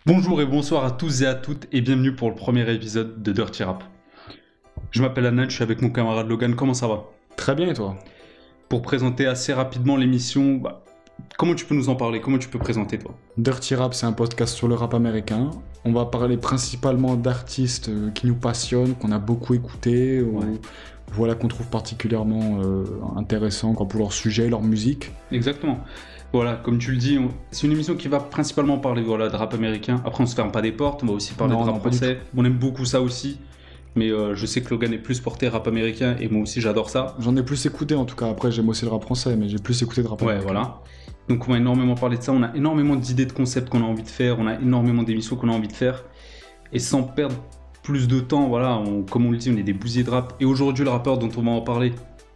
Bonjour et bonsoir à tous et à toutes et bienvenue pour le premier épisode de Dirty Rap. Je m'appelle Anan, je suis avec mon camarade Logan, comment ça va? Très bien et toi? Pour présenter assez rapidement l'émission, comment tu peux nous en parler? Comment tu peux présenter toi? Dirty Rap, c'est un podcast sur le rap américain. On va parler principalement d'artistes qui nous passionnent, qu'on a beaucoup écoutés, voilà, qu'on trouve particulièrement intéressants pour leur sujet, leur musique. Exactement. Voilà, comme tu le dis, c'est une émission qui va principalement parler de rap américain. Après, on se ferme pas des portes, on va aussi parler de rap français. On aime beaucoup ça aussi, mais je sais que Logan est plus porté rap américain et moi aussi j'adore ça. J'en ai plus écouté en tout cas, après j'aime aussi le rap français, mais j'ai plus écouté de rap américain. Ouais, voilà. Donc on va énormément parler de ça, on a énormément d'idées de concepts qu'on a envie de faire, on a énormément d'émissions qu'on a envie de faire. Et sans perdre plus de temps, voilà, comme on le dit, on est des bousiers de rap. Et aujourd'hui, le rappeur dont on va en parler,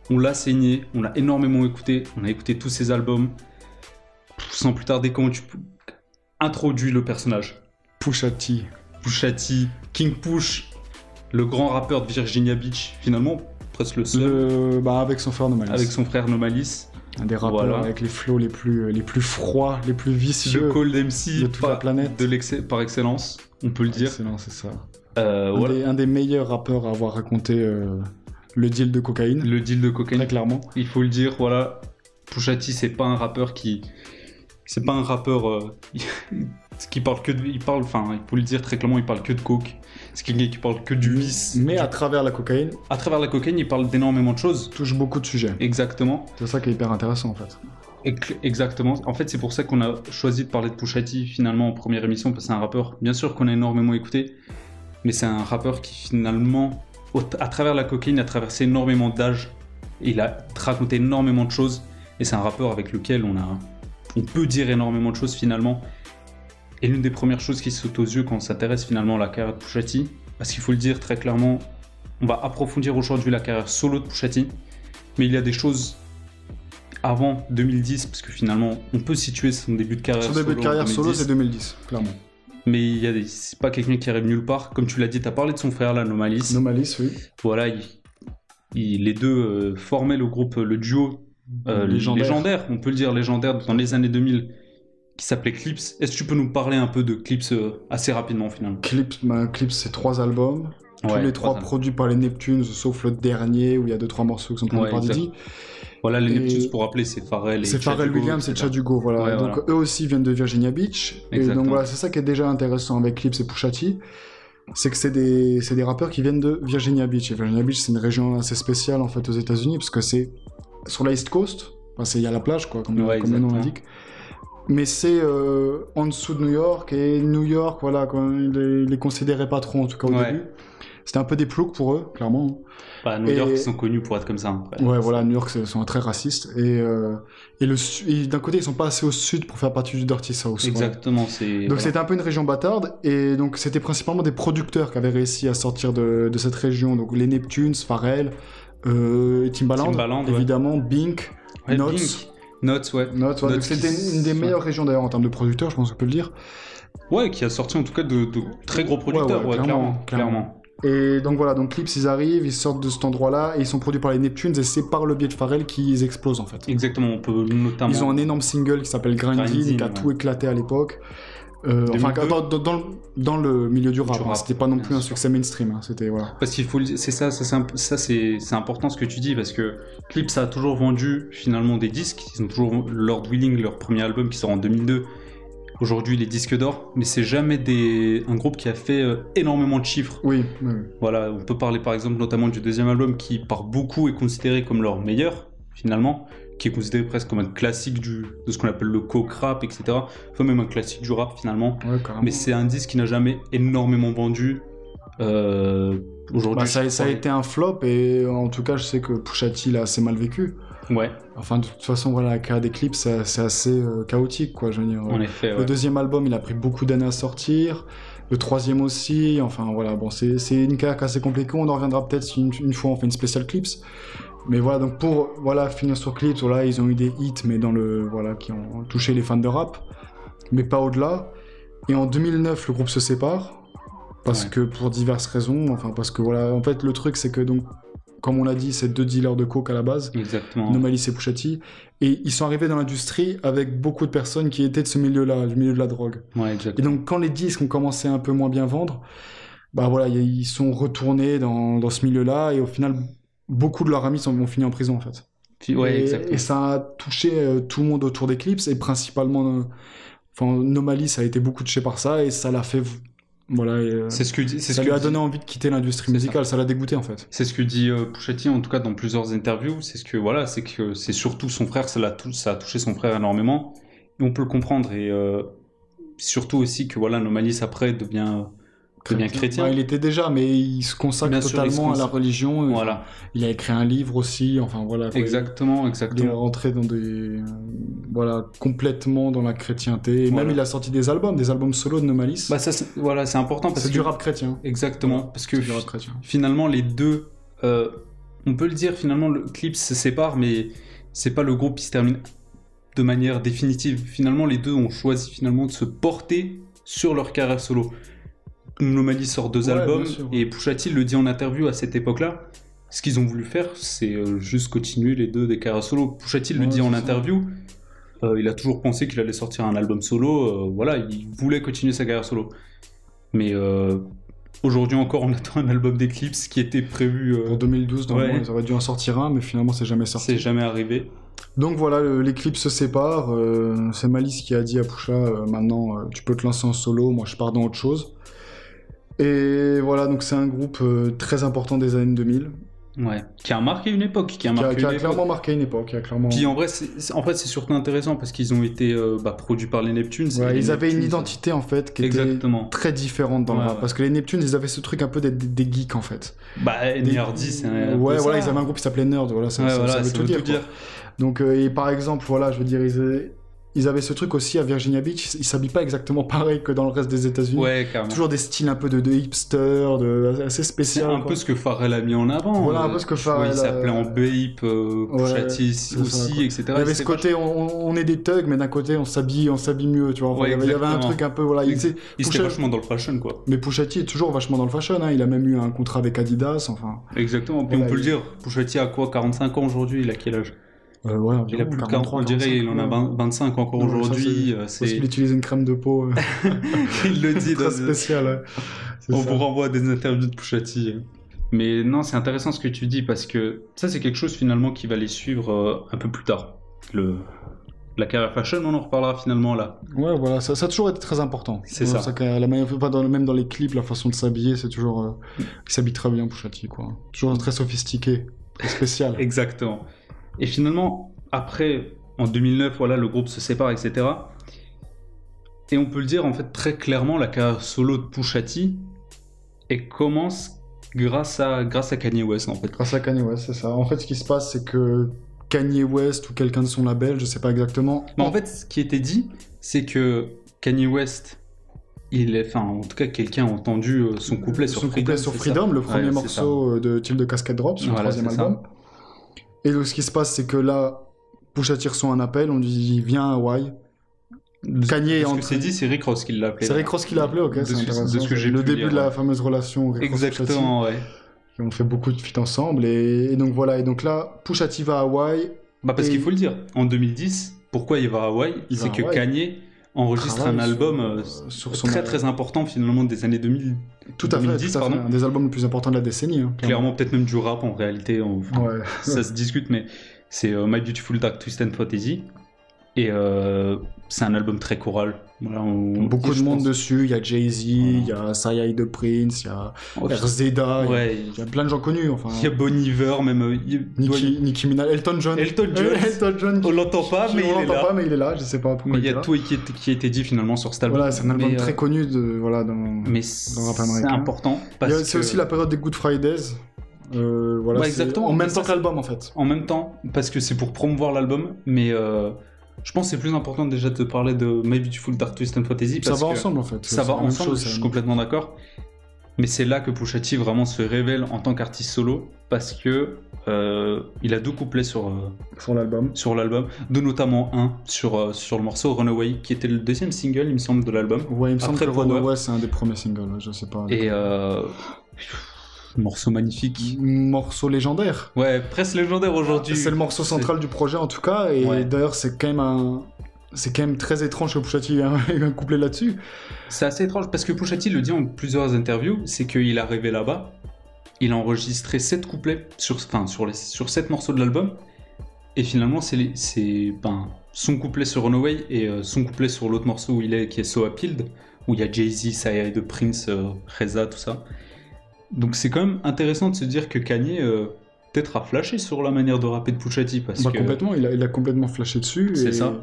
on l'a saigné, on l'a énormément écouté, on a écouté tous ses albums. Sans plus tarder, comment tu introduis le personnage? Pusha T. Pusha T, King Push, le grand rappeur de Virginia Beach, finalement, presque le seul. Avec son frère Nomalis. Avec son frère Nomalis. Un des rappeurs avec les flows les plus froids, les plus vicieux. Le Cold MC de toute la planète. Par excellence, on peut le dire. Excellent, c'est ça. Un des meilleurs rappeurs à avoir raconté le deal de cocaïne. Le deal de cocaïne. Très clairement. Il faut le dire, voilà. Pusha T, c'est pas un rappeur qui... C'est pas un rappeur qui parle que de... il faut le dire très clairement, il parle que de coke. C'est quelqu'un qui parle que du vice. Mais à travers la cocaïne... À travers la cocaïne, il parle d'énormément de choses. Touche beaucoup de sujets. Exactement. C'est ça qui est hyper intéressant en fait. Exactement. En fait, c'est pour ça qu'on a choisi de parler de Pusha T finalement en première émission, parce que c'est un rappeur, bien sûr qu'on a énormément écouté, mais c'est un rappeur qui finalement, à travers la cocaïne, a traversé énormément d'âges. Il a raconté énormément de choses, et c'est un rappeur avec lequel on peut dire énormément de choses finalement. Et l'une des premières choses qui saute aux yeux quand on s'intéresse finalement à la carrière de Pusha T, parce qu'il faut le dire très clairement, on va approfondir aujourd'hui la carrière solo de Pusha T, mais il y a des choses avant 2010, parce que finalement on peut situer son début de carrière solo. Son début de carrière solo, c'est 2010, clairement. Mais c'est pas quelqu'un qui arrive nulle part. Comme tu l'as dit, t'as parlé de son frère là, Nomalis. Nomalis, oui. Voilà, les deux formaient le groupe, le duo légendaire, on peut le dire légendaire dans les années 2000, qui s'appelait Clips. Est-ce que tu peux nous parler un peu de Clips assez rapidement finalement? Clips, c'est 3 albums, tous les 3 produits par les Neptunes, sauf le dernier où il y a 2-3 morceaux qui sont produits par Diddy. Voilà, les Neptunes, pour rappeler, c'est Pharrell et c'est Pharrell Williams et Chad Hugo, voilà. Ouais, donc eux aussi viennent de Virginia Beach. Exactement. Et donc voilà, c'est ça qui est déjà intéressant avec Clips et Pusha T, c'est que c'est des rappeurs qui viennent de Virginia Beach. Et Virginia Beach, c'est une région assez spéciale en fait aux États-Unis, parce que c'est sur la East Coast, il y a la plage quoi, comme le nom l'indique. Mais c'est en dessous de New York, et New York, voilà, ils les considéraient pas trop en tout cas au début. C'était un peu des ploucs pour eux, clairement. New York, ils sont connus pour être comme ça. Après. Ouais, voilà, New York, ils sont très racistes. Et d'un côté, ils sont pas assez au sud pour faire partie du Dirty South. Exactement. Donc c'était un peu une région bâtarde. Et donc c'était principalement des producteurs qui avaient réussi à sortir de cette région. Donc les Neptunes, Pharrell, Timbaland évidemment, Bink, Notes, ouais. Donc c'était une des meilleures régions d'ailleurs en termes de producteurs, je pense qu'on peut le dire. Ouais, qui a sorti en tout cas de très gros producteurs, clairement. Et donc voilà, donc Clips, ils arrivent, ils sortent de cet endroit-là, et ils sont produits par les Neptunes, et c'est par le biais de Pharrell qu'ils explosent en fait. Exactement, on peut notamment... Ils ont un énorme single qui s'appelle Grindin, qui a tout éclaté à l'époque. Dans le milieu du rap, c'était pas non plus un succès mainstream, c'était voilà. Parce qu'il faut, c'est important ce que tu dis, parce que Clips a toujours vendu finalement des disques. Ils ont toujours Lord Willing, leur premier album qui sort en 2002. Aujourd'hui, les disques d'or, mais c'est jamais un groupe qui a fait énormément de chiffres. Oui. Voilà, on peut parler par exemple notamment du deuxième album qui par beaucoup est considéré comme leur meilleur finalement, qui est considéré presque comme un classique de ce qu'on appelle le coke rap, etc. Enfin même un classique du rap finalement. Ouais, mais c'est un disque qui n'a jamais énormément vendu. Aujourd'hui, ça a été un flop, et en tout cas, je sais que Pusha T l'a assez mal vécu. Ouais. Enfin, de toute façon, voilà, la carrière des Clips, c'est assez chaotique, quoi, je veux dire. En effet, Le deuxième album, il a pris beaucoup d'années à sortir. Le troisième aussi. Enfin, voilà, bon, c'est une carrière assez compliquée. On en reviendra peut-être une fois, on fait une spéciale Clips. Mais voilà, donc pour finir sur Clips, voilà, ils ont eu des hits, mais qui ont touché les fans de rap, mais pas au-delà. Et en 2009, le groupe se sépare. Parce que pour diverses raisons, parce que voilà, en fait, le truc, c'est que donc comme on l'a dit, c'est 2 dealers de coke à la base. Exactement. Nomalis et Pusha T. Et ils sont arrivés dans l'industrie avec beaucoup de personnes qui étaient de ce milieu-là, du milieu de la drogue. Ouais, exactement. Et donc, quand les disques ont commencé à un peu moins bien vendre, bah voilà, ils sont retournés dans ce milieu-là et au final, beaucoup de leurs amis ont fini en prison en fait. Ouais, et ça a touché tout le monde autour d'Eclipse et principalement, Nomalis a été beaucoup touché par ça et ça l'a fait, voilà, ça lui a donné envie de quitter l'industrie musicale, ça l'a dégoûté en fait. C'est ce que dit Pusha T en tout cas dans plusieurs interviews, c'est que c'est surtout son frère, ça a touché son frère énormément et on peut le comprendre et surtout aussi que voilà, Nomalis après devient chrétien. Ouais, il était déjà, mais il se consacre totalement à la religion. Voilà. Il a écrit un livre aussi. Enfin voilà. Exactement. Il est rentré dans complètement dans la chrétienté. Et même il a sorti des albums solo de Nomalis. Bah ça, c'est important parce que c'est du rap chrétien. Exactement, parce que finalement les deux, on peut le dire finalement le clip se sépare, mais c'est pas le groupe qui se termine de manière définitive. Finalement les deux ont choisi finalement de se porter sur leur carrière solo. Nomalis sort 2 albums et Pusha T le dit en interview à cette époque-là. Ce qu'ils ont voulu faire, c'est juste continuer les deux des carrières solo. Pusha T le dit en interview. Il a toujours pensé qu'il allait sortir un album solo. Voilà, il voulait continuer sa carrière solo. Mais aujourd'hui encore, on attend un album d'Eclipse qui était prévu pour 2012. Ils auraient dû en sortir un, mais finalement, c'est jamais sorti. C'est jamais arrivé. Donc voilà, l'Eclipse se sépare. C'est Malice qui a dit à Pusha maintenant, tu peux te lancer en solo. Moi, je pars dans autre chose. Et voilà, donc c'est un groupe très important des années 2000. Ouais, qui a marqué une époque. Qui a clairement marqué une époque. Puis en vrai, c'est surtout intéressant parce qu'ils ont été produits par les Neptunes. Ouais, ils avaient une identité en fait qui était très différente dans le rap. Parce que les Neptunes, ils avaient ce truc un peu des geeks en fait. Bah, Nerdy, c'est un peu ça. Ils avaient un groupe qui s'appelait Nerd, voilà, ça veut tout dire. Donc, et par exemple, voilà, je veux dire, ils avaient ce truc aussi à Virginia Beach, ils s'habillent pas exactement pareil que dans le reste des États-Unis. Ouais, carrément. Toujours des styles un peu de hipster, assez spécial. C'est un peu ce que Pharrell a mis en avant. Voilà, un peu ce que Pharrell. Il s'appelait en Bape, Pusha T aussi, etc. Il y avait ce côté, on est des thugs, mais d'un côté, on s'habille mieux, tu vois. Enfin, il y avait un truc un peu, voilà. Il était vachement dans le fashion, quoi. Mais Pusha T est toujours vachement dans le fashion, hein. Il a même eu un contrat avec Adidas, enfin. Exactement. Puis on peut le dire, Pusha T a quoi, 45 ans aujourd'hui, il a quel âge? Il a plus de 43, on dirait, il en a 25 encore aujourd'hui. Parce qu'il utilise une crème de peau. Il le dit. Très spécial. On vous renvoie à des interviews de Pusha T. Mais non, c'est intéressant ce que tu dis parce que ça, c'est quelque chose finalement qui va les suivre un peu plus tard. La carrière fashion, on en reparlera finalement là. Ouais, voilà, ça a toujours été très important. C'est ça. Même dans les clips, la façon de s'habiller, c'est toujours. Il s'habille très bien, Pusha T, quoi. Toujours très sophistiqué, très spécial. Exactement. Et finalement, après, en 2009, voilà, le groupe se sépare, etc. Et on peut le dire, en fait, très clairement, la carrière solo de Pusha T, elle commence grâce à Kanye West, en fait. Grâce à Kanye West, c'est ça. En fait, ce qui se passe, c'est que Kanye West ou quelqu'un de son label, je sais pas exactement... Mais en fait, ce qui était dit, c'est que Kanye West... en tout cas, quelqu'un a entendu son couplet sur Freedom, le premier morceau de Till the Casket Drop, sur le 3e album. Et donc, ce qui se passe, c'est que là, Pusha T reçoit un appel, on lui dit « Viens à Hawaï ». Kanye Ce que c'est dit, c'est Rick Ross qui l'a appelé. C'est Rick Ross qui l'a appelé, ok, c'est intéressant. De ce que j'ai le début de la fameuse relation Rick Ross. Exactement, ouais. Ils ont fait beaucoup de feats ensemble, et donc voilà. Et donc là, Pusha T va à Hawaï. Bah parce qu'il faut le dire, en 2010, pourquoi il va à Hawaï ? C'est que Kanye enregistre un album sur très très important finalement des années 2000. Tout à fait, un des albums les plus importants de la décennie. Hein, clairement, peut-être même du rap en réalité, ça se discute, mais c'est My Beautiful Dark Twisted Fantasy. Et c'est un album très choral. Voilà, beaucoup de monde dessus, il y a Jay-Z, il y a Sai de Prince, il y a RZA, il y a plein de gens connus. Enfin, il y a Bon Iver, même Nicki Minaj, Elton John. On l'entend pas, mais il est là, je sais pas pourquoi. Mais il y a tout qui a été dit finalement sur cet album. Voilà, c'est un album très connu dans le rap américain. C'est important. C'est aussi la période des Good Fridays. Voilà, exactement. En même temps que l'album en fait. En même temps, parce que c'est pour promouvoir l'album, mais je pense que c'est plus important déjà de te parler de My Beautiful Dark Twisted Fantasy. Ça va ensemble en fait. Ça va ensemble, je suis complètement d'accord. Mais c'est là que Pusha T vraiment se révèle en tant qu'artiste solo parce que il a 2 couplets sur l'album, dont notamment un sur le morceau Runaway qui était le 2e single il me semble de l'album. Ouais, il me semble que Runaway c'est un des premiers singles, je sais pas. Et morceau magnifique. Morceau légendaire. Ouais, presque légendaire aujourd'hui. C'est le morceau central du projet en tout cas, et d'ailleurs c'est quand même très étrange que Pusha T ait un couplet là-dessus. C'est assez étrange parce que Pusha T le dit en plusieurs interviews, c'est qu'il est arrivé là-bas, il a enregistré 7 couplets sur 7 morceaux de l'album, et finalement c'est son couplet sur Runaway et son couplet sur l'autre morceau où qui est So Appealed, où il y a Jay-Z, Saya de Prince, Reza, tout ça. Donc c'est quand même intéressant de se dire que Kanye peut-être a flashé sur la manière de rapper de Pusha T, parce que... Complètement, il a complètement flashé dessus. C'est ça.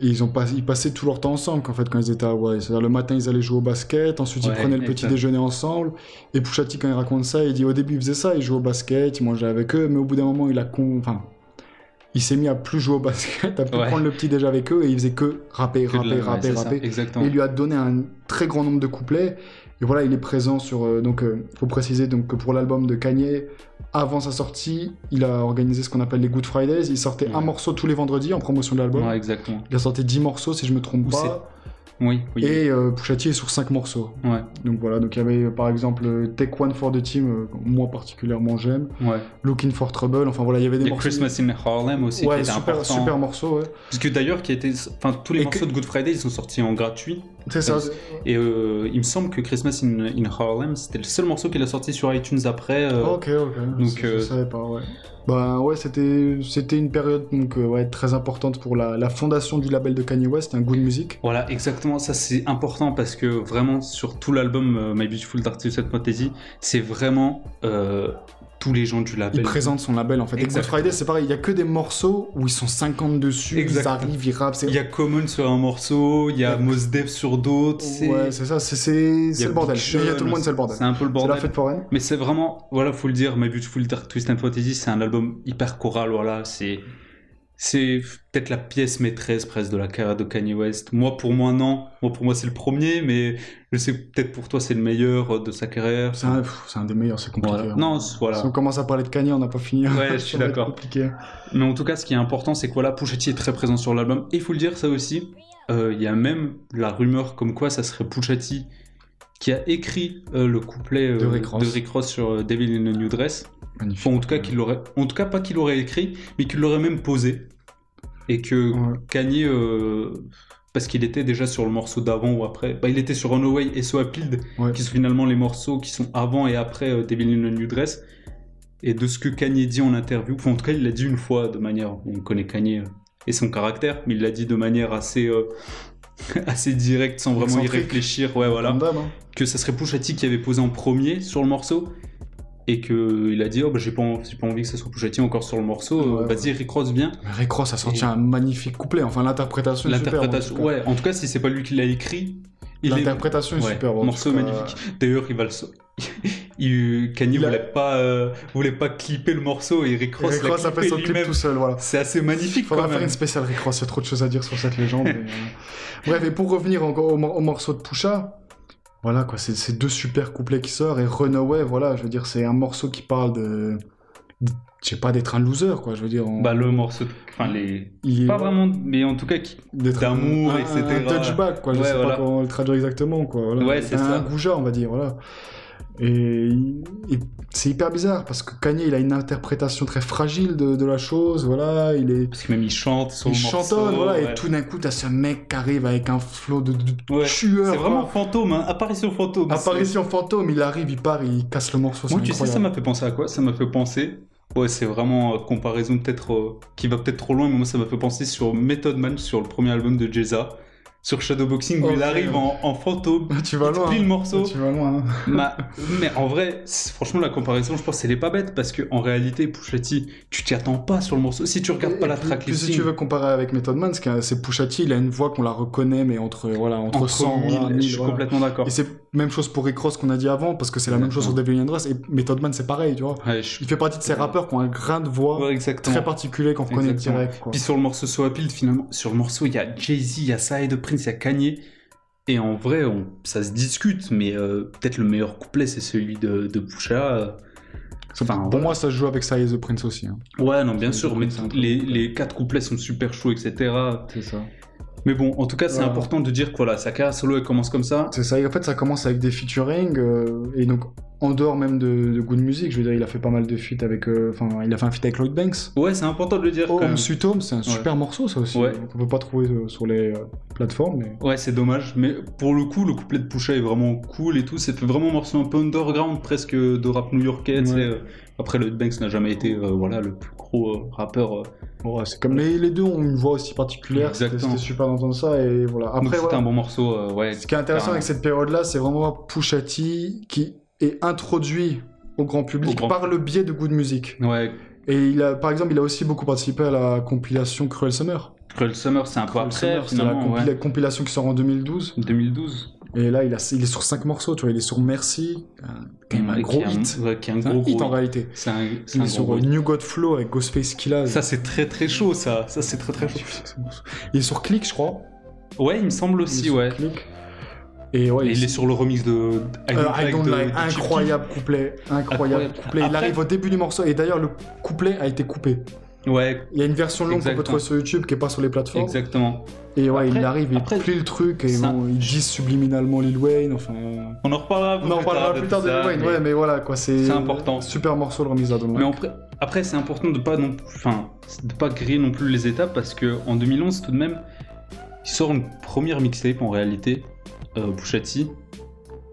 Et ils passaient tout leur temps ensemble quand ils étaient à Hawaï. C'est-à-dire le matin ils allaient jouer au basket, ensuite ils prenaient le petit déjeuner ensemble. Et Pusha T quand il raconte ça, il dit au début il faisait ça, il jouait au basket, il mangeait avec eux, mais au bout d'un moment il s'est mis à plus jouer au basket, à plus prendre le petit déj avec eux, et il faisait que rapper. Exactement. Et il lui a donné un très grand nombre de couplets. Et voilà, il est présent sur... faut préciser que pour l'album de Kanye, avant sa sortie, il a organisé ce qu'on appelle les Good Fridays. Il sortait un morceau tous les vendredis en promotion de l'album. Ouais, exactement. Il a sorti 10 morceaux, si je me trompe pas. Oui. Et Pusha T est sur 5 morceaux. Ouais. Donc voilà, donc il y avait par exemple Take One for the Team, moi particulièrement j'aime. Ouais. Looking for Trouble, enfin voilà, il y avait des morceaux. Christmas in Harlem aussi, qui était important. Super morceau, ouais. Parce que d'ailleurs, tous les morceaux de Good Friday, ils sont sortis en gratuit. C'est ça. Et il me semble que Christmas in Harlem, c'était le seul morceau qu'il a sorti sur iTunes après. Ok. Donc, je savais pas, ouais. C'était une période très importante pour la fondation du label de Kanye West, un Good Music. Voilà, exactement, ça c'est important parce que vraiment sur tout l'album My Beautiful Dark Twisted Fantasy, c'est vraiment tous les gens du label. Il présente son label en fait. Et Good Friday, c'est pareil, il y a que des morceaux où ils sont 50 dessus, ils arrivent, ils rappent. Il y a Common sur un morceau, il y a Mos Def sur d'autres. Ouais, c'est ça, c'est le bordel. Il y a tout le monde, c'est le bordel. C'est un peu le bordel. C'est la fête foraine. Mais c'est vraiment, voilà, faut le dire, My Beautiful Dark Twisted Fantasy, c'est un album hyper choral, voilà, c'est peut-être la pièce maîtresse presque de la carrière de Kanye West. Pour moi, non. Pour moi, c'est le premier, mais je sais que peut-être pour toi, c'est le meilleur de sa carrière. C'est un des meilleurs, c'est compliqué. Voilà. Non, voilà. Si on commence à parler de Kanye, on n'a pas fini. Ouais, je suis d'accord. Mais en tout cas, ce qui est important, c'est que voilà, Pusha T est très présent sur l'album. Et il faut le dire, ça aussi, il y a même la rumeur comme quoi ça serait Pusha T qui a écrit le couplet de Rick Ross sur Devil in a New Dress. Enfin, en tout cas, pas qu'il l'aurait écrit, mais qu'il l'aurait même posé. Et que Kanye, parce qu'il était déjà sur le morceau d'avant ou après, il était sur Runaway et So Appealed, qui sont finalement les morceaux qui sont avant et après Devil in a New Dress. Et de ce que Kanye dit en interview, en tout cas, il l'a dit une fois de manière, on connaît Kanye et son caractère, mais il l'a dit de manière assez directe, sans vraiment y réfléchir, que ça serait Pusha T qui avait posé en premier sur le morceau. Et qu'il a dit, j'ai pas envie que ça soit Pusha T encore sur le morceau, vas-y, Rick Ross vient. Rick Ross a sorti un magnique couplet, enfin l'interprétation est super. En tout cas, si c'est pas lui qui l'a écrit, l'interprétation est super. Morceau magnifique. D'ailleurs, Kanye voulait pas clipper le morceau et Rick Ross a fait son clip tout seul, voilà. C'est assez magnifique. Faudra faire une spéciale Rick Ross, il y a trop de choses à dire sur cette légende. Bref, et pour revenir encore au morceau de Pusha, voilà quoi, c'est 2 super couplets qui sortent, et Runaway, voilà, je veux dire, c'est un morceau qui parle de je sais pas, d'être un loser, quoi, je veux dire. Le morceau, pas vraiment, mais en tout cas, d'amour, etc. Un touchback, quoi, je sais pas comment le traduire exactement, quoi. Voilà. Ouais, c'est ça. Un goujat, on va dire, voilà. Et c'est hyper bizarre parce que Kanye il a une interprétation très fragile de la chose, voilà, parce que même il chante sur le morceau, chantonne, voilà, et tout d'un coup t'as ce mec qui arrive avec un flow de tueur. C'est vraiment fantôme, hein. Apparition fantôme, il arrive, il part, il casse le morceau. Moi, tu sais, ça m'a fait penser à quoi? Ça m'a fait penser, c'est vraiment comparaison peut-être qui va peut-être trop loin, mais moi ça m'a fait penser sur Method Man, sur le premier album de Jay-Z. Sur Shadowboxing, où il arrive en fantôme, tu vas loin, le morceau. Tu vas loin. Mais en vrai, franchement, la comparaison, je pense, elle est pas bête, parce qu'en réalité, Pusha T, tu t'y attends pas sur le morceau. Si tu regardes pas la tracklist. Si tu veux comparer avec Method Man, c'est Pusha T, il a une voix qu'on la reconnaît, mais entre 100 et 1000. Je suis complètement d'accord. Et c'est même chose pour Rick Ross qu'on a dit avant, parce que c'est la même chose sur Devil in a Dress, et Method Man, c'est pareil, tu vois. Il fait partie de ces rappeurs qui ont un grain de voix très particulier qu'on reconnaît direct, quoi. Puis sur le morceau So Appealed, finalement, sur le morceau, il y a Jay-Z, il y a Saya de Prince, il y a Kanye. Et en vrai, ça se discute, mais peut-être le meilleur couplet, c'est celui de Pusha. Pour moi, ça se joue avec Saya the Prince aussi. Hein. Ouais, non, bien sûr, mais les 4 couplets sont super chauds, etc. C'est ça. Mais bon, en tout cas, c'est important de dire que voilà, sa carrière solo, elle commence comme ça. C'est ça, et en fait, ça commence avec des featuring, et donc, en dehors même de Good Music, je veux dire, il a fait pas mal de feats avec... il a fait un feat avec Lloyd Banks. Ouais, c'est important de le dire. Home Sweet Home, c'est un super morceau, ça aussi. Ouais. On peut pas trouver sur les plateformes, mais... Ouais, c'est dommage, mais pour le coup, le couplet de Pusha est vraiment cool et tout, ça fait vraiment un morceau un peu underground, presque de rap new-yorkais, tu sais. Après, Lloyd Banks n'a jamais été, le plus gros rappeur... Ouais, c'est comme les deux ont une voix aussi particulière, c'était super d'entendre ça, et voilà. Après, c'était un bon morceau, Ce qui est intéressant avec cette période-là, c'est vraiment Pusha T qui est introduit au grand public par le biais de Good Music. Ouais. Et par exemple, il a aussi beaucoup participé à la compilation Cruel Summer. Cruel Summer, c'est un peu après, finalement. C'est la compilation qui sort en 2012. 2012. Et là, il est sur 5 morceaux, tu vois, il est sur Merci, quand même un gros hit. Qui est un gros hit en réalité. Il est sur New God Flow avec Ghostface Killah. Ça, c'est très très chaud, ça. Ça, c'est très très chaud. Il est sur Click, je crois. Ouais, il me semble aussi, ouais. Click. Et il est sur le remix de I Don't Like. Incroyable couplet. Il arrive au début du morceau, et d'ailleurs, le couplet a été coupé. Ouais. Il y a une version longue qu'on peut trouver sur YouTube qui est pas sur les plateformes. Exactement. Et ouais, il arrive, il plie le truc, et il dit subliminalement Lil Wayne, enfin... On en reparlera plus tard de Lil Wayne, ouais, mais voilà, quoi, c'est important. Super morceau, le remix d'Adon. Mais après, c'est important de pas griller non plus les étapes, parce qu'en 2011, tout de même, il sort une première mixtape, en réalité, Pusha T,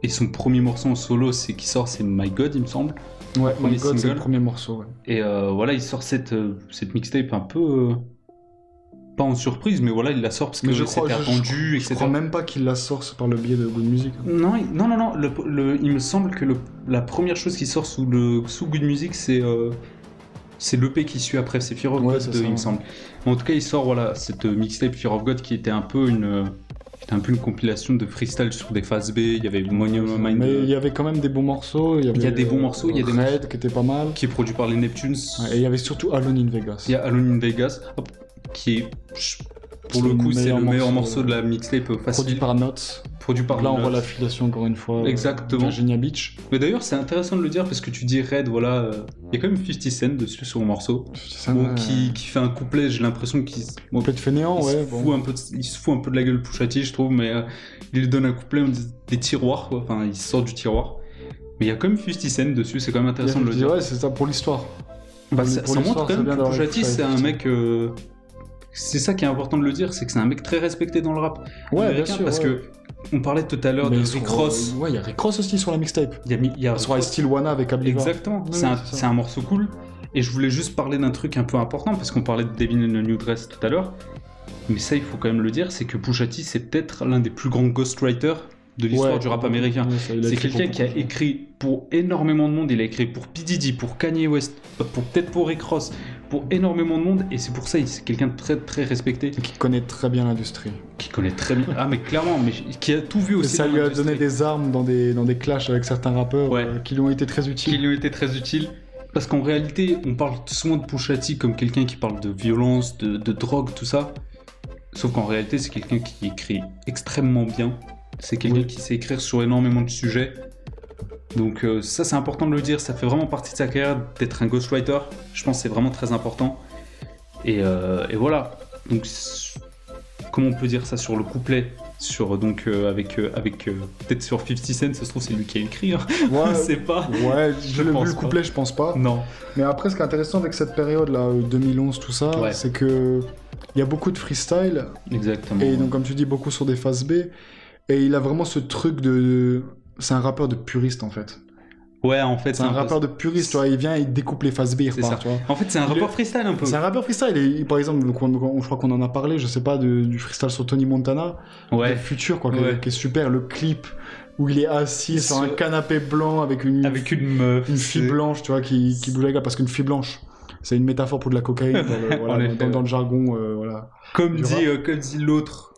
et son premier morceau en solo, c'est My God, il me semble. Ouais, My God, c'est le premier morceau, ouais. Et voilà, il sort cette mixtape un peu... pas en surprise, mais voilà, il la sort parce que c'était attendu, etc. Je crois même pas qu'il la sort par le biais de Good Music. Non, il me semble que la première chose qui sort sous Good Music, c'est l'EP qui suit après, c'est Fear of God, il me semble. Mais en tout cas, il sort cette mixtape Fear of God qui était un peu une compilation de freestyle sur des phases B. Il y avait Monument Mind. Mais il y avait quand même des bons morceaux. Il y a des bons morceaux. Il y a des Red qui était pas mal. Qui est produit par les Neptunes. Ouais, et il y avait surtout Alone in Vegas. Il y a Alone in Vegas, qui est, pour le coup, c'est le meilleur morceau de la mixtape facile. Produit par Notes. Là, on voit l'affiliation encore une fois. Exactement. Virginia Beach. Mais d'ailleurs, c'est intéressant de le dire parce que tu dis Red, voilà. Il y a quand même 50 Cent dessus sur le morceau. Qui fait un couplet, j'ai l'impression qu'il. Couplet de fainéant, il se fout un peu de la gueule Pusha T, je trouve, mais il lui donne un couplet, des tiroirs, quoi. Enfin, il sort du tiroir. Mais il y a quand même 50 Cent dessus, c'est quand même intéressant de le dire. Ouais, c'est ça pour l'histoire. Ça montre quand même que Pusha T, c'est un mec. C'est ça qui est important de le dire, c'est que c'est un mec très respecté dans le rap américain, parce que on parlait tout à l'heure de Rick Ross. Ouais, il y a Rick Ross aussi sur la mixtape. Il y a sur I Still Wanna avec Abliva. Exactement, c'est un morceau cool. Et je voulais juste parler d'un truc un peu important, parce qu'on parlait de Devin in a New Dress tout à l'heure. Mais ça, il faut quand même le dire, c'est que Pusha T, c'est peut-être l'un des plus grands ghostwriters de l'histoire du rap américain. C'est quelqu'un qui a écrit pour énormément de monde. Il a écrit pour P. Diddy, pour Kanye West, peut-être pour Rick Ross, pour énormément de monde. Et c'est pour ça c'est quelqu'un de très très respecté. Et qui connaît très bien l'industrie. Qui connaît très bien. Ah mais clairement, mais qui a tout vu aussi. Et ça lui a donné des armes dans des clashs avec certains rappeurs qui lui ont été très utiles. Parce qu'en réalité, on parle souvent de Pusha T comme quelqu'un qui parle de violence, de drogue, tout ça. Sauf qu'en réalité, c'est quelqu'un qui écrit extrêmement bien. C'est quelqu'un qui sait écrire sur énormément de sujets. Donc ça, c'est important de le dire. Ça fait vraiment partie de sa carrière d'être un ghostwriter. Je pense que c'est vraiment très important. Et voilà. Donc, comment on peut dire ça sur le couplet avec peut-être sur 50 Cent, ça se trouve c'est lui qui a écrit. Hein. Ouais, je sais pas. Ouais, je l'ai vu le couplet, je pense pas. Non. Mais après, ce qui est intéressant avec cette période là, 2011, tout ça, c'est que il y a beaucoup de freestyle. Exactement. Et donc, comme tu dis, beaucoup sur des phases B. Et il a vraiment ce truc de... C'est un rappeur de puriste, en fait. Ouais, en fait, c'est un rappeur de puriste, tu vois. Il vient, il découpe les phases B, il repart, tu vois. En fait, c'est un rappeur freestyle, un peu. C'est un rappeur freestyle. Et, par exemple, je crois qu'on en a parlé, je sais pas, du freestyle sur Tony Montana. Ouais. Le futur, quoi, qui est super. Le clip où il est assis sur un canapé blanc avec une meuf. Une fille blanche, tu vois, qui bouge la gueule. Parce qu'une fille blanche, c'est une métaphore pour de la cocaïne, dans le jargon, voilà. Comme dit l'autre...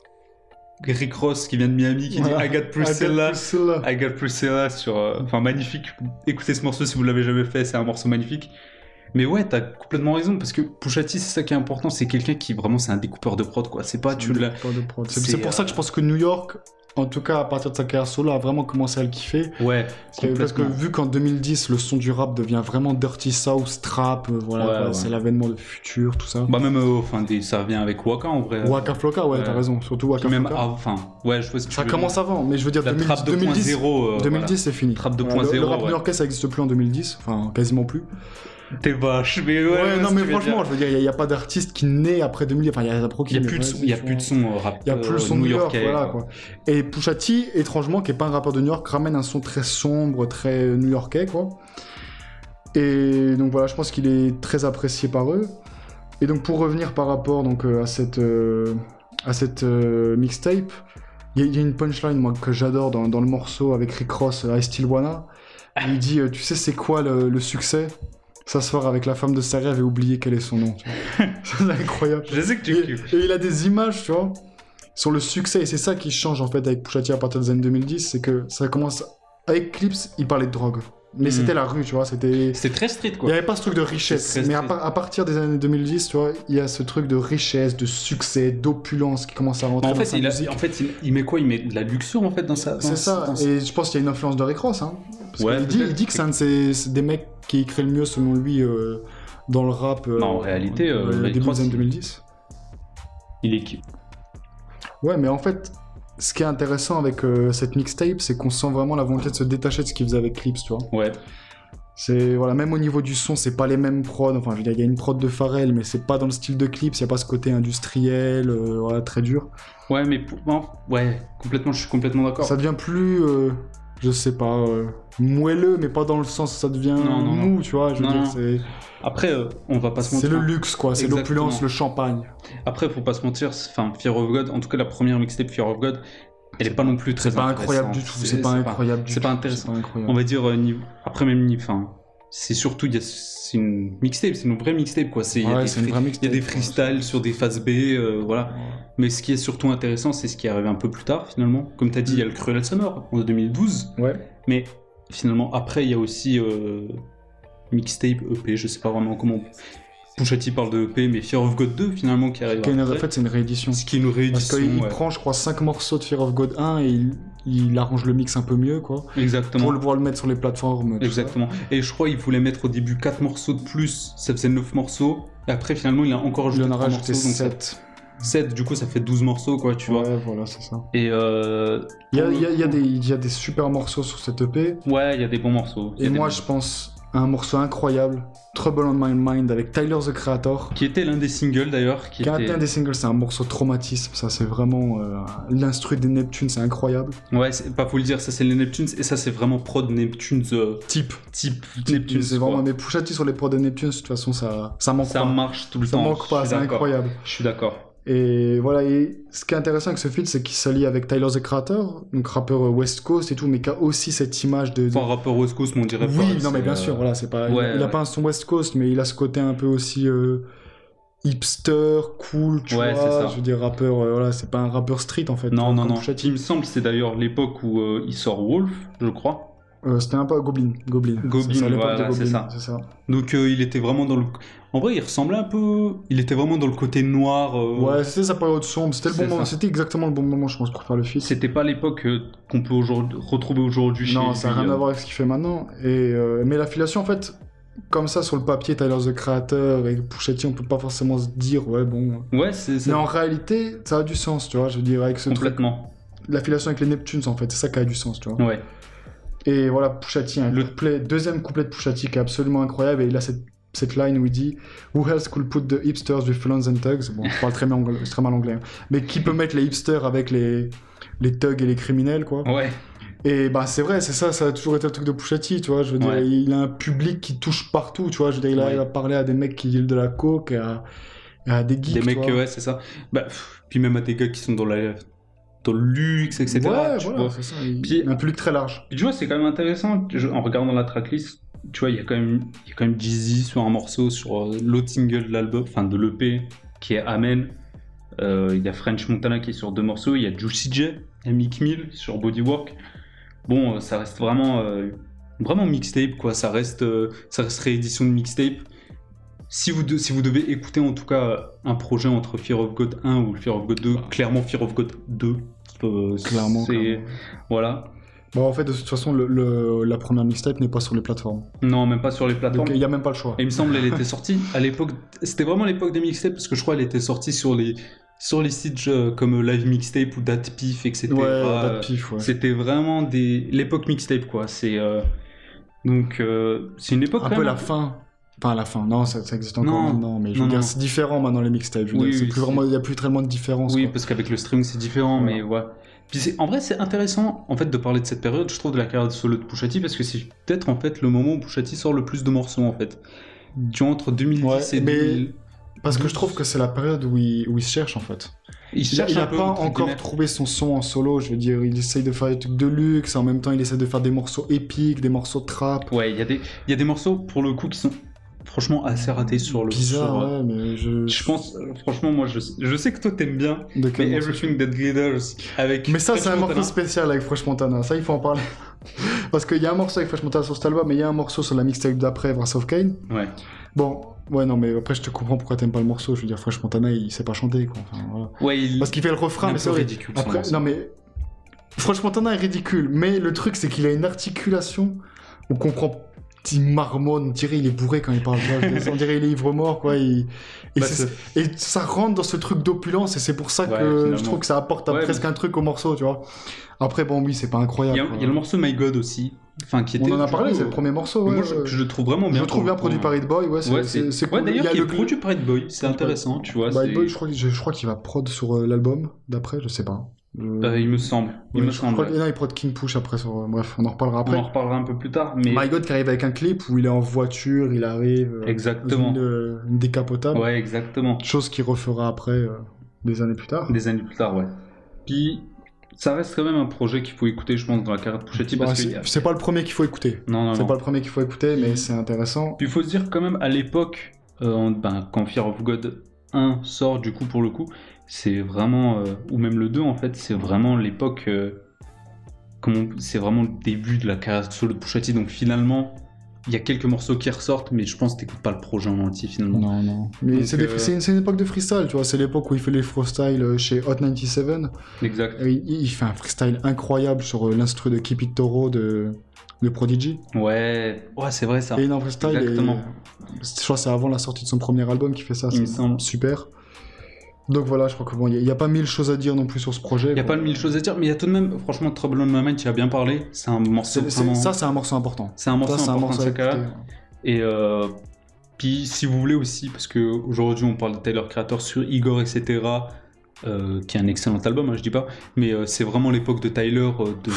Rick Ross qui vient de Miami qui dit I got Priscilla sur magnifique. Écoutez ce morceau si vous l'avez jamais fait, c'est un morceau magnifique. Mais ouais, t'as complètement raison parce que Pusha T, c'est ça qui est important, c'est quelqu'un qui vraiment c'est un découpeur de prod quoi. C'est pas c'est pour ça que je pense que New York en tout cas à partir de sa carrière solo, a vraiment commencé à le kiffer. Ouais, parce que vu qu'en 2010, le son du rap devient vraiment Dirty South, trap, voilà, c'est l'avènement de Future, tout ça. Bah même, ça revient avec Waka en vrai. Waka Flocka, ouais, t'as raison, surtout Waka Flocka. Je vois ce que ça commence avant, mais je veux dire, la 2010, c'est fini. Trap 2.0. Le rap new-yorkais, ça n'existe plus en 2010, enfin quasiment plus. T'es vache, mais non, mais franchement, je veux dire, il n'y a pas d'artiste qui naît après 2000. Enfin, il y a Zapro qui il n'y a plus de son rap. Il n'y a plus le son new-yorkais. Voilà, quoi. Et Pusha T, étrangement, qui n'est pas un rappeur de New York, ramène un son très sombre, très new-yorkais, quoi. Et donc voilà, je pense qu'il est très apprécié par eux. Et donc pour revenir par rapport donc, à cette mixtape, il y a une punchline moi, que j'adore dans le morceau avec Rick Ross, I Still Wanna. Il dit, tu sais c'est quoi le succès ? S'asseoir avec la femme de ses rêves et oublier quel est son nom. C'est incroyable. Je sais que tu kiffes. Et il a des images, tu vois, sur le succès. Et c'est ça qui change, en fait, avec Pusha T à partir des années 2010. C'est que ça commence... Avec Clips, il parlait de drogue. Mais c'était la rue, tu vois. C'était très street, quoi. Il n'y avait pas ce truc de richesse. Mais à partir des années 2010, tu vois, il y a ce truc de richesse, de succès, d'opulence qui commence à rentrer dans sa musique. En fait, il met quoi ? Il met de la luxure, en fait, dans sa... C'est ça. Et je pense qu'il y a une influence de Rick Ross, hein. Parce qu'il dit que c'est un de des mecs qui écrit le mieux, selon lui, dans le rap. En réalité, début des années 2010. Il est qui ? Ouais, mais en fait, ce qui est intéressant avec cette mixtape, c'est qu'on sent vraiment la volonté de se détacher de ce qu'il faisait avec Clips, tu vois. Ouais. C'est, voilà, même au niveau du son, c'est pas les mêmes prods. Enfin, je veux dire, il y a une prod de Pharrell, mais c'est pas dans le style de Clips, il y a pas ce côté industriel, voilà, très dur. Ouais, mais je suis complètement d'accord. Ça devient plus... je sais pas, moelleux, mais pas dans le sens où ça devient mou, tu vois, je veux dire, c'est... Après, on va pas se mentir. C'est le luxe, quoi, c'est l'opulence, le champagne. Après, faut pas se mentir, Fear of God, en tout cas la première mixtape Fear of God, elle est pas non plus très intéressante. C'est pas incroyable du tout. C'est pas intéressant. On va dire, après même, c'est surtout, c'est une mixtape, c'est une vraie mixtape, quoi. Il y a des freestyles sur des phases B, voilà. Ouais. Mais ce qui est surtout intéressant, c'est ce qui est arrivé un peu plus tard, finalement. Comme t'as dit, il y a le Cruel Summer, en 2012. Ouais. Mais finalement, après, il y a aussi mixtape, EP, je sais pas vraiment comment... Pusha T parle de EP, mais Fear of God 2, finalement, qui arrive après. En fait, c'est une réédition. Ce qui est une réédition, parce qu'il prend, je crois, 5 morceaux de Fear of God 1 et il arrange le mix un peu mieux, quoi. Exactement. Pour pouvoir le mettre sur les plateformes. Exactement. Et je crois qu'il voulait mettre au début 4 morceaux de plus, ça faisait 9 morceaux. Et après, finalement, il a encore ajouté 3 morceaux. 7, du coup, ça fait 12 morceaux, quoi, tu vois. Ouais, voilà, c'est ça. Et il y a des super morceaux sur cette EP. Ouais, il y a des bons morceaux. Et moi, je pense à un morceau incroyable, Trouble on My Mind, avec Tyler, The Creator. Qui était l'un des singles, d'ailleurs. Qui était un des singles, c'est un morceau traumatisme. Ça, c'est vraiment... l'instru des Neptunes, c'est incroyable. Ouais, faut le dire, ça, c'est les Neptunes. Et ça, c'est vraiment prod Neptunes... Type Neptunes. C'est vraiment... Mais Pusha T sur les prods de Neptunes, de toute façon, ça manque pas. Ça marche tout le temps. Ça manque pas, c'est incroyable. Je suis d'accord. Et voilà, et ce qui est intéressant avec ce feat, c'est qu'il s'allie avec Tyler, The Creator, donc rappeur West Coast et tout, mais qui a aussi cette image de... Enfin, rappeur West Coast, mais on dirait pas... Oui, non mais bien sûr, voilà, c'est pas... il a pas un son West Coast, mais il a ce côté un peu aussi hipster, cool, tu vois, c'est ça. Je veux dire, rappeur, voilà, c'est pas un rappeur street, en fait. Non. Il me semble, c'est d'ailleurs l'époque où il sort Wolf, je crois. C'était un peu Goblin, voilà, c'est ça. Donc il était vraiment dans le... En vrai, il ressemblait un peu... Il était vraiment dans le côté noir. Ouais, c'était sa période sombre. C'était le bon moment. C'était exactement le bon moment, je pense, pour faire le feat. C'était pas l'époque qu'on peut retrouver aujourd'hui chez... Non, ça n'a rien à voir avec ce qu'il fait maintenant. Mais l'affiliation, en fait, comme ça, sur le papier, Tyler, The Creator et Pusha T, on peut pas forcément se dire, ouais, bon... Ouais, c'est... Mais en réalité, ça a du sens, tu vois, je veux dire, avec ce complètement. Truc. L'affiliation avec les Neptunes, en fait, c'est ça qui a du sens, tu vois. Ouais. Et voilà, Pusha T, deuxième couplet de Pusha T qui est absolument incroyable, et il a cette line où il dit « Who else could put the hipsters with felons and thugs ?» Bon, je parle très mal anglais, hein. Mais qui peut mettre les hipsters avec les thugs et les criminels, quoi. Ouais. Et bah c'est vrai, c'est ça a toujours été le truc de Pusha T, tu vois, je veux dire, il a un public qui touche partout, tu vois, je veux dire, il a parlé à des mecs qui dealent de la coke, à des geeks, des mecs, ouais, c'est ça. Puis même à des gars qui sont dans le luxe, etc. Ouais, voilà, c'est ça. Puis, un public très large. Puis, tu vois, c'est quand même intéressant. En regardant la tracklist, tu vois, il y a quand même Jeezy sur un morceau, sur l'autre single de l'album, enfin de l'EP, qui est Amen. Il y a French Montana qui est sur 2 morceaux. Il y a Juicy J et Meek Mill sur Bodywork. Bon, ça reste vraiment mixtape, quoi. Ça reste réédition de mixtape. Si vous devez écouter en tout cas un projet entre Fear of God 1 ou Fear of God 2, clairement Fear of God 2. Clairement. Voilà. Bon, en fait, de toute façon, la première mixtape n'est pas sur les plateformes. Non, même pas sur les plateformes. Donc, il n'y a même pas le choix. Et il me semble qu'elle était sortie à l'époque. C'était vraiment l'époque des mixtapes parce que je crois qu'elle était sortie sur les sites comme Live Mixtape ou DatPiff, etc. Ouais, DatPiff, ouais. C'était vraiment l'époque mixtape, quoi. Donc, c'est une époque un peu la fin. Enfin, la fin. Non, ça existe encore maintenant, mais je veux dire, c'est différent maintenant les mixtapes. Il n'y a plus tellement de différence. Oui, quoi. parce qu'avec le streaming, c'est différent, mais ouais. Puis en vrai, c'est intéressant en fait de parler de cette période, je trouve, de la carrière de solo de Pusha T, parce que c'est peut-être en fait le moment où Pusha T sort le plus de morceaux en fait. Tu vois, entre 2010 et 2000. Parce que je trouve que c'est la période où il se cherche en fait. Il n'a pas encore trouvé son son en solo, je veux dire, il essaye de faire des trucs de luxe, en même temps il essaie de faire des morceaux épiques, des morceaux de trap. Ouais, il y a des morceaux pour le coup qui sont franchement assez ratés sur le... Bizarre, ouais, mais je pense, franchement, moi je sais que toi t'aimes bien, mais Everything That Glitters avec... Mais ça c'est un morceau spécial avec Fresh Montana, ça il faut en parler. Parce qu'il y a un morceau avec Fresh Montana sur cet album, mais il y a un morceau sur la mixtape d'après, Wrath of Kane. Ouais. Bon, ouais, non, mais après je te comprends pourquoi t'aimes pas le morceau, je veux dire, Fresh Montana il sait pas chanter, quoi. Enfin, voilà. Ouais, parce qu'il fait le refrain, mais c'est ridicule. Après, non mais... Fresh Montana est ridicule, mais le truc c'est qu'il a une articulation, on comprend... Il marmonne, on dirait il est bourré quand il parle, on dirait il est ivre-mort, quoi. Et ça rentre dans ce truc d'opulence, et c'est pour ça que je trouve que ça apporte presque un truc au morceau, tu vois. Après, bon, oui, c'est pas incroyable. Il y a le morceau My God aussi. Enfin, qui était, on en a parlé, c'est le premier morceau. Ouais, moi, je le trouve vraiment bien. Je le trouve bien produit par Hit Boy, ouais, c'est cool. D'ailleurs, il est produit par Hit Boy, c'est intéressant, tu vois. Hit Boy, je crois qu'il va prod sur l'album d'après, je sais pas. Il me semble. Non, il prod King Push après. Bref, on en reparlera après. On en reparlera un peu plus tard. Mais... My God qui arrive avec un clip où il est en voiture, il arrive. Exactement. Une décapotable. Ouais, exactement. Chose qu'il refera après, des années plus tard. Des années plus tard, ouais. Puis, ça reste quand même un projet qu'il faut écouter, je pense, dans la carrière de Pusha T. C'est pas le premier qu'il faut écouter. Non. C'est pas le premier qu'il faut écouter, mais c'est intéressant. Puis il faut se dire quand même, à l'époque, quand Fear of God 1 sort, du coup, pour le coup, c'est vraiment, ou même le 2 en fait, c'est vraiment l'époque, c'est vraiment le début de la carrière solo de Pusha T, donc finalement, il y a quelques morceaux qui ressortent, mais je pense que t'écoutes pas le projet en entier finalement. Non. Mais c'est une époque de freestyle, tu vois, c'est l'époque où il fait les freestyles chez Hot 97. Exact. Il fait un freestyle incroyable sur l'instru de Keep It Toro de Prodigy. Ouais, c'est vrai ça. Et il est en freestyle. Exactement. Je crois que c'est avant la sortie de son premier album qu'il fait ça, c'est super. Donc voilà, je crois que bon, il n'y a pas mille choses à dire non plus sur ce projet. Il n'y a pas mille choses à dire, mais il y a tout de même, franchement, Trouble on My Mind, tu as bien parlé. C'est un morceau vraiment... Ça, c'est un morceau important. C'est un morceau important de sa carrière. Et puis, si vous voulez aussi, parce qu'aujourd'hui, on parle de Tyler Creator sur Igor, etc., qui est un excellent album, je dis pas, mais c'est vraiment l'époque de Tyler,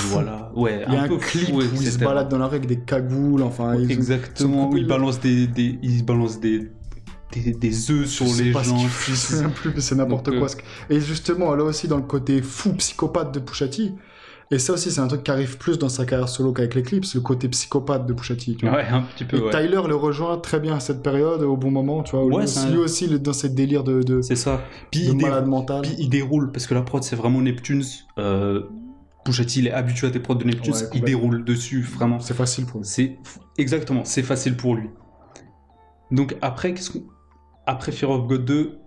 voilà. Ouais, il y a un clip où il se balade dans la rue avec des cagoules, enfin... Exactement, où il balance des œufs sur les gens. Je sais même plus, mais c'est n'importe quoi. Et justement, là aussi, dans le côté fou, psychopathe de Pusha T, et ça aussi, c'est un truc qui arrive plus dans sa carrière solo qu'avec les clips, le côté psychopathe de Pusha T. Ouais, un petit peu, et Tyler le rejoint très bien à cette période, au bon moment, tu vois. Lui aussi, il est dans cette délire de c'est ça. De malade mental. Puis il déroule, parce que la prod, c'est vraiment Neptunes. Pusha T, il est habitué à tes prods de Neptunes, il déroule dessus, vraiment. C'est facile pour lui. Exactement, c'est facile pour lui. Donc après, après Fear of God 2,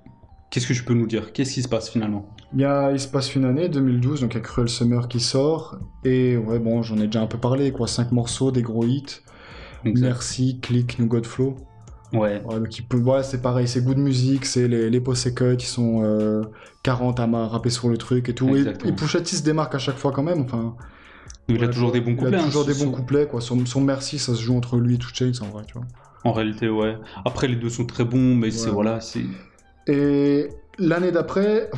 qu'est-ce que tu peux nous dire? Qu'est-ce qui se passe finalement? Il se passe une année, 2012, donc il y a Cruel Summer qui sort, et ouais, bon, j'en ai déjà un peu parlé, 5 morceaux, des gros hits. Exact. Merci, Click, New God Flow. Ouais. Donc c'est pareil, c'est good music, c'est les post cuts, ils sont 40 à rapper sur le truc et tout. Et Pusha T se démarque à chaque fois quand même, enfin... Il a toujours des bons couplets. Il a toujours des bons couplets, quoi. Sur Merci, ça se joue entre lui et 2 Chainz, en vrai, tu vois. En réalité, ouais. Après, les deux sont très bons, mais c'est... Et l'année d'après,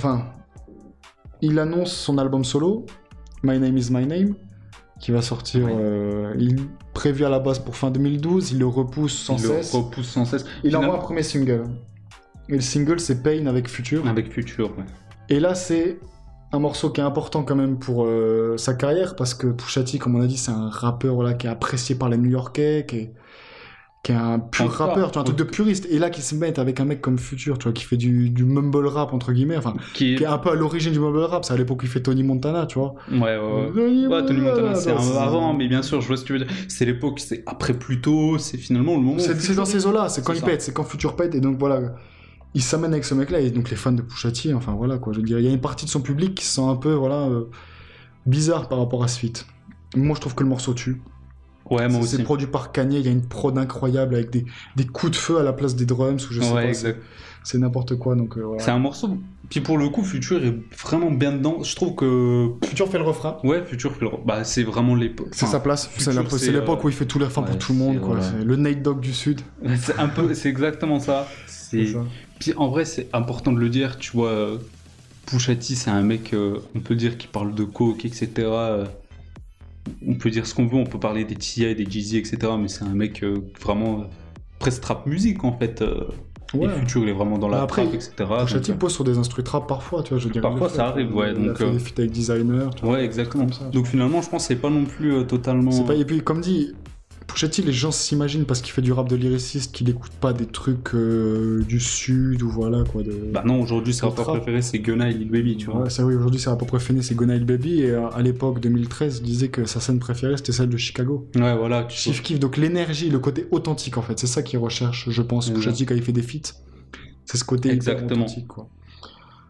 il annonce son album solo, My Name Is My Name, qui va sortir, il prévu à la base pour fin 2012, il le repousse sans cesse. Il envoie un premier single. Et le single, c'est Pain avec Future. Avec Future, ouais. Et là, c'est un morceau qui est important quand même pour sa carrière, parce que Pusha T, comme on a dit, c'est un rappeur qui est apprécié par les New-Yorkais, qui est un pur rappeur, tu vois, un truc de puriste. Et là, qui se met avec un mec comme Future, tu vois, qui fait du mumble rap, entre guillemets, qui est un peu à l'origine du mumble rap. C'est à l'époque où il fait Tony Montana, tu vois. Ouais, Tony Montana, c'est avant, mais bien sûr, je vois ce que tu veux dire. C'est l'époque, c'est après Pluto, c'est finalement le moment. C'est dans ces eaux-là, c'est quand il pète, c'est quand Future pète, et donc voilà. il s'amène avec ce mec-là, et donc les fans de Pusha T, enfin voilà quoi, je veux dire, il y a une partie de son public qui se sent un peu, voilà, bizarre par rapport à ce feat. Moi je trouve que le morceau tue. Ouais, moi aussi. C'est produit par Kanye, il y a une prod incroyable avec des coups de feu à la place des drums, ou je sais pas, exact. c'est n'importe quoi, donc voilà. C'est un morceau, puis pour le coup, Future est vraiment bien dedans. Je trouve que... Future fait le refrain. Ouais, Future fait le refrain. Bah, c'est vraiment l'époque. C'est sa place, c'est l'époque où il fait tous les refrains pour tout le monde, quoi. Voilà. C'est le Nate Dogg du Sud. C'est exactement ça. C'est ça. Puis en vrai, c'est important de le dire, tu vois, Pusha T, c'est un mec, on peut dire, qui parle de coke, etc., on peut dire ce qu'on veut, on peut parler des T.I., des Jeezy, etc., mais c'est un mec vraiment presque trap musique en fait. Et Future, il est vraiment dans la trap, etc. Pusha T pose sur des instrus trap parfois, tu vois, je veux dire. Parfois ça arrive, ouais. Il a fait des feats avec Designer. Ouais, exactement. Ça, donc finalement, je pense que c'est pas non plus totalement. C'est pas... Et puis, comme dit, Pusha T, les gens s'imaginent parce qu'il fait du rap de lyriciste qu'il écoute pas des trucs du Sud ou voilà quoi. Bah non, aujourd'hui, ses rappeurs préférés, c'est Gunna et Lil Baby, tu vois. Ouais, ça oui, aujourd'hui, ses rappeurs préférés, c'est Gunna et Lil Baby. Et à l'époque, 2013, il disait que sa scène préférée, c'était celle de Chicago. Ouais, voilà. Chief Keef, donc l'énergie, le côté authentique en fait, c'est ça qu'il recherche, je pense, Pusha T quand il fait des feats. C'est ce côté authentique, quoi.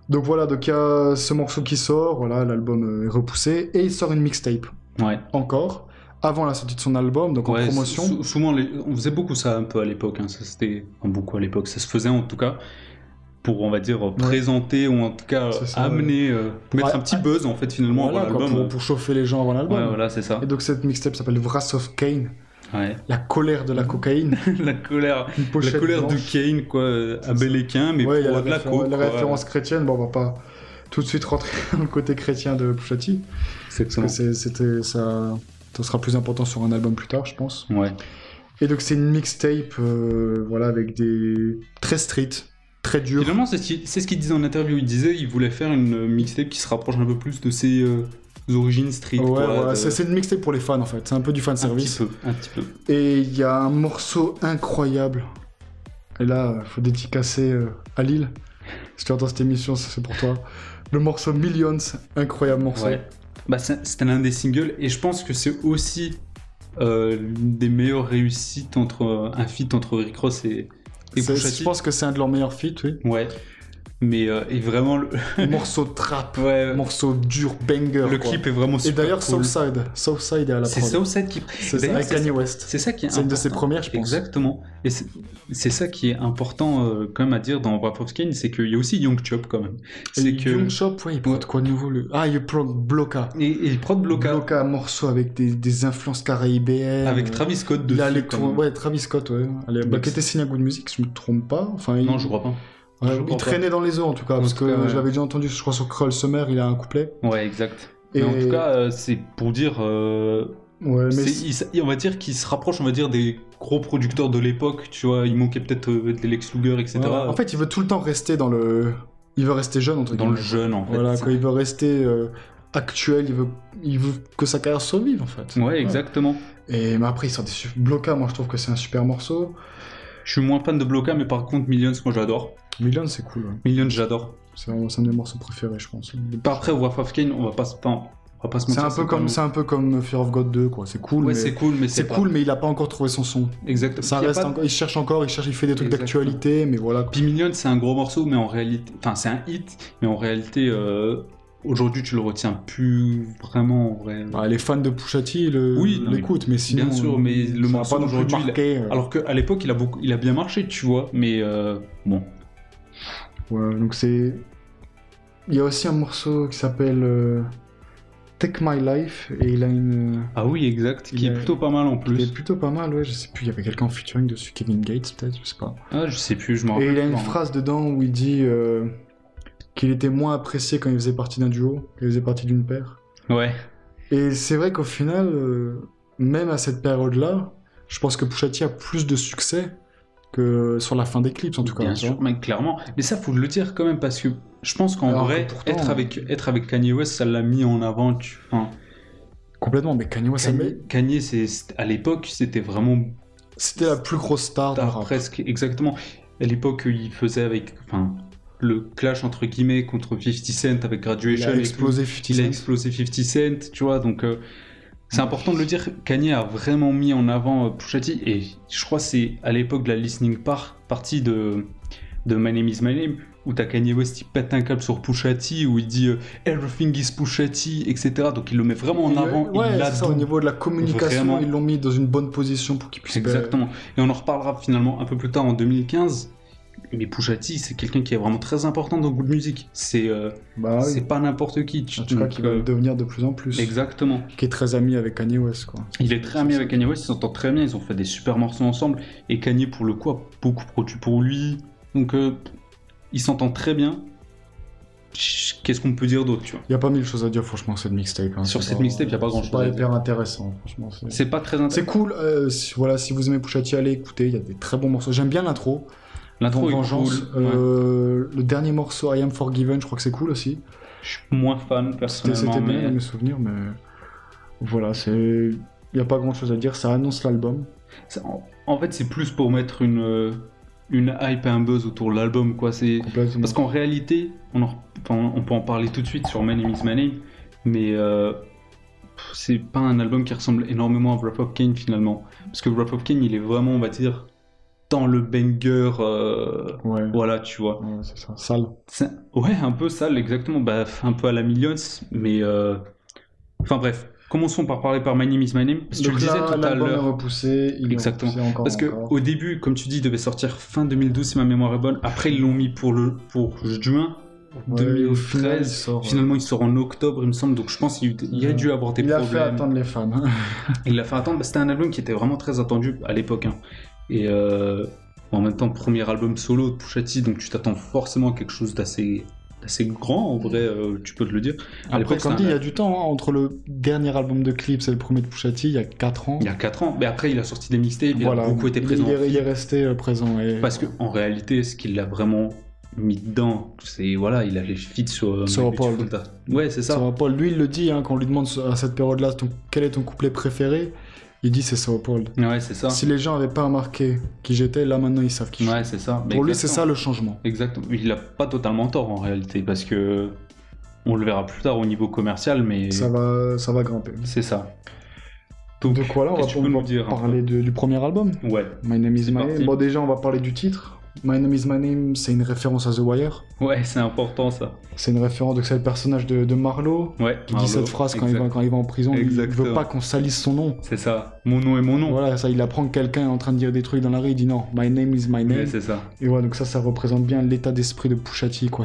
Donc voilà, donc il y a ce morceau qui sort, voilà, l'album est repoussé, et il sort une mixtape. Ouais. Encore. Avant la sortie de son album, donc en promotion. Souvent, on faisait beaucoup ça un peu à l'époque, hein. Ça c'était beaucoup à l'époque, ça se faisait en tout cas pour, on va dire, présenter ou en tout cas amener, mettre un petit buzz en fait finalement voilà, avant l'album. Pour chauffer les gens avant l'album. Ouais, voilà, c'est ça. Et donc cette mixtape s'appelle Wrath of Kane. Ouais. La colère de la cocaïne. la colère de Kane, quoi, abéléquin, mais ouais, pour de la coke. La référence chrétienne, bon, on va pas tout de suite rentrer dans le côté chrétien de Pusha T. Parce que c'était ça. Ça sera plus important sur un album plus tard, je pense. Ouais. Et donc c'est une mixtape, voilà, avec des très street, très dur. Finalement, c'est ce qu'il disait en interview. Il disait qu'il voulait faire une mixtape qui se rapproche un peu plus de ses origines street. Ouais, quoi, voilà. C'est une mixtape pour les fans en fait. C'est un peu du fan service. Un petit peu. Et il y a un morceau incroyable. Et là, il faut dédicacer à Lille. Si tu entends cette émission, c'est pour toi. Le morceau Millions, incroyable morceau. Ouais. Bah, c'était l'un des singles, et je pense que c'est aussi l'une des meilleures réussites entre un feat entre Rick Ross et Pusha T. Je pense que c'est un de leurs meilleurs feats, oui. Ouais. Mais et vraiment le morceau trap, morceau dur, banger. Le clip est vraiment super. Et d'ailleurs cool. Southside est à la prod. C'est Southside qui. C'est avec Kanye West. C'est ça qui est. C'est une de ses premières, je pense. Exactement. Et c'est ça qui est important quand même à dire dans Wrath of Kane, c'est qu'il y a aussi Young Chop quand même. C'est que Young Chop, ouais, il prod quoi de nouveau il prod Bloka. Et il prod Bloka. Bloka, un morceau avec des influences caraïbéennes. Avec Travis Scott dessus. Ouais, Travis Scott, ouais. Qui était signé à Good Music, si je me trompe pas. Enfin, non, je crois pas. Il traînait dans les eaux en tout cas, parce que je l'avais déjà entendu, je crois sur Cruel Summer, il a un couplet. Ouais, exact. Mais en tout cas, c'est pour dire. Ouais, mais on va dire qu'il se rapproche, on va dire, des gros producteurs de l'époque, tu vois. Il manquait peut-être des Lex Luger, etc. Ouais. En fait, il veut tout le temps rester dans le. Il veut rester jeune, entre guillemets. Dans le jeune, en fait. Voilà, quoi, il veut rester actuel, il veut que sa carrière survive, en fait. Ouais, exactement. Et mais après, il sort des Bloka, moi je trouve que c'est un super morceau. Je suis moins fan de Bloka, mais par contre, Millions, moi j'adore. Millions, c'est cool. Ouais. Millions, j'adore. C'est un de mes morceaux préférés, je pense. Après, Wrath of Kane, on va pas se mentir. C'est un peu comme Fear of God 2, quoi. C'est cool. Ouais, c'est cool, mais c'est cool, mais il a pas encore trouvé son son. Exactement. Ça reste encore. Il cherche encore. Il fait des trucs d'actualité, mais voilà. Puis Millions, c'est un gros morceau, mais en réalité, enfin, c'est un hit, mais en réalité. Aujourd'hui, tu le retiens plus vraiment en vrai. Les fans de Pusha T l'écoutent, mais sinon. Bien sûr, mais le morceau aujourd'hui. Marqué, Alors qu'à l'époque, il a bien marché, tu vois, mais bon. Ouais, donc c'est. Il y a aussi un morceau qui s'appelle Take My Life, et il a une. Ah oui, exact, qui est plutôt pas mal en plus. Il est plutôt pas mal, ouais, je sais plus, il y avait quelqu'un en featuring dessus, Kevin Gates peut-être, je sais pas. Ah, je sais plus, je m'en rappelle. Et il a une phrase dedans où il dit. Qu'il était moins apprécié quand il faisait partie d'un duo, qu'il faisait partie d'une paire. Ouais. Et c'est vrai qu'au final, même à cette période-là, je pense que Pusha T a plus de succès que sur la fin des clips, en tout cas. Bien sûr, mais clairement. Mais ça, faut le dire quand même, parce que je pense qu'en vrai, être avec Kanye West, ça l'a mis en avant. Complètement, mais Kanye West... Kanye, à l'époque, c'était vraiment... C'était la plus grosse star de rap. Presque, exactement. À l'époque, il faisait avec... le clash entre guillemets contre 50 Cent avec Graduation. Il a explosé 50 Cent, tu vois, donc c'est important de le dire. Kanye a vraiment mis en avant Pusha T, et je crois que c'est à l'époque de la listening party de de My Name Is My Name, où t'as Kanye West, il pète un câble sur Pusha T, où il dit Everything is Pusha T, etc. Donc il le met vraiment en avant. Ouais, c'est ça, au niveau de la communication, vraiment. Ils l'ont mis dans une bonne position pour qu'il puisse... Exactement. Et on en reparlera finalement un peu plus tard, en 2015. Mais Pusha T, c'est quelqu'un qui est vraiment très important dans le goût de musique. C'est pas n'importe qui. En tout cas, qui va le devenir de plus en plus. Exactement. Qui est très ami avec Kanye West, quoi. Il est très ami avec Kanye West, ils s'entendent très bien, ils ont fait des super morceaux ensemble. Et Kanye, pour le coup, a beaucoup produit pour lui. Donc, ils s'entendent très bien. Qu'est-ce qu'on peut dire d'autre, tu vois? Il n'y a pas mille choses à dire, franchement, cette mixtape. Hein. Sur cette mixtape, il n'y a pas grand-chose à dire. C'est pas hyper intéressant, franchement. C'est pas très intéressant. C'est cool. Si vous aimez Pusha T, allez écouter, il y a des très bons morceaux. J'aime bien l'intro. L'intro est Vengeance. cool. Le dernier morceau, I Am Forgiven, je crois que c'est cool aussi. Je suis moins fan, personnellement. C'était bien mes souvenirs, mais voilà, il n'y a pas grand-chose à dire. Ça annonce l'album. En fait, c'est plus pour mettre une hype et un buzz autour de l'album, quoi. Parce qu'en réalité, on peut en parler tout de suite sur My Name Is My Name, mais c'est pas un album qui ressemble énormément à Wrap Up Kane, finalement. Parce que Wrap Up Kane, il est vraiment, on va dire, dans le banger, voilà, tu vois. Ouais, c'est ça, sale. Ouais, un peu sale, exactement. Un peu à la Millions, mais... Enfin bref, commençons par parler par My Name Is My Name. Parce que tu le disais tout à l'heure. Repoussé, exactement. Repoussé encore, parce qu'au début, comme tu dis, il devait sortir fin 2012, si ma mémoire est bonne. Après, ils l'ont mis pour juin 2013. Finalement, il sort en octobre, il me semble. Donc je pense qu'il a dû avoir des problèmes. Il a fait attendre les fans. Il l'a fait attendre. C'était un album qui était vraiment très attendu à l'époque. Hein. Et en même temps, premier album solo de Pusha T, donc tu t'attends forcément à quelque chose d'assez grand, en vrai, tu peux te le dire. Après, comme dit, il y a du temps, hein, entre le dernier album de Clips et le premier de Pusha T, il y a 4 ans. Il y a 4 ans, mais après il a sorti des mixtapes, voilà, il a beaucoup été présent. Il est resté présent. Parce qu'en réalité, ce qu'il a vraiment mis dedans, c'est, voilà, il a les feats sur Paul. Ouais, c'est ça. Sur Paul, lui, il le dit, hein, quand on lui demande à cette période-là, quel est ton couplet préféré, il dit c'est Sao Paul. Ouais, c'est ça. Si les gens n'avaient pas remarqué qui j'étais, là maintenant ils savent qui je suis. Ouais, c'est ça. Pour lui, c'est ça le changement. Exactement. Il a pas totalement tort en réalité, parce que on le verra plus tard au niveau commercial, mais ça va grimper. C'est ça. Donc voilà, on va parler du premier album. Ouais. My Name Is My Name. Bon, déjà, on va parler du titre. My Name Is My Name, c'est une référence à The Wire. Ouais, c'est important ça. C'est une référence, donc c'est le personnage de Marlo qui dit cette phrase quand il va en prison. Exactement. Il veut pas qu'on salisse son nom. C'est ça, mon nom est mon nom. Voilà, ça, il apprend que quelqu'un est en train de dire des trucs dans la rue, il dit non, My Name Is My Name. Ouais, c'est ça. Et voilà, donc ça représente bien l'état d'esprit de Pusha T, quoi.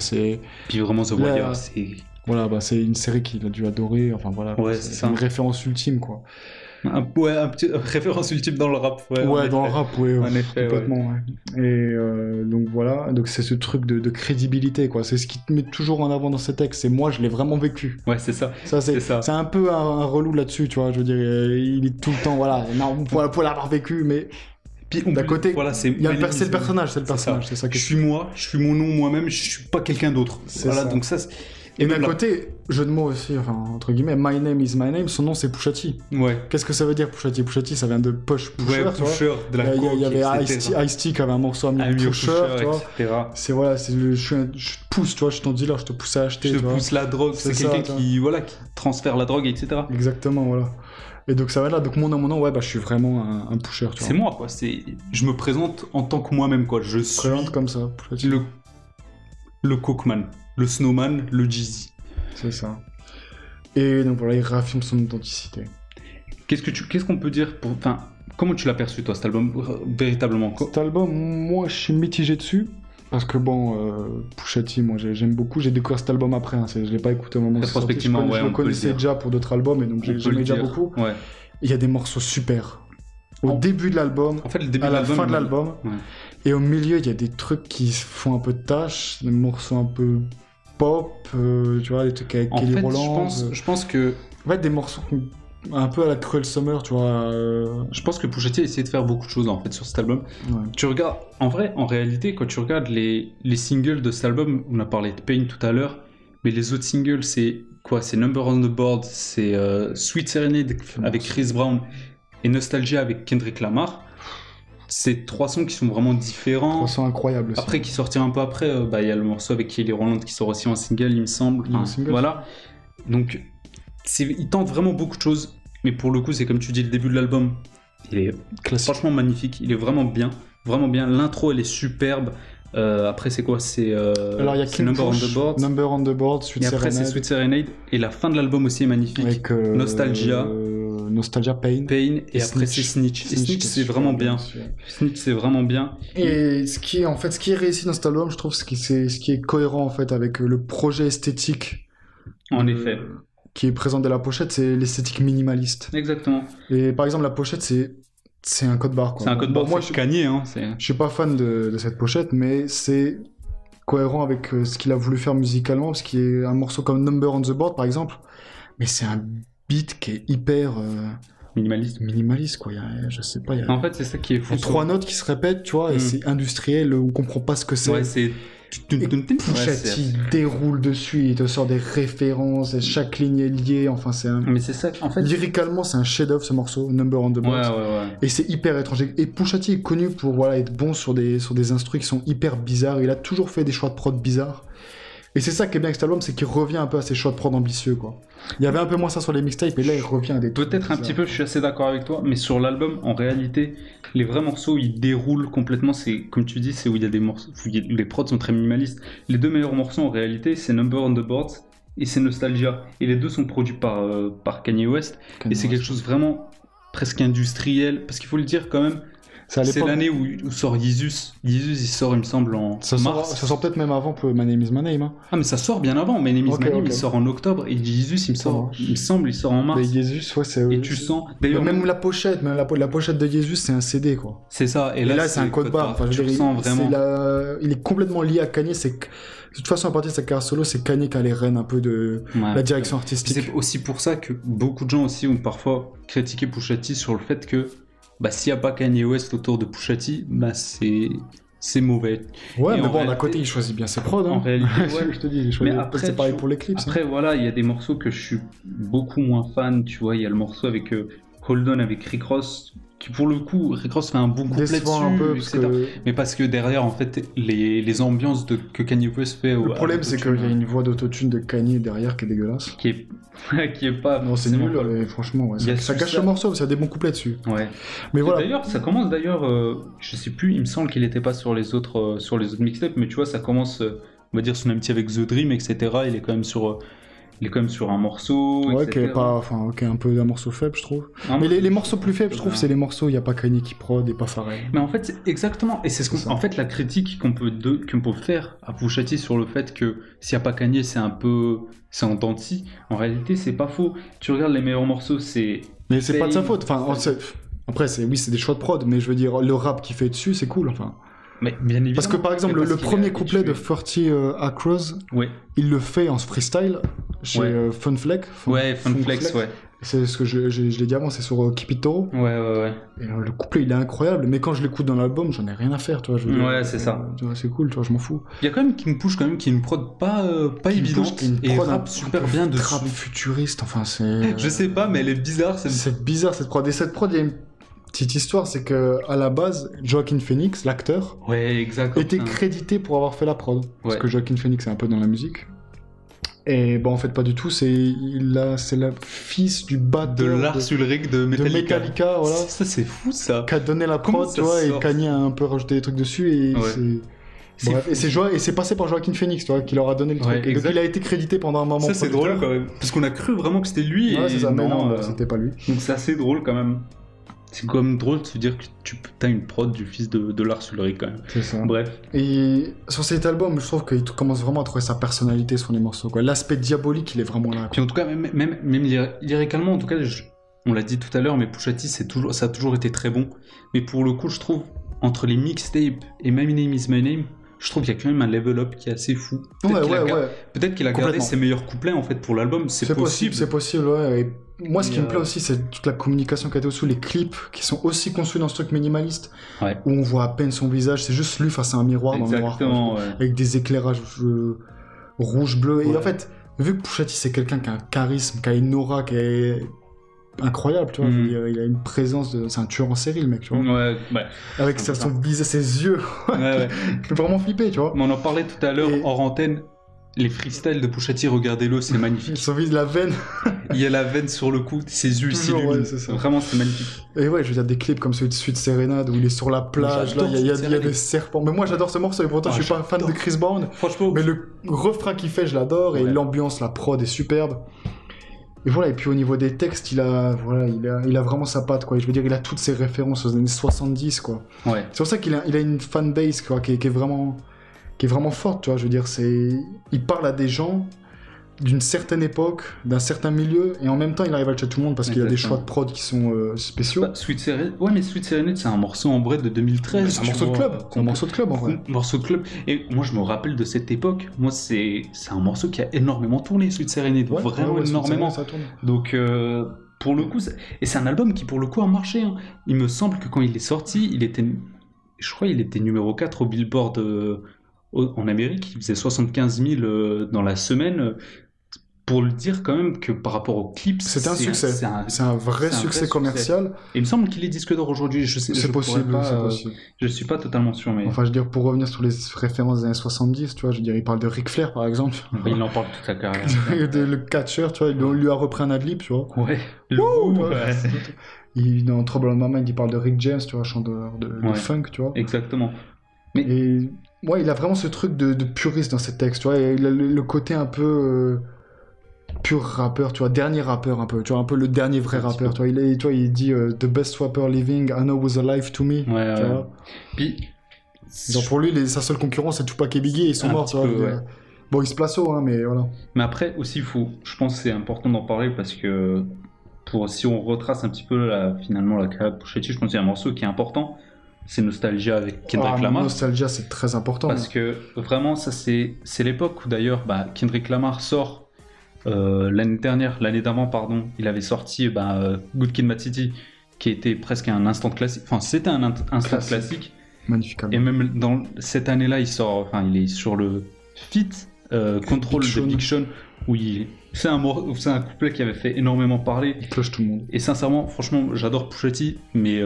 Puis vraiment The Wire, c'est... Voilà, c'est une série qu'il a dû adorer, enfin voilà. Ouais, c'est une référence ultime, quoi. Un petit référence ultime dans le rap, dans le rap, en effet, complètement, ouais. Et donc voilà, donc c'est ce truc de crédibilité, quoi. C'est ce qui te met toujours en avant dans ces textes. C'est moi, je l'ai vraiment vécu. Ouais, c'est ça. C'est un peu un relou là-dessus, tu vois. Je veux dire, il est tout le temps, voilà, non, pour l'avoir vécu, mais. Puis d'un côté, voilà, c'est le personnage, c'est ça. Je suis moi, je suis mon nom moi-même, je suis pas quelqu'un d'autre. Voilà, donc ça. Et d'un côté, jeu de mots aussi, enfin, entre guillemets, My Name Is My Name, son nom c'est Pusha T. Ouais. Qu'est-ce que ça veut dire Pusha T? Pusha T, ça vient de Push, Pusher, ouais, Pusher, de la coke, il y avait Ice-T qui avait un morceau à Pusher, tu vois. Etc. C'est voilà, je te pousse, tu vois, je suis ton dealer, je te pousse à acheter. Je te pousse la drogue, c'est quelqu'un qui transfère la drogue, etc. Exactement, voilà. Et donc ça va là, donc mon nom, ouais, bah je suis vraiment un pusher, tu vois. C'est moi, quoi. Je me présente en tant que moi-même, quoi. Je suis comme ça, Pusha T. Le Cokeman, le Snowman, le Jeezy. C'est ça. Et donc voilà, il réaffirme son authenticité. Qu'est-ce qu'on peut dire pour... Enfin, comment tu l'as perçu, toi, cet album, véritablement? Cet album, moi, je suis mitigé dessus. Parce que bon, Pusha T, moi, j'aime beaucoup. J'ai découvert cet album après. Hein, je l'ai pas écouté au moment où c'est sorti. Je le connaissais déjà pour d'autres albums, et donc j'aimais déjà beaucoup. Ouais. Il y a des morceaux super. Au début de l'album, à la fin de l'album. Ouais. Et au milieu, il y a des trucs qui font un peu de tâches, des morceaux un peu... pop, tu vois, des trucs avec Kelly Rowland. Je pense que... En fait, des morceaux un peu à la Cruel Summer, tu vois. Je pense que Pusha T a essayé de faire beaucoup de choses, en fait, sur cet album. Ouais. Tu regardes... En réalité, quand tu regardes les singles de cet album, on a parlé de Pain tout à l'heure, mais les autres singles, c'est quoi? C'est Number on the Board, c'est Sweet Serenade avec Chris Brown et Nostalgia avec Kendrick Lamar. C'est 3 sons qui sont vraiment différents. 3 sons incroyables aussi. Après, qui sortirent un peu après, il y a le morceau avec Kelly Rowland qui sort aussi en single, il me semble. Voilà. Donc, il tente vraiment beaucoup de choses. Mais pour le coup, c'est comme tu dis, le début de l'album, il est franchement magnifique. Il est vraiment bien. Vraiment bien. L'intro, elle est superbe. Après, c'est quoi? Alors, il y a King Number on Push, the Board. Number on the Board, Sweet Et après, c'est Serenade. Sweet Serenade. Et la fin de l'album aussi est magnifique. Avec Nostalgia. Nostalgia, Pain. Pain. Et après, c'est Snitch. Et Snitch, c'est vraiment bien. Snitch, c'est vraiment bien. Et ce qui est réussi dans cet album, je trouve, ce qui est cohérent, en fait, avec le projet esthétique. En effet. Qui est présent dès la pochette, c'est l'esthétique minimaliste. Exactement. Et par exemple, la pochette, c'est un code barre, quoi. C'est un code barre, moi, c'est Kanye, hein. Je suis pas fan de cette pochette, mais c'est cohérent avec ce qu'il a voulu faire musicalement, parce qu'il y a un morceau comme Number on the Board, par exemple, mais c'est un beat qui est hyper minimaliste, quoi. Je sais pas. En fait, c'est ça qui est fou. Il y a 3 notes qui se répètent, tu vois, et c'est industriel, on comprend pas ce que c'est. Ouais, c'est... Pusha T déroule dessus, il te sort des références, et chaque ligne est liée, enfin c'est un... Mais c'est ça, en fait... Lyricalement, c'est un chef-d'œuvre ce morceau, Number on the Board. Ouais. Et c'est hyper étrange. Et Pusha T est connu pour être bon sur des instrus qui sont hyper bizarres, il a toujours fait des choix de prod bizarres. Et c'est ça qui est bien avec cet album, c'est qu'il revient un peu à ses choix de prod ambitieux, quoi. Il y avait un peu moins ça sur les mixtapes, et là il revient à des trucs peut-être un petit peu, je suis assez d'accord avec toi, mais sur l'album, en réalité, les vrais morceaux, ils déroulent complètement, c'est, comme tu dis, c'est où il y a des morceaux, où les prods sont très minimalistes. Les 2 meilleurs morceaux, en réalité, c'est Number on the Boards et c'est Nostalgia. Et les 2 sont produits par Kanye West, et c'est quelque chose vraiment presque industriel, parce qu'il faut le dire quand même, c'est l'année où sort Yeezus. Yeezus, il sort, il me semble, en mars. Ça sort peut-être même avant que My Name Is My Name. Hein. Ah, mais ça sort bien avant. My Name Is My Name, il sort en octobre. Et Yeezus, il me semble, il sort en mars. Mais Yeezus, ouais, c'est... Et tu sens... D'ailleurs, même la pochette, la pochette de Yeezus, c'est un CD, quoi. C'est ça. Et là c'est un code barre. Enfin, tu sens vraiment... Il est complètement lié à Kanye. De toute façon, à partir de sa carrière solo, c'est Kanye qui a les rênes un peu de la direction artistique. C'est aussi pour ça que beaucoup de gens aussi ont parfois critiqué Pusha T sur le fait que s'il n'y a pas Kanye West autour de Pusha T, c'est mauvais. Ouais, mais bon, d'un côté, il choisit bien ses prods. Hein. En réalité, ouais. Je te dis, il choisit... après, c'est pareil pour les clips. Après, voilà, il y a des morceaux que je suis beaucoup moins fan, tu vois. Il y a le morceau avec Hold On avec Rick Ross, qui pour le coup, Rick Ross fait un bon couplet dessus, un peu, mais parce que derrière, en fait, les ambiances que Kanye West fait... Le problème, c'est qu'il y a une voix d'autotune de Kanye derrière qui est dégueulasse. Qui est pas... Non, c'est nul, mais franchement, ouais, ça gâche le morceau, parce qu'il y a des bons couplets dessus. Ouais. Mais voilà. D'ailleurs, ça commence je sais plus, il me semble qu'il était pas sur les autres mixtapes, mais tu vois, ça commence, on va dire, son amitié avec The Dream, etc. Il est quand même sur un morceau, ouais, etc. Qui est un peu un morceau faible, je trouve. Mais les morceaux plus faibles, je trouve, c'est les morceaux où il n'y a pas Kanye qui prod et pas Pharrell. Mais en fait, c'est exactement. Et c'est en fait, la critique qu'on peut faire à Pusha T sur le fait que s'il n'y a pas Kanye, c'est en dents de scie. En réalité, c'est pas faux. Tu regardes les meilleurs morceaux, c'est... Mais c'est pas de sa faute. Enfin, après, c'est des choix de prod, mais je veux dire, le rap qu'il fait dessus, c'est cool, enfin... Mais bien évidemment. Parce que par exemple, le premier couplet de 30 Acros, il le fait en freestyle chez Funflex. Funflex, ouais. C'est ce que je l'ai dit avant, c'est sur Keep It Toro. Ouais. Et le couplet, il est incroyable, mais quand je l'écoute dans l'album, j'en ai rien à faire, tu vois. C'est ça. C'est cool, tu vois, je m'en fous. Il y a quand même King Push, qui est une prod pas évidente, et rappe super bien dessus. Rap futuriste, enfin c'est... Je sais pas, mais elle est bizarre. C'est bizarre cette prod. Et cette prod, il y a une petite histoire, c'est que à la base, Joaquin Phoenix, l'acteur, était crédité pour avoir fait la prod. Parce que Joaquin Phoenix est un peu dans la musique. Et bon, en fait, pas du tout. C'est le fils du batteur de Lars Ulrich de Metallica. Voilà. Ça, c'est fou, ça. Qui a donné la prod, tu vois, et Kanye a un peu rajouté des trucs dessus. Et bref, et c'est passé par Joaquin Phoenix, tu vois, qui leur a donné le truc. Et donc il a été crédité pendant un moment. Ça, c'est drôle quand même. Parce qu'on a cru vraiment que c'était lui. Ouais, c'est ça, mais non, c'était pas lui. Donc c'est assez drôle quand même. C'est quand même drôle de se dire que tu as une prod du fils de Lars Ulrich quand même. C'est ça. Bref. Et sur cet album, je trouve qu'il commence vraiment à trouver sa personnalité sur les morceaux, quoi. L'aspect diabolique, il est vraiment là, quoi. Puis en tout cas, même lyricalement, en tout cas, on l'a dit tout à l'heure, mais Pusha T, ça a toujours été très bon. Mais pour le coup, je trouve, entre les mixtapes et My Name Is My Name, je trouve qu'il y a quand même un level up qui est assez fou. Peut-être qu'il a gardé ses meilleurs couplets en fait pour l'album, c'est possible. C'est possible, ouais. Et moi, ce qui me plaît aussi, c'est toute la communication qu'il y a dessous, les clips qui sont aussi conçus dans ce truc minimaliste, où on voit à peine son visage, c'est juste lui face à un miroir dans le noir, avec des éclairages rouge-bleu. Et en fait, vu que Pusha T, c'est quelqu'un qui a un charisme, qui a une aura, qui est incroyable, tu vois. Il a une présence c'est un tueur en série, le mec, tu vois. Avec son visage, ses yeux, qui fait vraiment flipper, tu vois. Mais on en parlait tout à l'heure hors antenne. Les freestyles de Pusha T, regardez-le, c'est magnifique. Il s'envise la veine. Il y a la veine sur le cou, ses yeux s'illuminent. Ouais, c'est ça. Vraiment, c'est magnifique. Et ouais, je veux dire, des clips comme celui de Sweet Serenade où il est sur la plage, là, il y a des serpents. Mais moi, j'adore ce morceau et pourtant, je suis pas un fan de Chris Brown. Franchement. Mais le refrain qu'il fait, je l'adore et l'ambiance, la prod est superbe. Et voilà, et puis au niveau des textes, il a vraiment sa patte, quoi. Et je veux dire, il a toutes ses références aux années 70, quoi. Ouais. C'est pour ça qu'il a une fanbase, quoi, qui est vraiment forte, tu vois. Je veux dire, il parle à des gens d'une certaine époque, d'un certain milieu, et en même temps, il arrive à toucher tout le monde parce qu'il a des choix de prod qui sont spéciaux. Sweet Serenade, mais Sweet Serenade, c'est un morceau en vrai de 2013. C'est un morceau de club. C'est un morceau de club, en vrai. Morceau de club. Et moi, je me rappelle de cette époque. Moi, c'est un morceau qui a énormément tourné, Sweet Serenade. Vraiment énormément. Ça tourne. Donc, pour le coup, et c'est un album qui, pour le coup, a marché. Hein. Il me semble que quand il est sorti, je crois qu'il était numéro 4 au Billboard en Amérique. Il faisait 75 000 dans la semaine. Pour le dire quand même que par rapport au clip, c'est un succès. C'est un vrai succès commercial. Et il me semble qu'il est disque d'or aujourd'hui. C'est possible. Je suis pas totalement sûr, mais. Enfin, je veux dire, pour revenir sur les références des années 70, tu vois, je veux dire, il parle de Ric Flair par exemple. Il en parle toute sa carrière. Le catcher, tu vois, il lui a repris un adlib, tu vois. Ouais. Dans Trouble on My Mind, il parle de Rick James, tu vois, chanteur de funk, tu vois. Exactement. Et ouais, il a vraiment ce truc de puriste dans ses textes, tu vois. Et il a le côté un peu pur rappeur, tu vois, dernier rappeur un peu, tu vois, un peu le dernier vrai rappeur, tu vois. Il dit The best rapper living, I know was alive to me. Ouais, tu vois. Puis, genre pour lui, sa seule concurrence, c'est Tupac et Biggie, ils sont morts, tu vois. Bon, il se place haut, hein, mais voilà. Mais après, aussi, je pense que c'est important d'en parler parce que si on retrace un petit peu finalement la carrière de Pusha T, je pense qu'il y a un morceau qui est important. C'est Nostalgia avec Kendrick Lamar. Nostalgia, c'est très important. Parce que vraiment, ça c'est l'époque où d'ailleurs Kendrick Lamar sort l'année d'avant, pardon, il avait sorti Good Kid, Mad City, qui était presque un instant classique. Enfin, c'était un instant classique. Magnifique. Et même dans cette année-là, il est sur le feat Control de Big Sean, où c'est un couplet qui avait fait énormément parler. Il cloche tout le monde. Et sincèrement, franchement, j'adore Pusha T, mais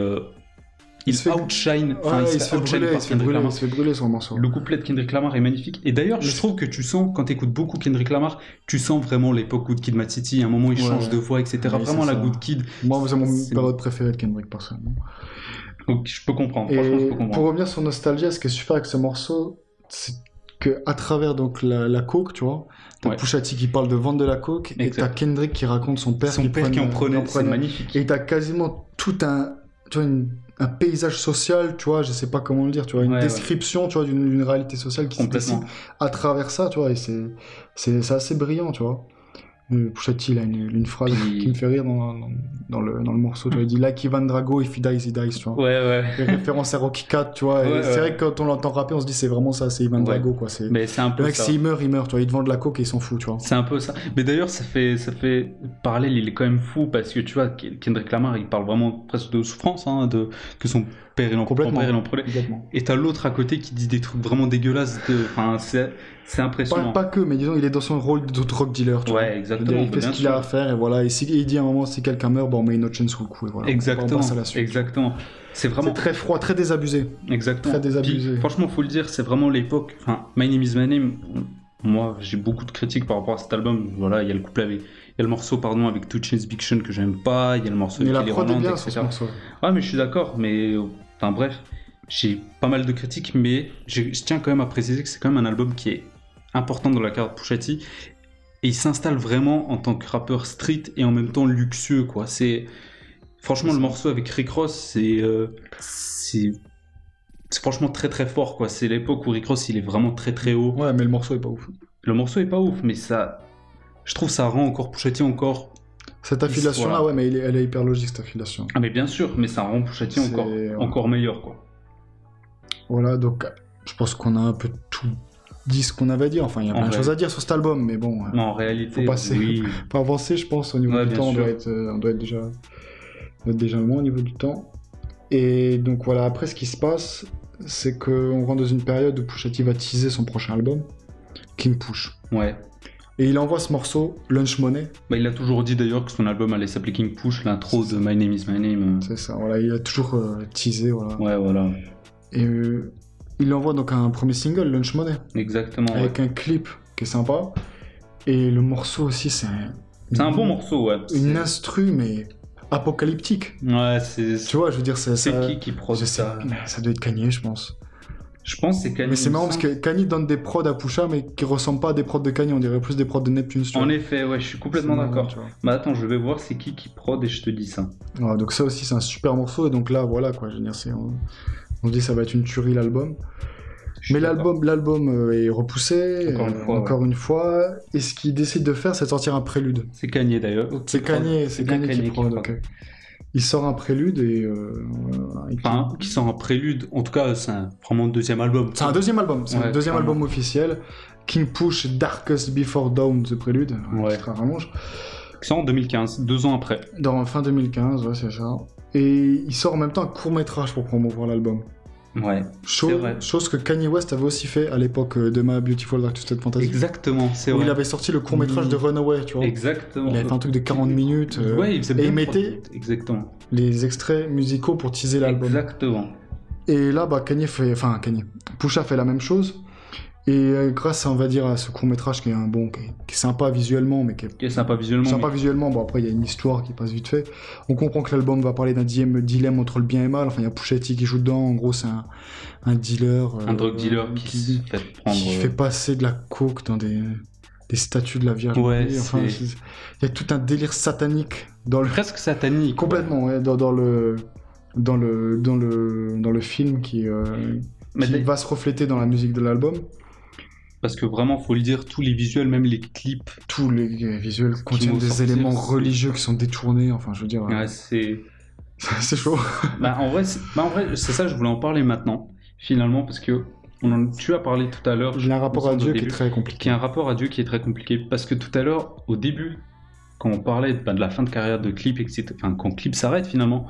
il se outshine. Il se fait brûler son morceau. Le couplet de Kendrick Lamar est magnifique. Et d'ailleurs, je trouve que tu sens, quand tu écoutes beaucoup Kendrick Lamar, tu sens vraiment l'époque Good Kid, Mad City. À un moment, il change de voix, etc. Vraiment la Good Kid. Moi, c'est mon période préférée de Kendrick, personnellement. Donc, je peux comprendre. Et franchement, je peux comprendre. Pour revenir sur Nostalgia, ce qui est super avec ce morceau, c'est que à travers donc la coke, tu vois, t'as Pusha T qui parle de vendre de la coke, et t'as Kendrick qui raconte son père qui en prenait. C'est magnifique. Et t'as quasiment tout un paysage social, tu vois, je sais pas comment le dire, tu vois, une description, tu vois, d'une réalité sociale qui se dessine à travers ça, tu vois, et c'est assez brillant, tu vois. Pusha T, il a une phrase qui me fait rire dans le morceau, tu vois, il dit « Like Ivan Drago, if he dies, he dies », tu vois. Ouais. Les références à Rocky 4, tu vois, et c'est vrai que quand on l'entend rapper, on se dit c'est vraiment ça, c'est Ivan Drago, quoi. Mais c'est un peu le mec, s'il meurt, tu vois, il te vend de la coke et il s'en fout, tu vois. C'est un peu ça. Mais d'ailleurs, ça fait parallèle, il est quand même fou, parce que, tu vois, Kendrick Lamar, il parle vraiment presque de souffrance, hein, que son père il en prenait. Et t'as l'autre à côté qui dit des trucs vraiment dégueulasses. Enfin, c'est impressionnant. Pas que, mais disons, il est dans son rôle de drug dealer. Tu vois. Exactement. Il fait ce qu'il a à faire, et voilà. Et il dit à un moment, si quelqu'un meurt, on met une autre chaîne sous le cou. Et voilà. Exactement. C'est vraiment. C'est très froid, très désabusé. Exactement. Très désabusé. Puis, franchement, faut le dire, c'est vraiment l'époque. Enfin, My Name is My Name. Moi, j'ai beaucoup de critiques par rapport à cet album. Voilà, il y a le couplet avec. Il y a le morceau, avec 2 Chainz Big Sean que j'aime pas. Il y a le morceau avec Kelly Rowland, bien, etc. Ce morceau. Ouais, mais je suis d'accord. Mais enfin, bref, j'ai pas mal de critiques, mais je tiens quand même à préciser que c'est quand même un album qui est important dans la carrière de Pusha T. Et il s'installe vraiment en tant que rappeur street et en même temps luxueux, quoi. Franchement, le morceau avec Rick Ross, c'est franchement très très fort, quoi. C'est l'époque où Rick Ross, il est vraiment très très haut. Ouais, mais le morceau est pas ouf. Le morceau est pas ouf, mais je trouve ça rend encore Pusha T encore... Cette affiliation-là, ouais, mais elle est hyper logique, cette affiliation. Ah, mais bien sûr, mais ça rend Pusha T encore meilleur, quoi. Voilà, donc je pense qu'on a un peu tout dit ce qu'on avait à dire. Enfin, il y a plein de choses à dire sur cet album, mais bon... Non, en réalité, faut avancer, je pense, au niveau du temps. On doit être déjà loin au niveau du temps. Et donc voilà, après, ce qui se passe, c'est qu'on rentre dans une période où Pusha T va teaser son prochain album, King Push. Ouais. Et il envoie ce morceau, Lunch Money. Il a toujours dit d'ailleurs que son album allait s'appeler King Push, l'intro de My Name is My Name. C'est ça, voilà, il a toujours teasé, voilà. Ouais, voilà. Et il envoie donc un premier single, Lunch Money. Exactement. Avec un clip qui est sympa. Et le morceau aussi, c'est un bon morceau, ouais. Une instru, mais apocalyptique. Ouais, c'est... Tu vois, je veux dire, c'est qui prod ça? Ça doit être Kanye, je pense. Je pense que c'est Kanye. Mais c'est marrant parce que Kanye donne des prods à Pusha, mais qui ressemblent pas à des prods de Kanye, on dirait plus des prods de Neptune. En effet, ouais, je suis complètement d'accord. Bah attends, je vais voir c'est qui prod et je te dis ça. Ouais, donc ça aussi, c'est un super morceau, et donc là, voilà, quoi, je veux dire, on se dit ça va être une tuerie, l'album. Mais l'album est repoussé, encore une fois, et ce qu'il décide de faire, c'est de sortir un prélude. C'est Kanye d'ailleurs. C'est Kanye qui prod, ok. Il sort un prélude et... Enfin, qui sort un prélude, en tout cas, c'est vraiment un deuxième album. C'est un deuxième album, un deuxième album officiel. King Push, Darkest Before Dawn, The Prélude, qui sera rallonge. Qui sort en 2015, 2 ans après. Fin 2015, ouais, c'est ça. Et il sort en même temps un court-métrage pour promouvoir l'album. Ouais, c'est vrai. Chose que Kanye West avait aussi fait à l'époque de My Beautiful Dark Twisted Fantasy. Exactement, c'est vrai. Où il avait sorti le court-métrage de Runaway, tu vois. Exactement. Il avait fait un truc de 40 minutes. Ouais, il faisait bien. Et il mettait les extraits musicaux pour teaser l'album. Exactement. Et là, bah, Pusha fait la même chose. Et grâce, on va dire, à ce court-métrage qui est qui est sympa visuellement, mais qui est sympa visuellement. Sympa visuellement, bon après il y a une histoire qui passe vite fait. On comprend que l'album va parler d'un dilemme entre le bien et le mal. Enfin, il y a Pusha T qui joue dedans. En gros, c'est un dealer. Un drug dealer qui fait passer de la coke dans des statues de la Vierge. Ouais, enfin, il y a tout un délire satanique dans le. Presque satanique. Complètement, ouais, dans le film qui va se refléter dans la musique de l'album. Parce que vraiment, faut le dire, tous les visuels, même les clips... Tous les visuels contiennent des éléments religieux qui sont détournés, enfin, je veux dire... Ouais, c'est... c'est chaud. En vrai, c'est ça, je voulais en parler maintenant, finalement, parce que tu as parlé tout à l'heure... Il y a un rapport à Dieu qui est très compliqué. Il y a un rapport à Dieu qui est très compliqué, parce que tout à l'heure, au début, quand on parlait de la fin de carrière de Clip, etc., enfin, quand Clip s'arrête, finalement,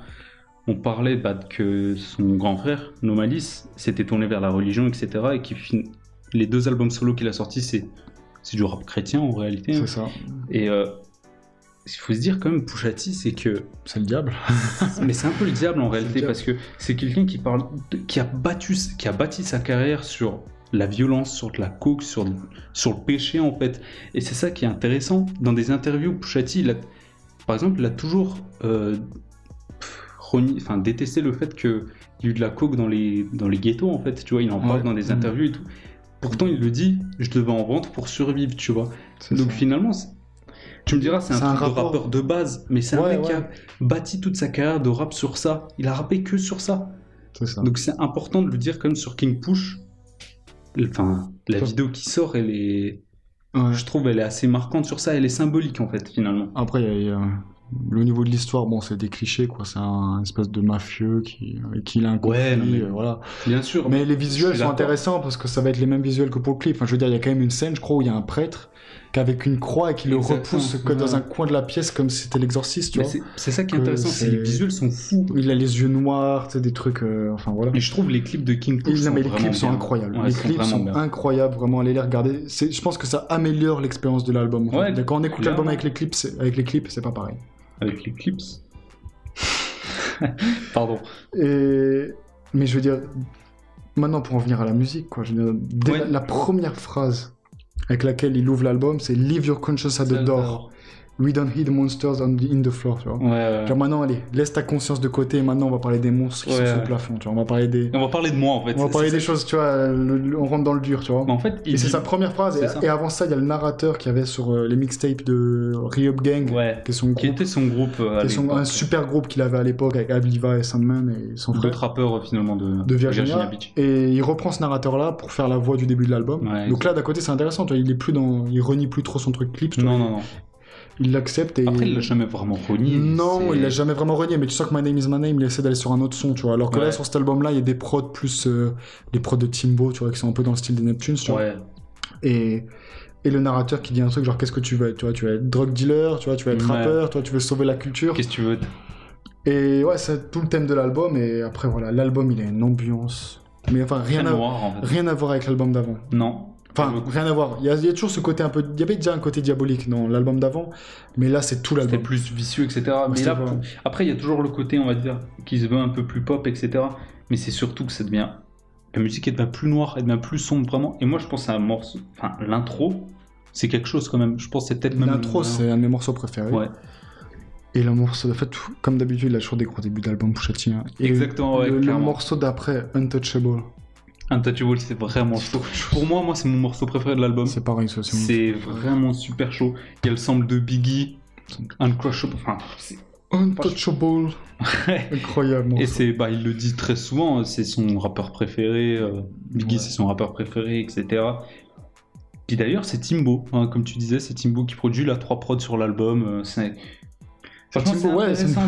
on parlait que son grand frère, Nomalis, s'était tourné vers la religion, etc., et qui... Les 2 albums solo qu'il a sortis, c'est du rap chrétien en réalité. C'est ça. Et il faut se dire quand même, Pusha T, c'est que... C'est le diable. Mais c'est un peu le diable en réalité, parce que c'est quelqu'un qui a bâti sa carrière sur la violence, sur de la coke, sur le péché en fait. Et c'est ça qui est intéressant. Dans des interviews, Pusha T, par exemple, il a toujours détesté le fait qu'il y a eu de la coke dans les ghettos en fait. Tu vois, il en parle dans des interviews et tout. Pourtant, il le dit, je devais en vendre pour survivre, tu vois. Donc finalement, tu me diras, c'est un truc de rappeur de base, mais c'est un mec qui a bâti toute sa carrière de rap sur ça. Il a rappé que sur ça. C'est ça. Donc c'est important de le dire quand même sur King Push. Enfin, la vidéo qui sort, elle est... Je trouve elle est assez marquante sur ça, elle est symbolique en fait, finalement. Après, il y a le niveau de l'histoire, bon, c'est des clichés, quoi. C'est un espèce de mafieux qui a un conflit, voilà. Bien sûr. Mais les visuels sont intéressants parce que ça va être les mêmes visuels que pour le clip. Enfin, je veux dire, il y a quand même une scène, je crois, où il y a un prêtre qu'avec une croix et qui le repousse dans un coin de la pièce comme si c'était l'exorciste, tu vois. C'est ça qui est intéressant, c'est les visuels sont fous. Il a les yeux noirs, tu sais, des trucs, enfin voilà. Et je trouve les clips de King Push les clips sont incroyables. Les clips sont incroyables, vraiment, allez les regarder. Je pense que ça améliore l'expérience de l'album. En fait. Quand on écoute l'album avec les clips, c'est pas pareil. Avec les clips. Pardon. Mais je veux dire, maintenant pour en venir à la musique, quoi, je veux dire, la première phrase avec laquelle il ouvre l'album, c'est Leave your conscience at the door. We don't hit monsters in the floor, tu vois. Genre maintenant, allez, laisse ta conscience de côté, et maintenant on va parler des monstres qui sont sur le plafond, tu vois. On va parler de moi, en fait. On va parler des choses, tu vois, on rentre dans le dur, tu vois. Mais en fait, c'est sa première phrase, et avant ça, il y a le narrateur qui avait sur les mixtapes de Re-Up Gang, qui est son groupe. Qui était son groupe un super groupe qu'il avait à l'époque avec Abliva et Sandman et son frère. D'autres rappeurs, finalement, de Virginia Beach. Et il reprend ce narrateur-là pour faire la voix du début de l'album. Donc là, d'à côté, c'est intéressant, tu vois, il renie plus trop son truc clip, tu vois. Non. Il l'accepte et... Après, il l'a jamais vraiment renié. Non, il l'a jamais vraiment renié, mais tu sens que My Name is My Name, il essaie d'aller sur un autre son, tu vois. Alors que là, sur cet album-là, il y a des prods plus... les prods de Timbo, tu vois, qui sont un peu dans le style des Neptunes, tu vois. Et le narrateur qui dit un truc genre, qu'est-ce que tu veux être, tu vois, tu veux être drug dealer, tu vois, tu veux être rappeur, tu vois, tu veux sauver la culture. Qu'est-ce que tu veux? Et ouais, c'est tout le thème de l'album, et après, voilà, l'album, il a une ambiance... Mais enfin, rien à voir avec l'album d'avant. Non. Enfin, rien à voir. Il y a toujours ce côté un peu... Il y avait déjà un côté diabolique dans l'album d'avant, mais là, c'est tout l'album. C'était plus vicieux, etc. Mais là, après, il y a toujours le côté, on va dire, qui se veut un peu plus pop, etc. Mais c'est surtout que la musique, elle devient plus noire, elle devient plus sombre, vraiment. Et moi, je pense à un morceau... Enfin, l'intro, c'est quelque chose quand même. Je pense que c'est peut-être même... L'intro, c'est un de mes morceaux préférés. Ouais. Et le morceau, en fait, comme d'habitude, il a toujours des gros débuts d'album Pusha T. Hein. Et exactement, ouais, le morceau d'après, Untouchable. Untouchable, c'est vraiment chaud. Pour moi, c'est mon morceau préféré de l'album. C'est pareil, ça. C'est vraiment super chaud. Il y a le sample de Biggie, Uncrushable. Enfin, c'est... Untouchable. Incroyable. Et il le dit très souvent, c'est son rappeur préféré. Biggie, c'est son rappeur préféré, etc. Puis d'ailleurs, c'est Timbo, hein, comme tu disais, c'est Timbo qui produit la 3 prods sur l'album. C'est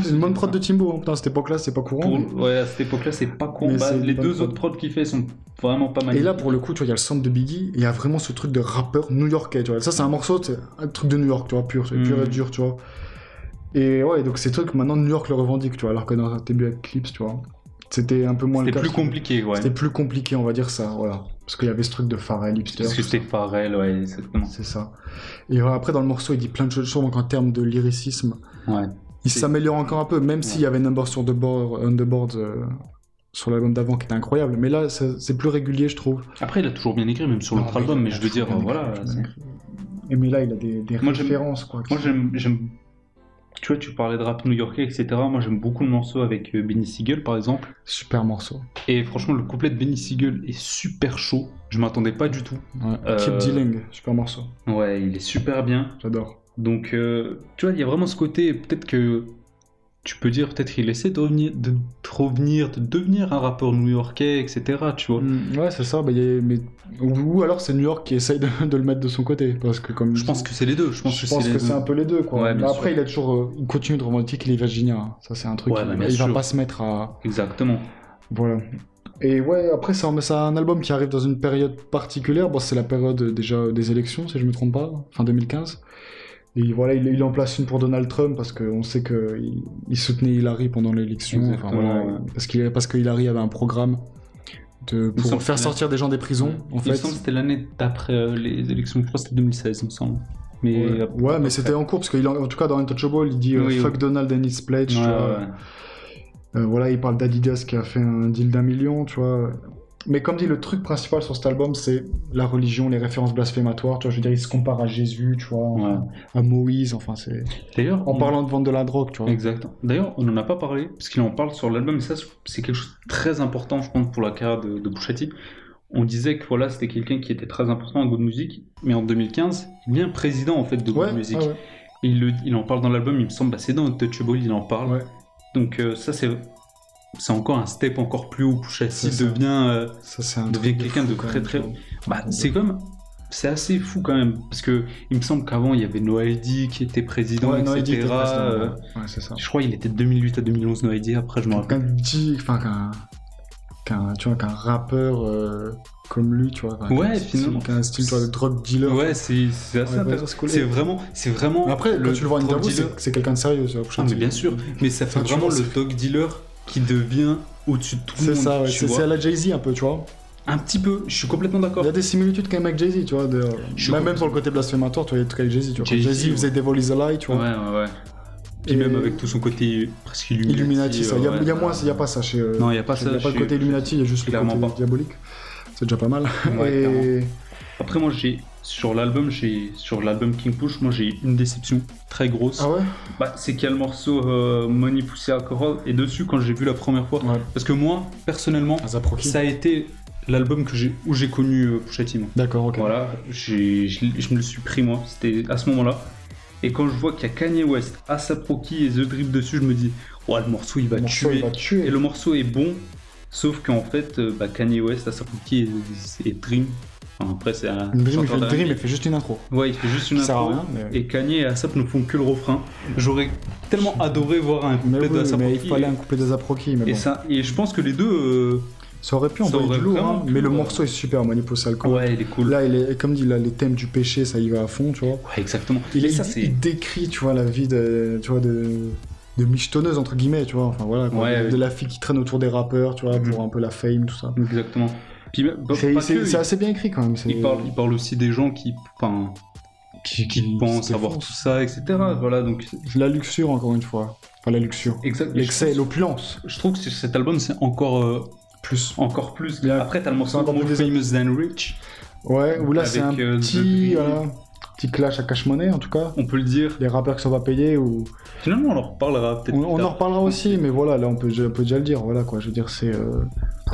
une bonne prod de Timbo. Hein. Putain, à cette époque-là, c'est pas courant. Ouais, à cette époque-là, c'est pas courant. Les deux autres prods qu'il fait sont vraiment pas mal. Et là, pour le coup, tu vois, il y a le sample de Biggie, il y a vraiment ce truc de rappeur new-yorkais, tu vois. Ça, c'est un morceau, c'est un truc de New York, tu vois, pur et dur, tu vois. Et ouais, donc c'est truc que maintenant New York le revendique, tu vois, alors que dans un début avec Clips, tu vois, c'était un peu moins le cas. C'était plus compliqué, ouais. C'était plus compliqué, on va dire ça, voilà. Parce qu'il y avait ce truc de Pharrell, hipster. Parce que c'était Pharrell, ouais, exactement. C'est ça. Et après, dans le morceau, il dit plein de choses, donc en termes de lyricisme. Ouais. Il s'améliore encore un peu, même s'il y avait Number sur the Board, On the Board sur l'album d'avant qui était incroyable. Mais là, c'est plus régulier, je trouve. Après, il a toujours bien écrit, même sur l'autre album, mais je veux dire, voilà. Mais là, il a des références, quoi. Moi, j'aime. Tu vois, tu parlais de rap new-yorkais, etc. Moi, j'aime beaucoup le morceau avec Benny Siegel, par exemple. Super morceau. Et franchement, le couplet de Benny Siegel est super chaud. Je m'attendais pas du tout. Ouais. Keep Dealing, super morceau. Ouais, il est super bien. J'adore. Donc, tu vois, il y a vraiment ce côté, peut-être que tu peux dire, peut-être qu'il essaie de devenir un rappeur new-yorkais, etc. Tu vois. Ouais, c'est ça. Ou alors c'est New York qui essaye de le mettre de son côté, parce que comme je pense que c'est les deux. Je pense que c'est un peu les deux, quoi. Ouais, mais après, il continue de revendiquer qu'il est virginien. Ça, c'est un truc. Il va pas se mettre à. Voilà. Voilà. Et ouais, après, c'est un album qui arrive dans une période particulière. Bon, c'est la période déjà des élections, si je me trompe pas, fin 2015. Et voilà, il en place une pour Donald Trump parce qu'on sait qu'il soutenait Hillary pendant l'élection. Enfin, voilà, parce que Hillary avait un programme pour faire sortir des gens des prisons. En fait. Il me semble que c'était l'année d'après les élections. Je crois que c'était 2016, il me semble. Mais mais c'était en cours parce qu'en tout cas dans Untouchable, il dit fuck Donald and his pledge. Tu vois. Voilà, il parle d'Adidas qui a fait un deal d'1 million, tu vois. Mais comme dit, le truc principal sur cet album, c'est la religion, les références blasphématoires. Tu vois, je veux dire, il se compare à Jésus, tu vois, à Moïse, enfin, c'est... D'ailleurs, en parlant de vendre de la drogue, tu vois. Exact. D'ailleurs, on n'en a pas parlé, parce qu'il en parle sur l'album, et ça, c'est quelque chose de très important, je pense, pour la carrière de Pusha T. On disait que voilà, c'était quelqu'un qui était très important à Good Music, mais en 2015, il devient président, en fait, de Good Music. Ouais. Et il en parle dans l'album, il me semble, c'est dans Untouchable, il en parle. Ouais. Donc ça, c'est encore un step encore plus haut. Pusha T devient quelqu'un de très très haut. C'est assez fou quand même, parce que il me semble qu'avant il y avait No ID qui était président, etc. C'est ça. Je crois qu'il était de 2008 à 2011 No ID. Après je me rappelle. Qu'un rappeur comme lui, tu vois. Finalement. Qu'un style de drug dealer. Ouais, c'est assez intéressant. C'est vraiment. Mais après, quand tu le vois en interview, c'est quelqu'un de sérieux, tu vois. Mais bien sûr, mais ça fait vraiment le dog dealer qui devient au-dessus de tout le monde. C'est ça, ouais. C'est à la Jay-Z un peu, tu vois. Un petit peu, je suis complètement d'accord. Il y a des similitudes quand même avec Jay-Z, tu vois. Même sur le côté blasphématoire, tu vois, il y a des trucs avec Jay-Z, tu vois. Jay-Z faisait Devil is a Lie, tu vois. Ouais. Puis même avec tout son côté presque Illuminati. Il y a pas ça chez. Non, il y a pas ça. Il n'y a pas le côté Illuminati, il y a juste le côté diabolique. C'est déjà pas mal. Après, moi, sur l'album King Push, moi j'ai une déception très grosse. Ah ouais. C'est qu'il y a le morceau Money Pussy Alcohol, et dessus quand j'ai vu la première fois, parce que moi personnellement ça a été l'album où j'ai connu Pusha T. D'accord, ok. Voilà, je me le suis pris moi, c'était à ce moment-là. Et quand je vois qu'il y a Kanye West, A$AP Rocky et The Drip dessus, je me dis le morceau il va tuer. Et le morceau est bon, sauf qu'en fait Kanye West, A$AP Rocky et Dream. Après, c'est un Dream, il fait juste une intro. Ouais, il fait juste une intro. Et Kanye et A$AP ne font que le refrain. J'aurais tellement adoré voir un couplet d'A$AP Rocky. Mais il fallait un couplet d'A$AP Rocky. Et je pense que les deux. Ça aurait pu envoyer du lourd, mais le morceau est super, Money Pussy Alcohol. Ouais, il est cool. Là, comme dit, les thèmes du péché, ça y va à fond, tu vois. Ouais, exactement. Il décrit, tu vois, la vie de michetonneuse, entre guillemets, tu vois. Enfin, voilà, de la fille qui traîne autour des rappeurs, tu vois, pour un peu la fame, tout ça. Exactement. C'est assez bien écrit quand même. Il parle aussi des gens qui pensent avoir tout ça, etc. Voilà, donc la luxure, encore une fois. Enfin, la luxure. L'excès, l'opulence. Je trouve que cet album, c'est encore plus. Après, t'as le morceau More Famous Than Rich. Ouais, où là, c'est un petit. petit clash à cash money en tout cas. On peut le dire. Les rappeurs qui sont pas payés ou. Finalement, on en reparlera peut-être. On en reparlera aussi, mais voilà, là on peut déjà le dire. Voilà quoi, je veux dire, c'est.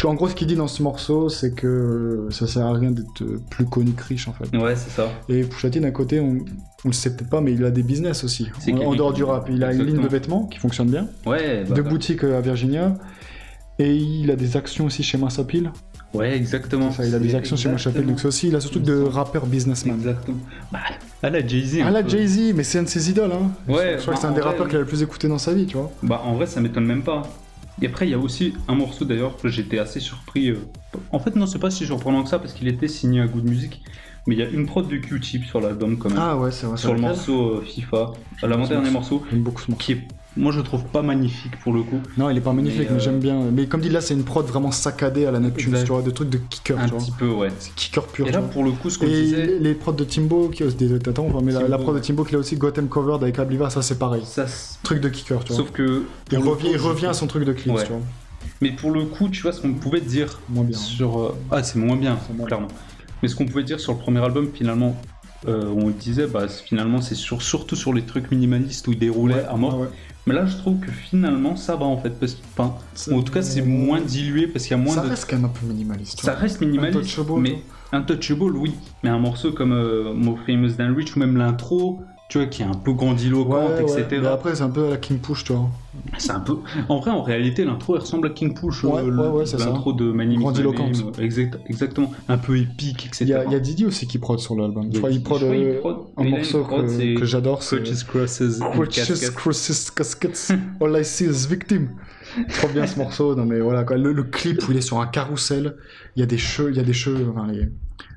En gros, ce qu'il dit dans ce morceau, c'est que ça sert à rien d'être plus connu que riche en fait. Ouais, c'est ça. Et Pusha T, d'un côté, on le sait peut-être pas, mais il a des business aussi. En dehors du rap. Il a une ligne de vêtements qui fonctionne bien. Ouais. Deux boutiques à Virginia. Et il a des actions aussi chez Massapil. Ouais, exactement. Ça, il a des actions chez Massapil, donc c'est aussi, il a surtout de rappeur businessman. Exactement. Bah, à la Jay-Z. À la Jay-Z, mais c'est un de ses idoles. Hein. Ouais. Je crois que c'est un des rappeurs qu'il a le plus écouté dans sa vie, tu vois. Bah, en vrai, ça m'étonne même pas. Et après, il y a aussi un morceau d'ailleurs que j'étais assez surpris. En fait, non, c'est pas si surprenant que ça parce qu'il était signé à Good Music. Mais il y a une prod de Q-Tip sur l'album quand même. Ah ouais, c'est vrai. Sur le morceau FIFA, l'avant-dernier morceau. J'aime beaucoup ce morceau. Qui est, moi, je trouve pas magnifique pour le coup. Non, il est pas magnifique, mais j'aime bien. Mais comme dit là, c'est une prod vraiment saccadée à la Neptune, tu vois, de trucs de kicker. Un petit peu, ouais. C'est kicker pur. Et là, pour le coup, ce qu'on disait. Les prods de Timbo, la prod de Timbo qu'il a aussi Gotham Covered avec Abliva, ça c'est pareil. Truc de kicker, tu vois. Sauf que. Il revient à son truc de clip, tu vois. Mais pour le coup, tu vois, ce qu'on pouvait dire moins bien, sur... Ah, c'est moins bien, clairement. Mais ce qu'on pouvait dire sur le premier album, finalement, on le disait, bah, finalement, c'est surtout sur les trucs minimalistes où il déroulait à mort. Ouais. Mais là, je trouve que finalement, ça va en fait. Parce que, en tout cas, c'est moins dilué parce qu'il y a moins ça reste quand même un peu minimaliste. Ça reste minimaliste, mais Untouchable, oui. Mais un morceau comme More Famous Than Rich ou même l'intro... Tu vois, qui est un peu grandiloquente, etc. Mais après, c'est un peu à la King Push, tu vois. C'est un peu... En vrai, en réalité, l'intro, elle ressemble à King Push. C'est l'intro de Mani grandiloquente. Exactement. Un peu épique, etc. Il y a Didi aussi qui prod sur l'album. Je crois qu'il prod un morceau que j'adore. Crutches, Crosses, Caskets. All I see is victim. Trop bien ce morceau. Non, mais voilà, quoi. Le clip où il est sur un carrousel, il y a des cheveux, enfin,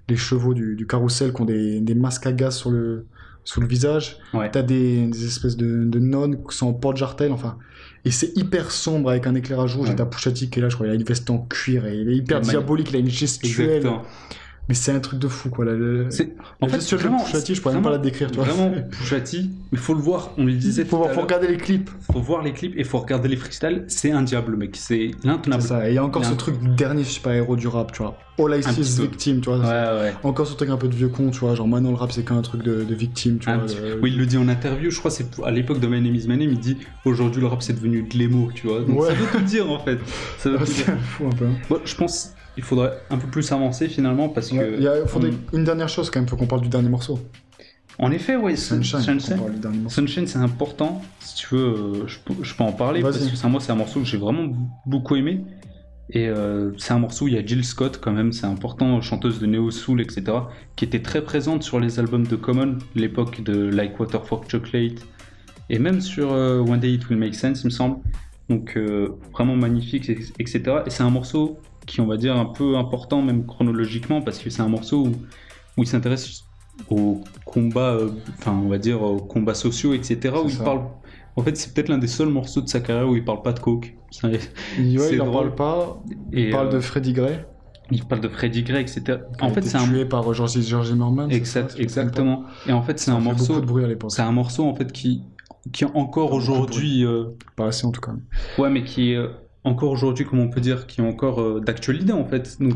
les chevaux du carrousel qui ont des masques à gaz sous le visage, t'as des espèces de nonnes qui sont en porte-jartel, enfin, et c'est hyper sombre avec un éclairage rouge, et t'as Pusha T qui est là, je crois, il a une veste en cuir, et il est hyper diabolique, il a une gestuelle. Exactement. Mais c'est un truc de fou, quoi. En fait, sur vraiment, Pusha T, je pourrais même pas la décrire, tu vois. Vraiment, Pusha T, mais faut le voir, on lui disait. Faut regarder les clips. Faut voir les clips et faut regarder les freestyles, c'est un diable, mec, c'est l'intenable. C'est ça, et il y a encore ce truc du dernier super-héros du rap, tu vois. All I see is victim, tu vois. Ouais. Encore ce truc un peu de vieux con, tu vois. Genre maintenant le rap c'est qu'un truc de victime, tu vois. Oui, il le dit en interview, je crois c'est à l'époque de My Name is My Name, il dit aujourd'hui le rap c'est devenu de l'émo, tu vois. Donc ça veut tout dire en fait. Ça veut tout dire. Fou un peu. Bon, je pense il faudrait un peu plus avancer finalement parce que. Il faudrait une dernière chose quand même, faut qu'on parle du dernier morceau. En effet, ouais, Sunshine c'est important. Si tu veux, je peux en parler parce que moi c'est un morceau que j'ai vraiment beaucoup aimé. Et c'est un morceau où il y a Jill Scott quand même, c'est important, chanteuse de Neo Soul, etc., qui était très présente sur les albums de Common, l'époque de Like Water for Chocolate, et même sur One Day It Will Make Sense, il me semble. Donc vraiment magnifique, etc. Et c'est un morceau qui, on va dire, un peu important, même chronologiquement, parce que c'est un morceau où il s'intéresse aux combats, on va dire, aux combats sociaux, etc., où il parle... En fait, c'est peut-être l'un des seuls morceaux de sa carrière où il parle pas de coke. Il en parle pas. Il parle de Freddie Gray. Il parle de Freddie Gray, etc. En fait, c'est tué par George Zimmerman. Exactement. Et en fait, c'est un morceau. Beaucoup de bruit à l'époque. C'est un morceau en fait qui encore aujourd'hui. Pas assez en tout cas. Ouais, mais qui est encore aujourd'hui, comment on peut dire, qui est encore d'actualité en fait. Donc,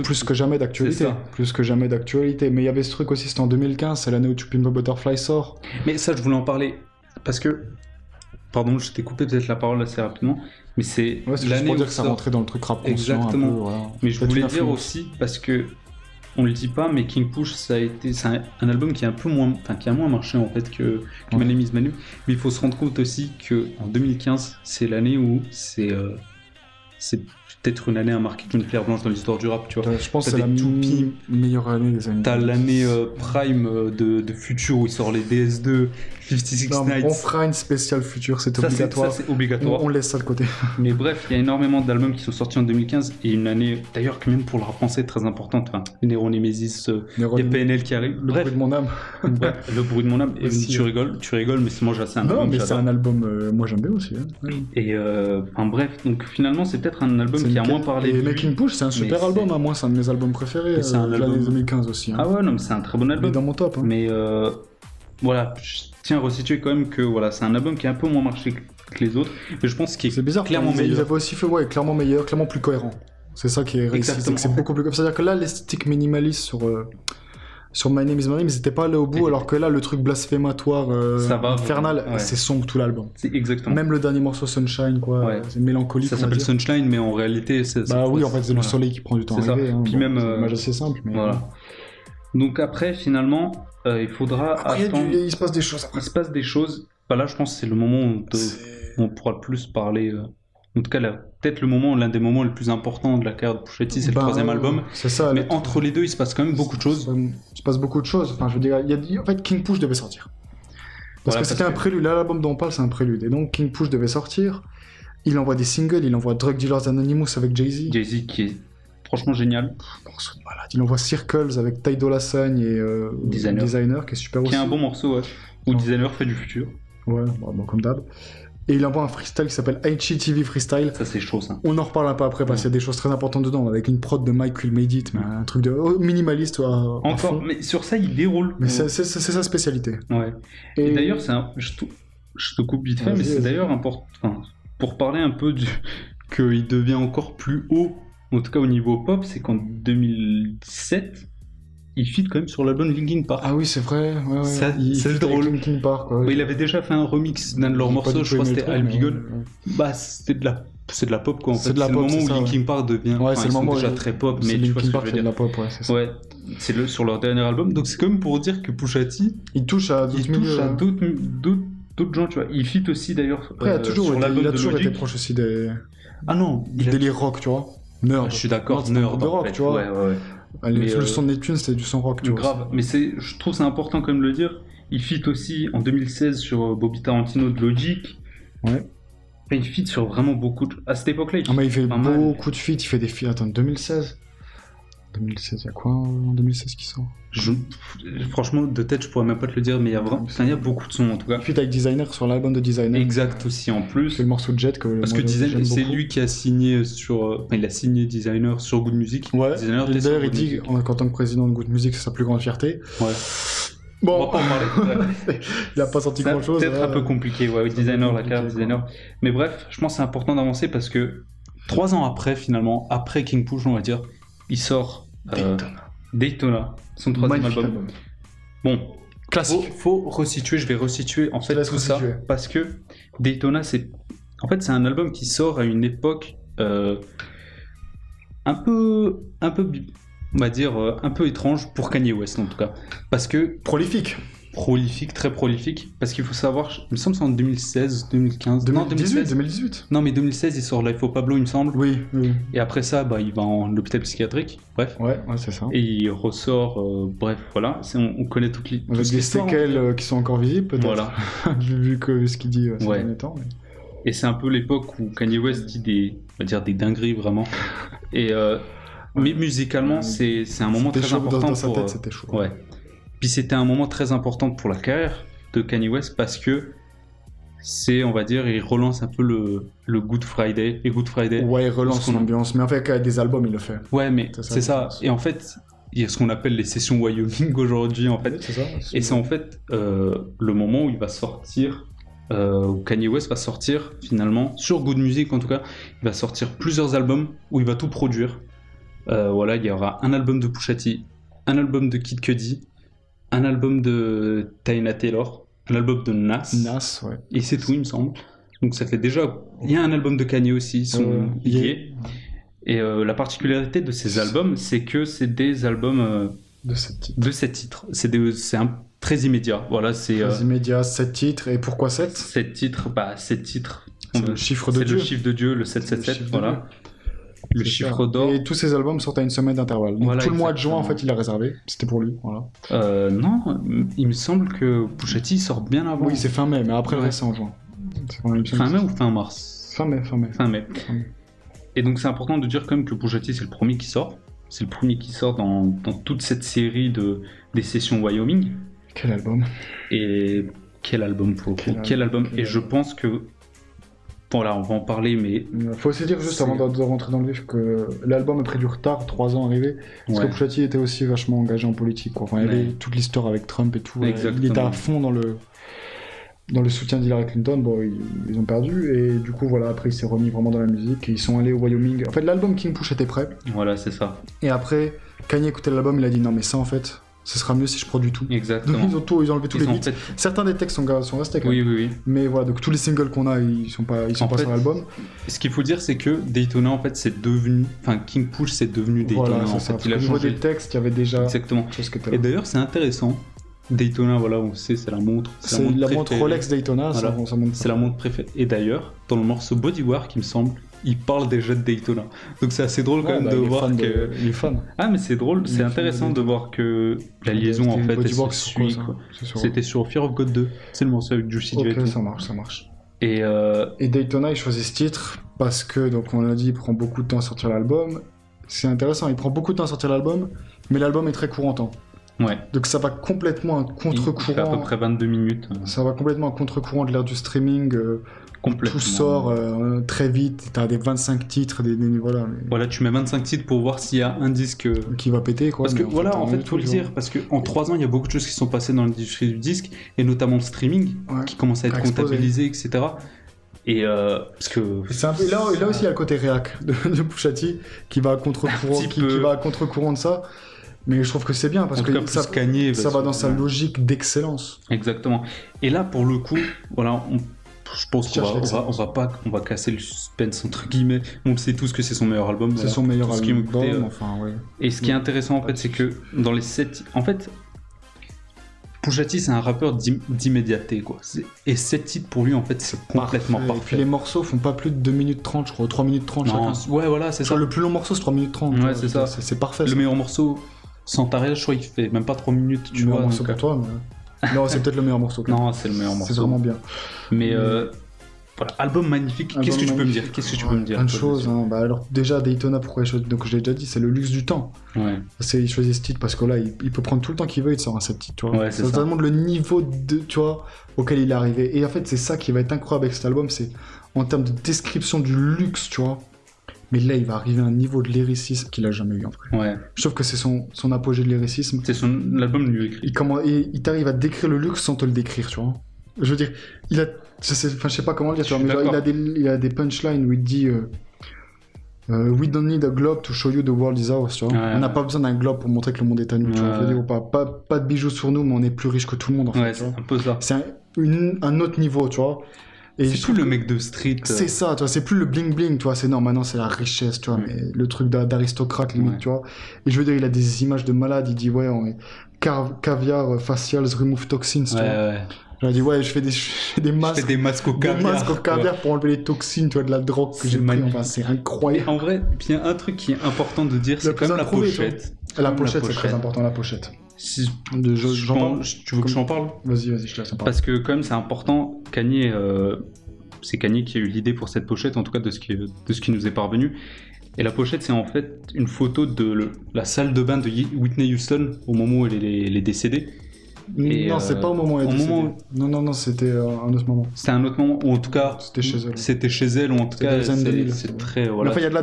plus que jamais d'actualité. Plus que jamais d'actualité. Mais il y avait ce truc aussi, c'était en 2015, c'est l'année où To Pimp a Butterfly sort. Mais ça, je voulais en parler parce que. Pardon, je t'ai coupé peut-être la parole assez rapidement, mais c'est l'année pour dire que ça rentrait dans le truc rap conscient. Exactement. Un peu, voilà. Mais je voulais dire aussi parce que on le dit pas, mais King Push, c'est un album qui est un peu moins, qui a moins marché en fait que My Name is Manu. Mais il faut se rendre compte aussi que en 2015, c'est l'année où c'est peut-être une année à marquer une pierre blanche dans l'histoire du rap, tu vois. Je pense que c'est la meilleure année des années. T'as l'année prime de Future où il sort les DS2, 56 Nights. On fera une spéciale Future, c'est obligatoire. Ça, c'est obligatoire. On laisse ça de côté. Mais bref, il y a énormément d'albums qui sont sortis en 2015 et une année, d'ailleurs, que même pour le rap français, très importante. Enfin, Nero Nemesis, il y a PNL qui arrive. Le bruit de mon âme. Le bruit de mon âme. Et tu rigoles, mais moi, c'est un album. Non, mais c'est un album, moi j'aime bien aussi. Et bref, donc finalement, c'est peut-être un album qui a moins parlé. Et Making Push, c'est un super album, moi c'est un de mes albums préférés de l'année 2015 aussi. Ah ouais, non, mais c'est un très bon album. Il est dans mon top. Mais voilà, je tiens à resituer quand même que voilà, c'est un album qui a un peu moins marché que les autres, mais je pense qu'il est bizarre, clairement meilleur. Ils avaient aussi fait, clairement meilleur, clairement plus cohérent. C'est ça qui est réussi, c'est beaucoup plus. C'est-à-dire que là, l'esthétique minimaliste sur My Name Is My Name, ils étaient pas allés au bout, alors que là, le truc blasphématoire, ça va, infernal, c'est sombre tout l'album. C'est exactement. Même le dernier morceau Sunshine, quoi, c'est mélancolique. Ça s'appelle Sunshine, mais en réalité, c'est. Bah oui, en fait, c'est le soleil qui prend du temps à arriver. Hein, puis même. C'est une image assez simple, mais. Voilà. Donc après, finalement, il faudra attendre. Il se passe des choses après. Il se passe des choses. Bah là, je pense que c'est le moment où on pourra le plus parler. En tout cas, peut-être l'un des moments les plus importants de la carrière de Pusha T, c'est le troisième album. C'est ça. Mais entre les deux, il se passe quand même beaucoup de choses. Il se passe beaucoup de choses. Enfin, je veux dire, en fait, King Push devait sortir. Parce que c'était un prélude. Là, l'album dont on parle, c'est un prélude. Et donc, King Push devait sortir. Il envoie des singles. Il envoie Drug Dealers Anonymous avec Jay-Z. Jay-Z qui est franchement génial. Morceau de malade. Il envoie Circles avec Ty Dolla $ign et Designer, qui est super aussi. Qui est un bon morceau, ouais. Où Designer fait du futur. Ouais, bon, comme d'hab. Et il envoie un freestyle qui s'appelle IGTV Freestyle. Ça, c'est chaud, ça. On en reparle un peu après, parce qu'il y a des choses très importantes dedans, avec une prod de Mike Will Made It, mais un truc de minimaliste. Encore, mais sur ça, il déroule. Mais c'est sa spécialité. Ouais. Et d'ailleurs, je te coupe vite fait, mais c'est d'ailleurs important. Enfin, pour parler un peu qu'il devient encore plus haut, en tout cas au niveau pop, c'est qu'en 2017, il fit quand même sur l'album Linkin Park. Ah oui, c'est vrai. Ouais. C'est drôle. Linkin Park, ouais. Mais il avait déjà fait un remix d'un de leurs morceaux, je crois que c'était I'll Be Gone. Bah, c'est de la pop, quoi. En fait. C'est le moment où Linkin Park devient. Ouais, c'est le moment déjà très pop, mais tu vois ce que je veux dire. De la pop, ouais, c'est ça. Ouais, c'est sur leur dernier album. Donc c'est comme pour dire que Pusha T, il touche à d'autres gens, tu vois. Il fit aussi d'ailleurs. Après, il a toujours été proche aussi des. Ah non, du délire rock, tu vois. Nerd. Je suis d'accord, nerd de rock, tu vois. Ouais. Le son de Neptune, c'était du son rock, tu vois. Grave, mais je trouve c'est important quand même de le dire. Il fit aussi en 2016 sur Bobby Tarantino de Logic. Ouais. Enfin, il fit sur vraiment beaucoup de. À cette époque-là, il fait beaucoup de feats. Il fait des feats. Attends, 2016, il y a quoi en 2016 qui sort? Franchement, de tête, je pourrais même pas te le dire, mais il y a beaucoup de sons en tout cas. Il fit avec Designer sur l'album de Designer. Exact aussi en plus. C'est le morceau de Jet que. Parce que Designer, c'est lui qui a signé sur. Il a signé Designer sur Good Music. Ouais. D'ailleurs, il dit qu'en tant que président de Good Music, c'est sa plus grande fierté. Ouais. Bon, on va pas en parler. Il a pas sorti grand chose. C'est peut-être un peu compliqué, ouais, Designer, la carte Designer. Mais bref, je pense que c'est important d'avancer parce que 3 ans après, finalement, après King Push, on va dire, il sort Daytona, son troisième album. Bon, classique. Faut resituer, je vais resituer en fait tout ça parce que Daytona, c'est un album qui sort à une époque un peu on va dire un peu étrange pour Kanye West en tout cas, parce que prolifique, très prolifique, parce qu'il faut savoir, il me semble c'est en 2016, 2015, 2018. Non mais 2016 il sort Life of Pablo il me semble. Oui. Et après ça il va en hôpital psychiatrique, bref. Ouais, c'est ça. Et il ressort, bref voilà, on connaît toutes les. Avec des séquelles qui sont encore visibles peut-être. Voilà. vu que ce qu'il dit ces derniers temps. Mais... Et c'est un peu l'époque où Kanye West dit des dingueries vraiment. Et mais musicalement, c'est un moment très important dans sa tête, c'était chaud. Ouais. Puis c'était un moment très important pour la carrière de Kanye West parce que on va dire, il relance un peu le Good Friday. Et Good Friday. Ouais, il relance son ambiance. Mais en fait, avec des albums, il le fait. Ouais, mais c'est ça. Et en fait, il y a ce qu'on appelle les sessions Wyoming aujourd'hui, en fait. C'est ça. Et c'est en fait le moment où il va sortir. Où Kanye West va sortir finalement sur Good Music en tout cas, il va sortir plusieurs albums où il va tout produire. Voilà, il y aura un album de Pusha T, un album de Kid Cudi, un album de Taina Taylor, un album de Nas, ouais. Et c'est tout il me semble. Donc ça fait déjà, il y a un album de Kanye aussi, lié. Et la particularité de ces albums, c'est que c'est des albums de 7 titres. C'est très immédiat. Voilà, c'est très immédiat, 7 titres. Et pourquoi 7 7 titres, 7 titres. C'est le chiffre de Dieu. C'est le chiffre de Dieu, le 777, voilà. Le chiffre d'or. Et tous ces albums sortent à une semaine d'intervalle. Donc voilà, tout le mois de juin, en fait, il a réservé. C'était pour lui, voilà. Non, il me semble que Pusha T sort bien avant. Oui, c'est fin mai, mais après le reste, c'est en juin. Fin mai ou fin mars? Fin mai. Et donc c'est important de dire quand même que Pusha T, c'est le premier qui sort. C'est le premier qui sort dans toute cette série des sessions Wyoming. Quel album? Et quel album pour quel album. Et je pense que bon là on va en parler, mais faut aussi dire juste avant de rentrer dans le vif que l'album a pris du retard, 3 ans arrivé, parce que Pusha T était aussi vachement engagé en politique, quoi. Enfin, il y avait toute l'histoire avec Trump et tout. Il était à fond dans le soutien d'Hillary Clinton. Bon, ils ont perdu, et du coup voilà, après il s'est remis vraiment dans la musique et ils sont allés au Wyoming. En fait, l'album King Push était prêt. Voilà, c'est ça. Et après Kanye écoutait l'album, il a dit non mais ça en fait ce sera mieux si je produis tout. Exactement. Donc ils ont enlevé tous les beats. Certains des textes sont restés quand même. Oui. Mais voilà, donc tous les singles qu'on a, ils sont pas sur l'album. Ce qu'il faut dire, c'est que Daytona, en fait, c'est devenu... Enfin, King Push, c'est devenu Daytona, voilà, en ça. fait. Il a au niveau changé. des textes, il y avait déjà... Exactement. Et d'ailleurs, c'est intéressant. Daytona, voilà, on sait, c'est la montre. C'est la montre Rolex Daytona, voilà. C'est la montre préférée. Et d'ailleurs, dans le morceau Bodywork, il me semble, il parle déjà de Daytona. Donc c'est assez drôle quand même de voir que... Il est fan. Ah mais c'est drôle, c'est intéressant de voir que la liaison en fait, elle se suit. C'était sur Fear of God 2, c'est le morceau avec Juicy J. Ok, ça marche. Et Daytona, il choisit ce titre parce que, donc on l'a dit, il prend beaucoup de temps à sortir l'album. C'est intéressant, il prend beaucoup de temps à sortir l'album, mais l'album est très court en temps. Ouais. Donc ça va complètement à contre-courant. Il fait à peu près 22 minutes. Ça va complètement à contre-courant de l'ère du streaming. Tout sort très vite, t'as des 25 titres, voilà. Voilà, tu mets 25 titres pour voir s'il y a un disque qui va péter, quoi. Parce que voilà, en fait, faut le dire, parce qu'en 3 ans, il y a beaucoup de choses qui sont passées dans l'industrie du disque, et notamment le streaming, qui commence à être comptabilisé, etc. Et parce que c'est un peu, là aussi, il y a le côté réac de Pusha T qui va à contre-courant, qui va à contre-courant de ça. Mais je trouve que c'est bien parce que ça va dans sa logique d'excellence. Exactement. Et là, pour le coup, voilà, je pense qu'on va casser le suspense entre guillemets. On sait tous que c'est son meilleur album. C'est son meilleur album. Ouais. Et ce qui est intéressant en fait, c'est que dans les 7, en fait, Pusha T c'est un rappeur d'immédiateté quoi. Et 7 titres pour lui en fait c'est complètement parfait. Et puis les morceaux font pas plus de 2 minutes 30 je crois, 3 minutes 30 chacun. Ouais voilà c'est ça. Le plus long morceau c'est 3 minutes 30. Ouais c'est ça. C'est parfait. Le meilleur morceau sans Tarel, je crois qu'il fait même pas 3 minutes. Le meilleur morceau pour toi mais... Non c'est peut-être le meilleur morceau. Non c'est le meilleur morceau. C'est vraiment bien. Mais voilà, album magnifique. Qu'est-ce que tu peux me dire? Plein de choses. Bah alors déjà Daytona, pourquoi donc je l'ai déjà dit, c'est le luxe du temps. Ouais. Il choisit ce titre parce que là, il peut prendre tout le temps qu'il veut, il te sort un 7 titres. Tu vois. Ouais, ça demande le niveau auquel il est arrivé. Et en fait, c'est ça qui va être incroyable avec cet album, c'est en termes de description du luxe, tu vois. Mais là, il va arriver à un niveau de lyricisme qu'il a jamais eu en vrai. Ouais. Je trouve que c'est son apogée de lyricisme. C'est l'album le mieux écrit. Il t'arrive à décrire le luxe sans te le décrire, tu vois. Je veux dire, je sais pas comment le dire, tu vois, mais genre, il a des punchlines où il dit We don't need a globe to show you the world is ours, tu vois. Ouais, on n'a pas besoin d'un globe pour montrer que le monde est à nous, tu vois. Je veux dire, pas de bijoux sur nous, mais on est plus riche que tout le monde, en fait. Ouais, c'est un peu ça. C'est un autre niveau, tu vois. Et c'est plus le mec de street. C'est ça, tu vois, c'est plus le bling bling, tu vois. C'est non, maintenant c'est la richesse, tu vois, mais le truc d'aristocrate limite, tu vois. Et je veux dire, il a des images de malade, il dit ouais, caviar, facials, remove toxins, tu vois. Ouais. Il a dit ouais, je fais des masques. Je fais des masques au caviar. Des masques au caviar pour enlever les toxines, tu vois, de la drogue que j'ai pris. Enfin, c'est incroyable. Et en vrai, puis il y a un truc qui est important de dire, c'est quand même la pochette. La pochette, c'est très important, la pochette. Tu veux que j'en parle? Vas-y, je te laisse en parler. Parce que quand même, c'est important. Kanye, c'est Kanye qui a eu l'idée pour cette pochette, en tout cas de ce qui nous est parvenu. Et la pochette, c'est en fait une photo de la salle de bain de Whitney Houston au moment où elle est décédée. Et non, c'est pas au moment où elle est décédée. Non, c'était un autre moment. C'était un autre moment, ou en tout cas... C'était chez elle. Ou en tout cas, c'est très... Voilà. Enfin, il y a de la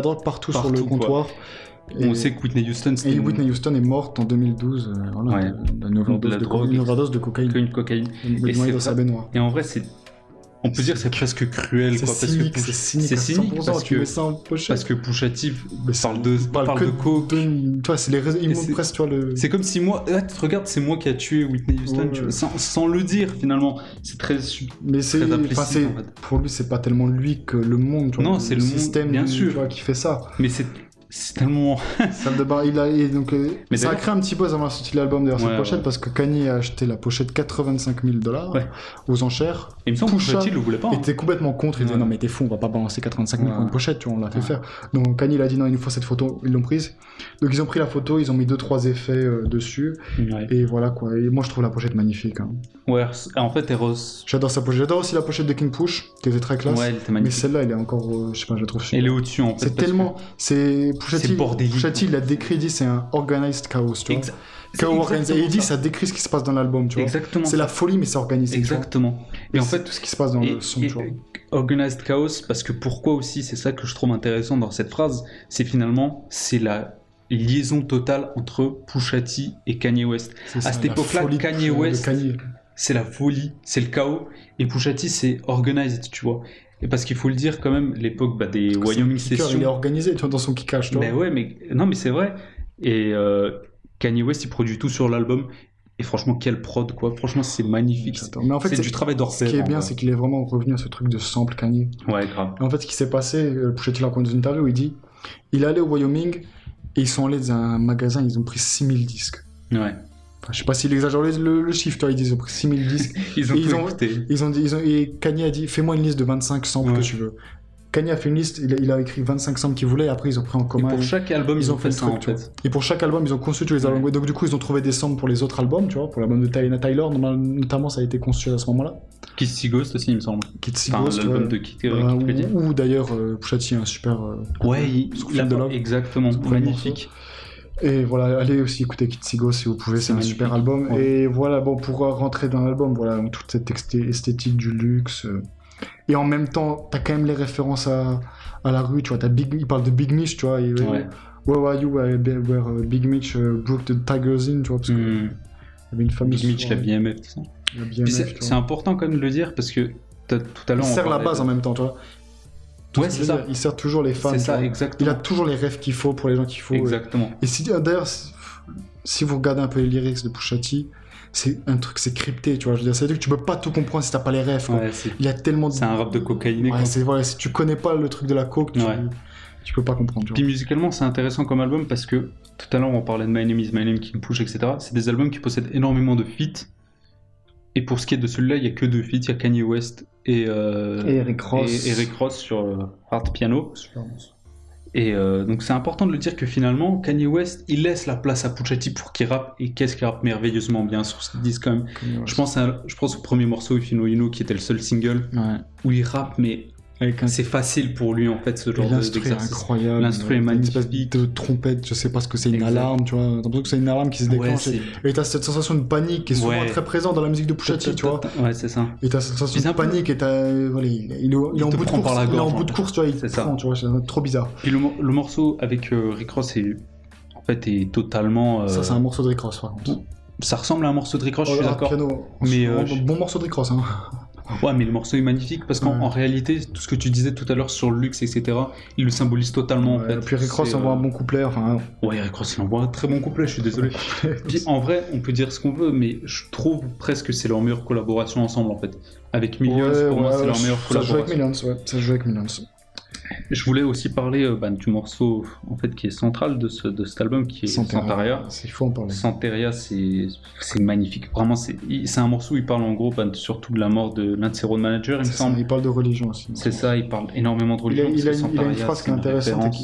drogue partout sur le comptoir. Et on sait que Whitney Houston... Whitney Houston est morte en 2012, d'une overdose de cocaïne. Et dans sa baignoire. Et en vrai, on peut dire que c'est presque cruel, quoi. C'est cynique parce que Pusha T parle de coke. Toi, c'est les presque, tu vois, c'est comme si moi, regarde, c'est moi qui a tué Whitney Houston, tu vois, sans le dire finalement. C'est très mais c'est pour lui, c'est pas tellement lui que le monde, tu vois. Non, c'est le système, bien sûr, tu vois, qui fait ça. Mais c'est tellement... Salle de bain, mais ça a créé un petit buzz avant la sortie de l'album d'ailleurs, cette pochette, parce que Kanye a acheté la pochette $85 000 aux enchères. Et il me semble que Pusha T le voulait pas. Il était complètement contre, il disait non mais t'es fou, on va pas balancer 85 000 pour une pochette, tu vois, on l'a fait faire. Donc Kanye il a dit non, il nous faut cette photo, ils l'ont prise. Donc ils ont pris la photo, ils ont mis 2-3 effets dessus, et voilà quoi. Et moi je trouve la pochette magnifique. Hein. Ouais, en fait, j'adore sa pochette. J'adore aussi la pochette de King Push, qui était très classe. Ouais, elle était magnifique. Mais celle-là, elle est encore, je sais pas, je la trouve super. Elle est au-dessus en fait. C'est tellement, Pusha T, il a décrit, il dit c'est un organized chaos, tu vois. Chaos organisé. Et il dit ça décrit ce qui se passe dans l'album, tu vois. Exactement. C'est la folie, mais c'est organisé. Exactement. Et en fait, tout ce qui se passe dans le son, tu vois. Organized chaos, parce que pourquoi aussi, c'est ça que je trouve intéressant dans cette phrase, c'est finalement, c'est la liaison totale entre Pusha T et Kanye West. À cette époque-là, Kanye West, c'est la folie, c'est le chaos, et Pusha T, c'est organized, tu vois. Et parce qu'il faut le dire quand même, l'époque des Wyoming Sessions... Il est organisé, tu vois, dans son kickage, tu vois. Mais ouais, mais c'est vrai. Et Kanye West, il produit tout sur l'album. Et franchement, quelle prod, quoi. Franchement, c'est magnifique. Mais en fait, c'est du travail d'orfèvre. Ce qui est bien, c'est qu'il est vraiment revenu à ce truc de sample Kanye. Ouais, grave. Et en fait, ce qui s'est passé, Pusha T l'a raconté dans une interview, il dit, il est allé au Wyoming et ils sont allés dans un magasin, ils ont pris 6000 disques. Ouais. Enfin, je sais pas s'il exagère le chiffre, toi, ils ont pris 6000 disques. Ils ont écouté. Et Kanye a dit, fais-moi une liste de 25 samples que tu veux. Kanye a fait une liste, il a écrit 25 samples qu'il voulait, et après ils ont pris en commun. Et pour chaque album, ils ont fait ça, en fait. Et pour chaque album, ils ont conçu tous les albums. Donc du coup, ils ont trouvé des samples pour les autres albums, tu vois, pour l'album de Tyler, notamment, ça a été conçu à ce moment-là. Kitsy Ghost aussi, il me semble. Kitsy Ghost, l'album de Kid Cudi. Ou d'ailleurs, Pusha T, un super... ouais, il a de l'homme. Exactement, magnifique. Et voilà, allez aussi écouter Kitsy Ghost si vous pouvez, c'est un super album. Ouais. Et voilà, bon, pour rentrer dans l'album, voilà, toute cette esthétique du luxe... Et en même temps, t'as quand même les références à la rue, tu vois. Il parle de Big Mitch, tu vois. Where were you where Big Mitch broke the tigers in, tu vois. Parce que il y avait une famille. Big Mitch, la BMF, tout ça. C'est important quand même de le dire parce que tout à l'heure. Il sert la base en même temps, tu vois. Ouais, c'est ça. Il sert toujours les fans. C'est ça, exactement. Il a toujours les rêves qu'il faut pour les gens qu'il faut. Exactement. Et d'ailleurs, si vous regardez un peu les lyrics de Pusha T, c'est un truc, c'est crypté, tu vois. Je veux dire, c'est-à-dire que tu peux pas tout comprendre si t'as pas les rêves. Ouais, il y a tellement de... C'est un rap de cocaïne. Ouais, voilà, si tu connais pas le truc de la coke, tu peux pas comprendre. Tu vois. Puis musicalement, c'est intéressant comme album parce que tout à l'heure, on parlait de My Name is My Name, King Push, etc. C'est des albums qui possèdent énormément de feats. Et pour ce qui est de celui-là, il y a que 2 feats. Il y a Kanye West et Eric Ross. Et Eric Ross sur Hard Piano. Super. Et donc c'est important de le dire que finalement Kanye West il laisse la place à Pusha T pour qu'il rappe, et qu'est-ce qu'il rappe merveilleusement bien sur ce disque quand même. Je pense au premier morceau If You Know You Know qui était le seul single où il rappe, mais c'est facile pour lui en fait ce genre d'exercice. Incroyable. L'instru est magnifique. Une espèce de trompette, je sais pas ce que c'est, une alarme, tu vois. T'as l'impression que c'est une alarme qui se déclenche. Et t'as cette sensation de panique qui est souvent très présente dans la musique de Pusha T, tu vois. Ouais, c'est ça. Et t'as cette sensation de panique et il est en bout de course. Il est en bout de course, tu vois. Il te prend, tu vois. C'est trop bizarre. Puis le morceau avec Rick Ross est totalement. Ça, c'est un morceau de Rick Ross, par contre. Ça ressemble à un morceau de Rick Ross, je suis d'accord. Mais bon morceau de Rick Ross, hein. Ouais, mais le morceau est magnifique parce qu'en réalité, tout ce que tu disais tout à l'heure sur le luxe, etc., il le symbolise totalement en fait. Et puis Rick Ross envoie un bon couplet. Ouais, Rick Ross il envoie un très bon couplet, je suis désolé. Puis en vrai, on peut dire ce qu'on veut, mais je trouve presque que c'est leur meilleure collaboration ensemble en fait. Avec Millions, pour moi, c'est leur meilleure collaboration. Ça joue avec Millions, Je voulais aussi parler du morceau en fait qui est central de cet album, qui est Santeria. Il faut en parler. Santeria, c'est magnifique. Vraiment, c'est un morceau où il parle en gros surtout de la mort de l'un de ses road managers, il me semble. Il parle de religion aussi. C'est ça, il parle énormément de religion. Il a une phrase qui est intéressante.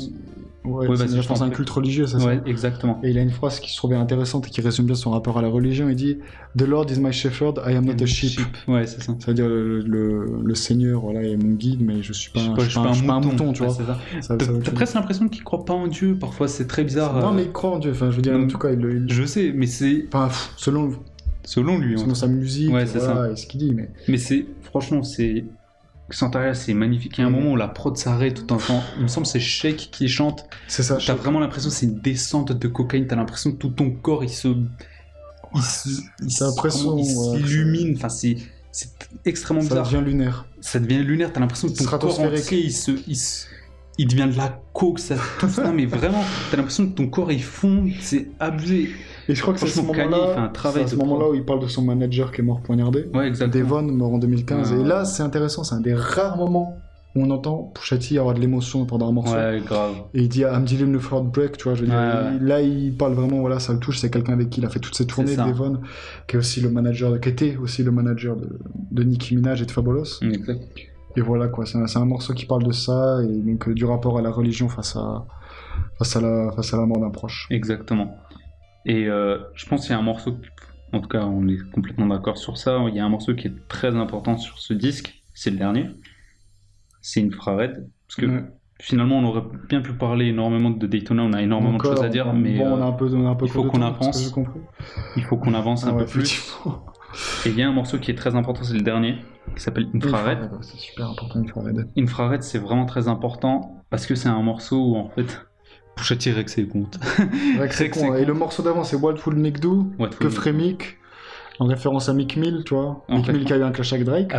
Je pense à un culte religieux, c'est ça. Ouais, exactement. Et il a une phrase qui se trouvait intéressante et qui résume bien son rapport à la religion. Il dit The Lord is my shepherd, I am not a sheep. Ouais, c'est ça. Ça veut dire le Seigneur, voilà, est mon guide, mais je suis pas un mouton, tu vois. T'as presque l'impression qu'il croit pas en Dieu. Parfois, c'est très bizarre. Non, mais il croit en Dieu. Enfin, je veux dire, en tout cas, je sais, mais c'est. Enfin, selon lui. Selon sa musique, c'est ça. Et ce qu'il dit, mais c'est franchement, c'est. Santeria, c'est magnifique. Il y a un moment où la prod s'arrête tout un temps. Il me semble que c'est Shake qui chante. C'est ça. T'as vraiment l'impression que c'est une descente de cocaïne. T'as l'impression que tout ton corps il s'illumine. Enfin, c'est extrêmement bizarre. Ça devient lunaire. T'as l'impression que ton corps entier il devient de la coke. Non, mais vraiment, t'as l'impression que ton corps il fond. C'est abusé. Et je crois que c'est ce moment-là où il parle de son manager qui est mort poignardé. Ouais, exactement. Devon, mort en 2015. Et là, c'est intéressant, c'est un des rares moments où on entend Pusha T avoir de l'émotion pendant un morceau. Ouais, grave. Et il dit I'm dealing with heartbreak, tu vois. Je veux dire, là, il parle vraiment, voilà, ça le touche. C'est quelqu'un avec qui il a fait toutes ses tournées, Devon, qui était aussi le manager de Nicki Minaj et de Fabolous. Exact. Et voilà, quoi. C'est un morceau qui parle de ça et donc du rapport à la religion face à la mort d'un proche. Exactement. Et je pense qu'il y a un morceau, en tout cas on est complètement d'accord sur ça, il y a un morceau qui est très important sur ce disque, c'est le dernier, c'est Infrared, parce que finalement on aurait bien pu parler énormément de Daytona, on a énormément de choses à dire, mais on a un peu il faut qu'on avance, un peu plus. Et il y a un morceau qui est très important, c'est le dernier, qui s'appelle Infrared. C'est super important, Infrared. Infrared, c'est vraiment très important, parce que c'est un morceau où en fait... Pusha T Rex et compte. Et le morceau d'avant, c'est What Would Nick Do, que ferait Mick, en référence à Meek Mill, tu vois. Meek Mill qui a eu un clash avec Drake.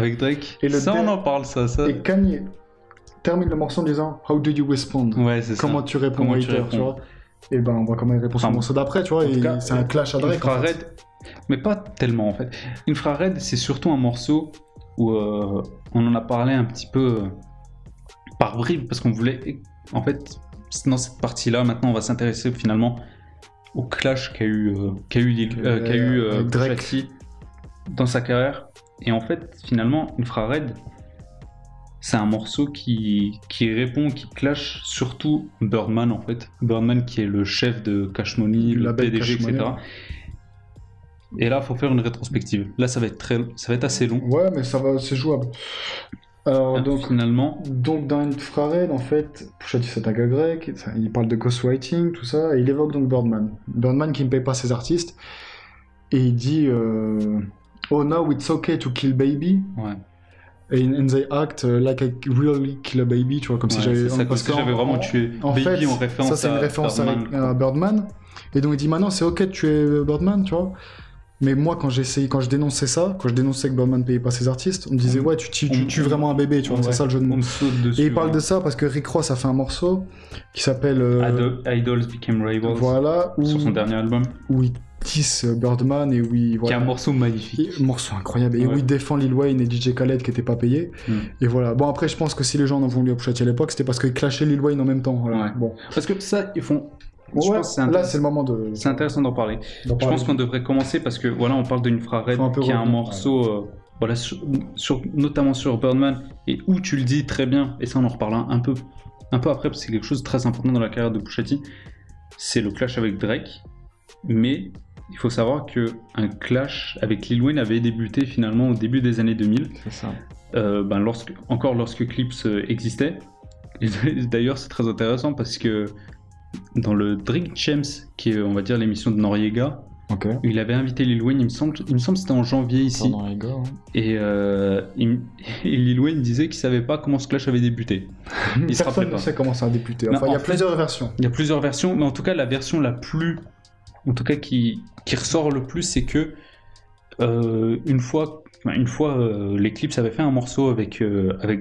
Et on en parle, ça. Et Kanye termine le morceau en disant How do you respond? Ouais, c'est Comment tu réponds aux haters, tu vois. et ben on voit comment il répond sur le morceau d'après, tu vois, c'est un clash à Drake. Infrared, mais pas tellement en fait. Infrared, c'est surtout un morceau où on en a parlé un petit peu par bribes, parce qu'on voulait, en fait, dans cette partie-là, maintenant on va s'intéresser finalement au clash qu'a eu Drake dans sa carrière. Et en fait, finalement, Infrared, c'est un morceau qui répond, qui clash surtout Birdman en fait. Birdman qui est le chef de Cash Money, le PDG, etc. Et là, il faut faire une rétrospective. Là, ça va être assez long. Ouais, mais c'est jouable. Alors, donc, finalement... Donc, dans Infrared, en fait, Pusha T s'attaque à Drake, il parle de ghostwriting, tout ça, et il évoque donc Birdman. Birdman qui ne paye pas ses artistes, et il dit Oh, now it's okay to kill baby. Ouais. And they act like I really kill a baby, tu vois, comme si j'avais... Parce que j'avais vraiment tué Baby fait, en référence ça, c'est une référence Birdman. à Birdman. Et donc il dit maintenant c'est ok de tuer Birdman, tu vois. Mais moi quand je dénonçais que Birdman payait pas ses artistes, on me disait ouais tu tues vraiment un bébé, tu vois, c'est ça le jeu de mots. Et il parle de ça parce que Rick Ross a fait un morceau qui s'appelle Idols Became Rivals, voilà, sur son dernier album. Où il tisse Birdman et oui, voilà. Qui est un morceau magnifique. Un morceau incroyable. Et où il défend Lil Wayne et DJ Khaled qui étaient pas payés. Et voilà. Bon, après, je pense que si les gens en ont voulu à Pusha T à l'époque, c'était parce qu'ils clashaient Lil Wayne en même temps. Voilà. Ouais. Bon. Parce que ça, ils font. Ouais, là, c'est le moment de. C'est intéressant d'en parler. Je pense qu'on devrait commencer parce que voilà, on parle de Infrared qui est un morceau. Voilà, notamment sur Birdman, et où tu le dis très bien, et ça on en reparlera un peu après, parce que c'est quelque chose de très important dans la carrière de Pusha T, c'est le clash avec Drake, mais il faut savoir qu'un clash avec Lil Wayne avait débuté finalement au début des années 2000, c'est ça. Lorsque Clips existait, et d'ailleurs c'est très intéressant parce que dans le Drink Champs, qui est on va dire l'émission de Noriega, il avait invité Lil Wayne, il me semble que c'était en janvier ici. Et Lil Wayne disait qu'il savait pas comment ce clash avait débuté. Personne ne sait comment ça a débuté. Enfin, il y a plusieurs versions. Il y a plusieurs versions, mais en tout cas la version la plus, en tout cas qui ressort le plus, c'est que une fois les Clips avaient fait un morceau avec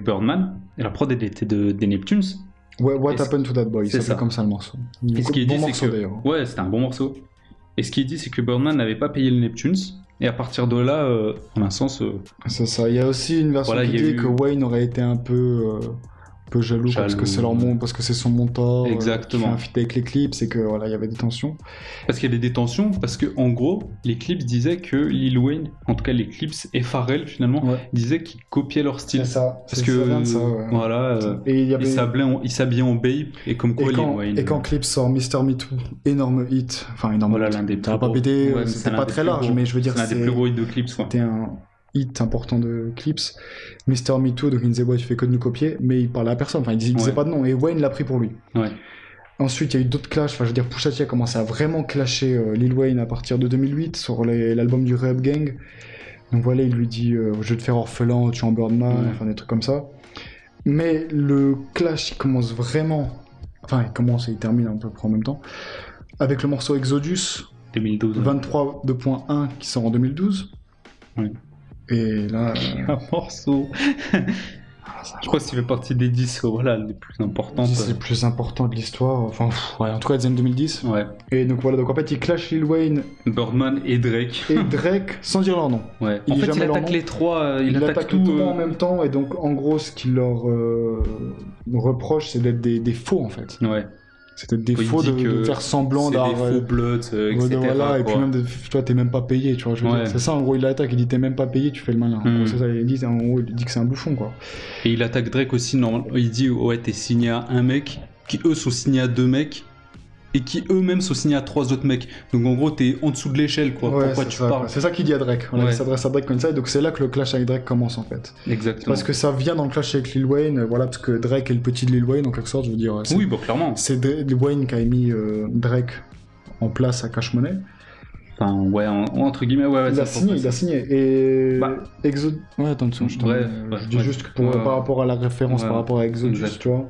Birdman, et la prod était des Neptunes. What Happened to That Boy, c'est comme ça le morceau. Et ce qui est bon dit, morceau c'est que, d'ailleurs. ouais, c'était un bon morceau. Et ce qui est dit, c'est que Birdman n'avait pas payé le Neptunes, et à partir de là, en un sens... C'est ça. Il y a aussi une version qui dit que Wayne aurait été un peu jaloux parce que c'est parce que c'est son mentor. Exactement. Qui fait un feat avec les Clips, et que voilà, il y avait des tensions. Parce qu'il y avait des tensions, parce que en gros, les Clips disaient que Lil Wayne, en tout cas les Clips et Pharrell finalement, disaient qu'ils copiaient leur style. C'est ça. Parce que ça vient de ça, voilà, et ils s'habillaient en Babe, et comme quoi Lil Wayne. Et quand Clips sort Mr. Me Too, énorme hit, enfin énorme. Voilà, l'un des. Ça n'a pas pété, c'était pas très large, mais je veux dire, c'est l'un des plus gros hits de Clips. C'était un hit important de Clips. Mr. Me Too, donc il disait ouais, tu fais que de nous copier, mais il parlait à personne, enfin il disait pas de nom, et Wayne l'a pris pour lui. Ouais. Ensuite, il y a eu d'autres clashs, enfin je veux dire, Pusha T a commencé à vraiment clasher Lil Wayne à partir de 2008 sur l'album du Rap Gang. Donc voilà, il lui dit je vais te faire orphelin, tu es en Birdman, enfin des trucs comme ça. Mais le clash, il commence vraiment, enfin il commence et il termine un peu près en même temps, avec le morceau Exodus 2012, 23.2.1 qui sort en 2012. Oui. Et là... un morceau... je crois qu'il fait partie des 10 les plus importants. 10 les plus importants de l'histoire, enfin, en tout cas des années 2010. Ouais. Et donc voilà, donc en fait il clash Lil Wayne, Birdman et Drake. Sans dire leur nom. Ouais. En fait il attaque les trois, il attaque tout le monde en même temps, et donc en gros ce qu'il leur reproche c'est d'être des faux en fait. Ouais. C'était des faux de faire semblant d'avoir... C'est des faux bloods, etc. Voilà, et puis même, toi, t'es même pas payé, tu vois. Je veux dire, c'est ça, en gros, il l'attaque, il dit t'es même pas payé, tu fais le malin. En gros, c'est ça, il dit que c'est un bouffon, quoi. Et il attaque Drake aussi, il dit, ouais, t'es signé à un mec, qui eux sont signés à 2 mecs, et qui eux-mêmes sont signés à 3 autres mecs. Donc en gros, t'es en dessous de l'échelle, quoi. Ouais, pourquoi tu parles. C'est ça qu'il dit à Drake. Il s'adresse à Drake comme ça, et donc c'est là que le clash avec Drake commence, en fait. Exactement. Parce que ça vient dans le clash avec Lil Wayne, voilà, parce que Drake est le petit de Lil Wayne, en quelque sorte, je veux dire. Oui, bah clairement. C'est Lil Wayne qui a mis Drake en place à Cash Money. Enfin, entre guillemets, il a signé. Et ouais, attention, je dis juste que par rapport à la référence, par rapport à Exodus, tu vois.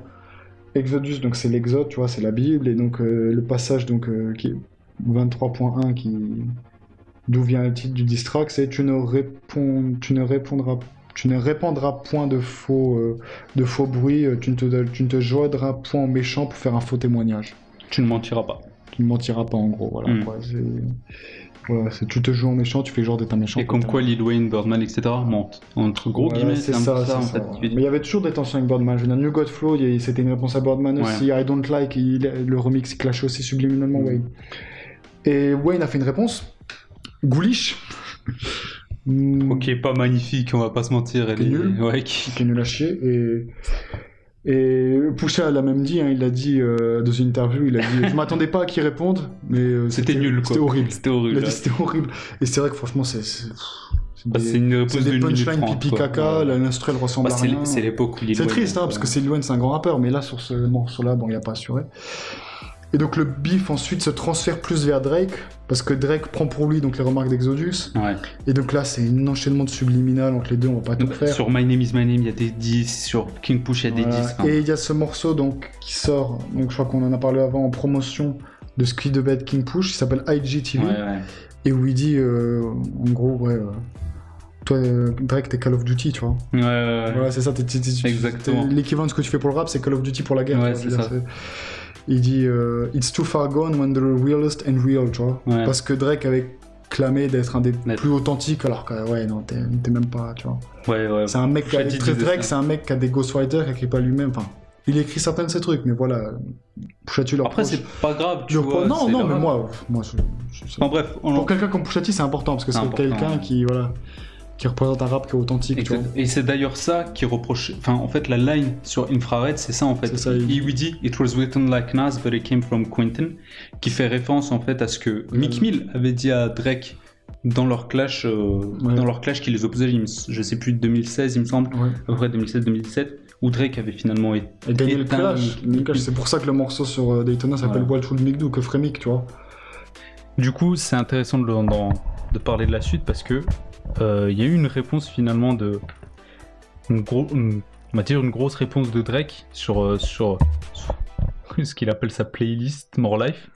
Exodus, donc c'est l'Exode, tu vois, c'est la Bible, et donc le passage donc qui est 23.1 d'où vient le titre du diss track, c'est tu ne répandras point de faux bruit, tu ne te joindras point aux méchants pour faire un faux témoignage. Tu ne mentiras pas. tu ne mentiras pas en gros. Voilà, quoi, c'est tu te joues en méchant, tu fais genre d'être un méchant. Et comme quoi Lil Wayne, Birdman, etc. mentent. Entre gros guillemets, c'est un peu ça en fait. Mais il y avait toujours des tensions avec Birdman. Je veux dire, New God Flow, c'était une réponse à Birdman aussi. I Don't Like, le remix clash aussi subliminalement Wayne. Et Wayne a fait une réponse. Ghoulish. Ok, pas magnifique, on va pas se mentir. Elle est nulle. Ouais, qui est nulle à chier. Et Pusha l'a même dit, hein, il l'a dit dans une interview, il a dit je m'attendais pas à qu'il réponde, mais c'était nul quoi. C'était horrible. C'était horrible. Il a dit c'était horrible. Et c'est vrai que franchement c'est une réponse des punchlines pipi caca, l'instru elle ressemble à rien. C'est l'époque où Lil Wayne. C'est triste parce que Lil Wayne c'est un grand rappeur, mais là sur ce morceau-là, bon il a pas assuré. Et donc le beef ensuite se transfère plus vers Drake, parce que Drake prend pour lui donc les remarques d'Exodus. Ouais. Et donc là c'est un enchaînement de subliminal entre les deux, on va pas tout faire. Sur My Name Is My Name il y a des 10, sur King Push il y a des 10. Et il y a ce morceau donc qui sort, donc je crois qu'on en a parlé avant en promotion de Squid the Bed King Push, qui s'appelle IGTV. Et où il dit en gros toi Drake t'es Call of Duty tu vois. Voilà c'est ça, exactement. L'équivalent de ce que tu fais pour le rap c'est Call of Duty pour la guerre. Ouais, c'est ça. Il dit It's too far gone when the realest and real, tu vois. Parce que Drake avait clamé d'être un des plus authentiques, alors que non, t'es même pas, tu vois. C'est un mec Drake, c'est un mec qui a des ghostwriters, qui écrit pas lui-même. Enfin, il écrit certains de ses trucs, mais voilà. Pusha T leur après, c'est pas grave, tu vois. Non, mais moi, en bref, pour quelqu'un comme Pusha T, c'est important parce que c'est quelqu'un qui représente un rap qui est authentique, tu vois. Et c'est d'ailleurs ça qui reproche... Enfin, en fait, la line sur Infrared, c'est ça, en fait. Il lui dit « It was written like Nas, but it came from Quentin », qui fait référence, en fait, à ce que Meek Mill avait dit à Drake dans leur clash, qui les opposait, je sais plus, 2016, il me semble, à peu près 2016-2017, où Drake avait finalement gagné le clash. C'est pour ça que le morceau sur Daytona s'appelle Wild Fool Mick que Frémic, tu vois. Du coup, c'est intéressant de parler de la suite, parce que il y a eu une réponse finalement on va dire une grosse réponse de Drake sur ce qu'il appelle sa playlist More Life,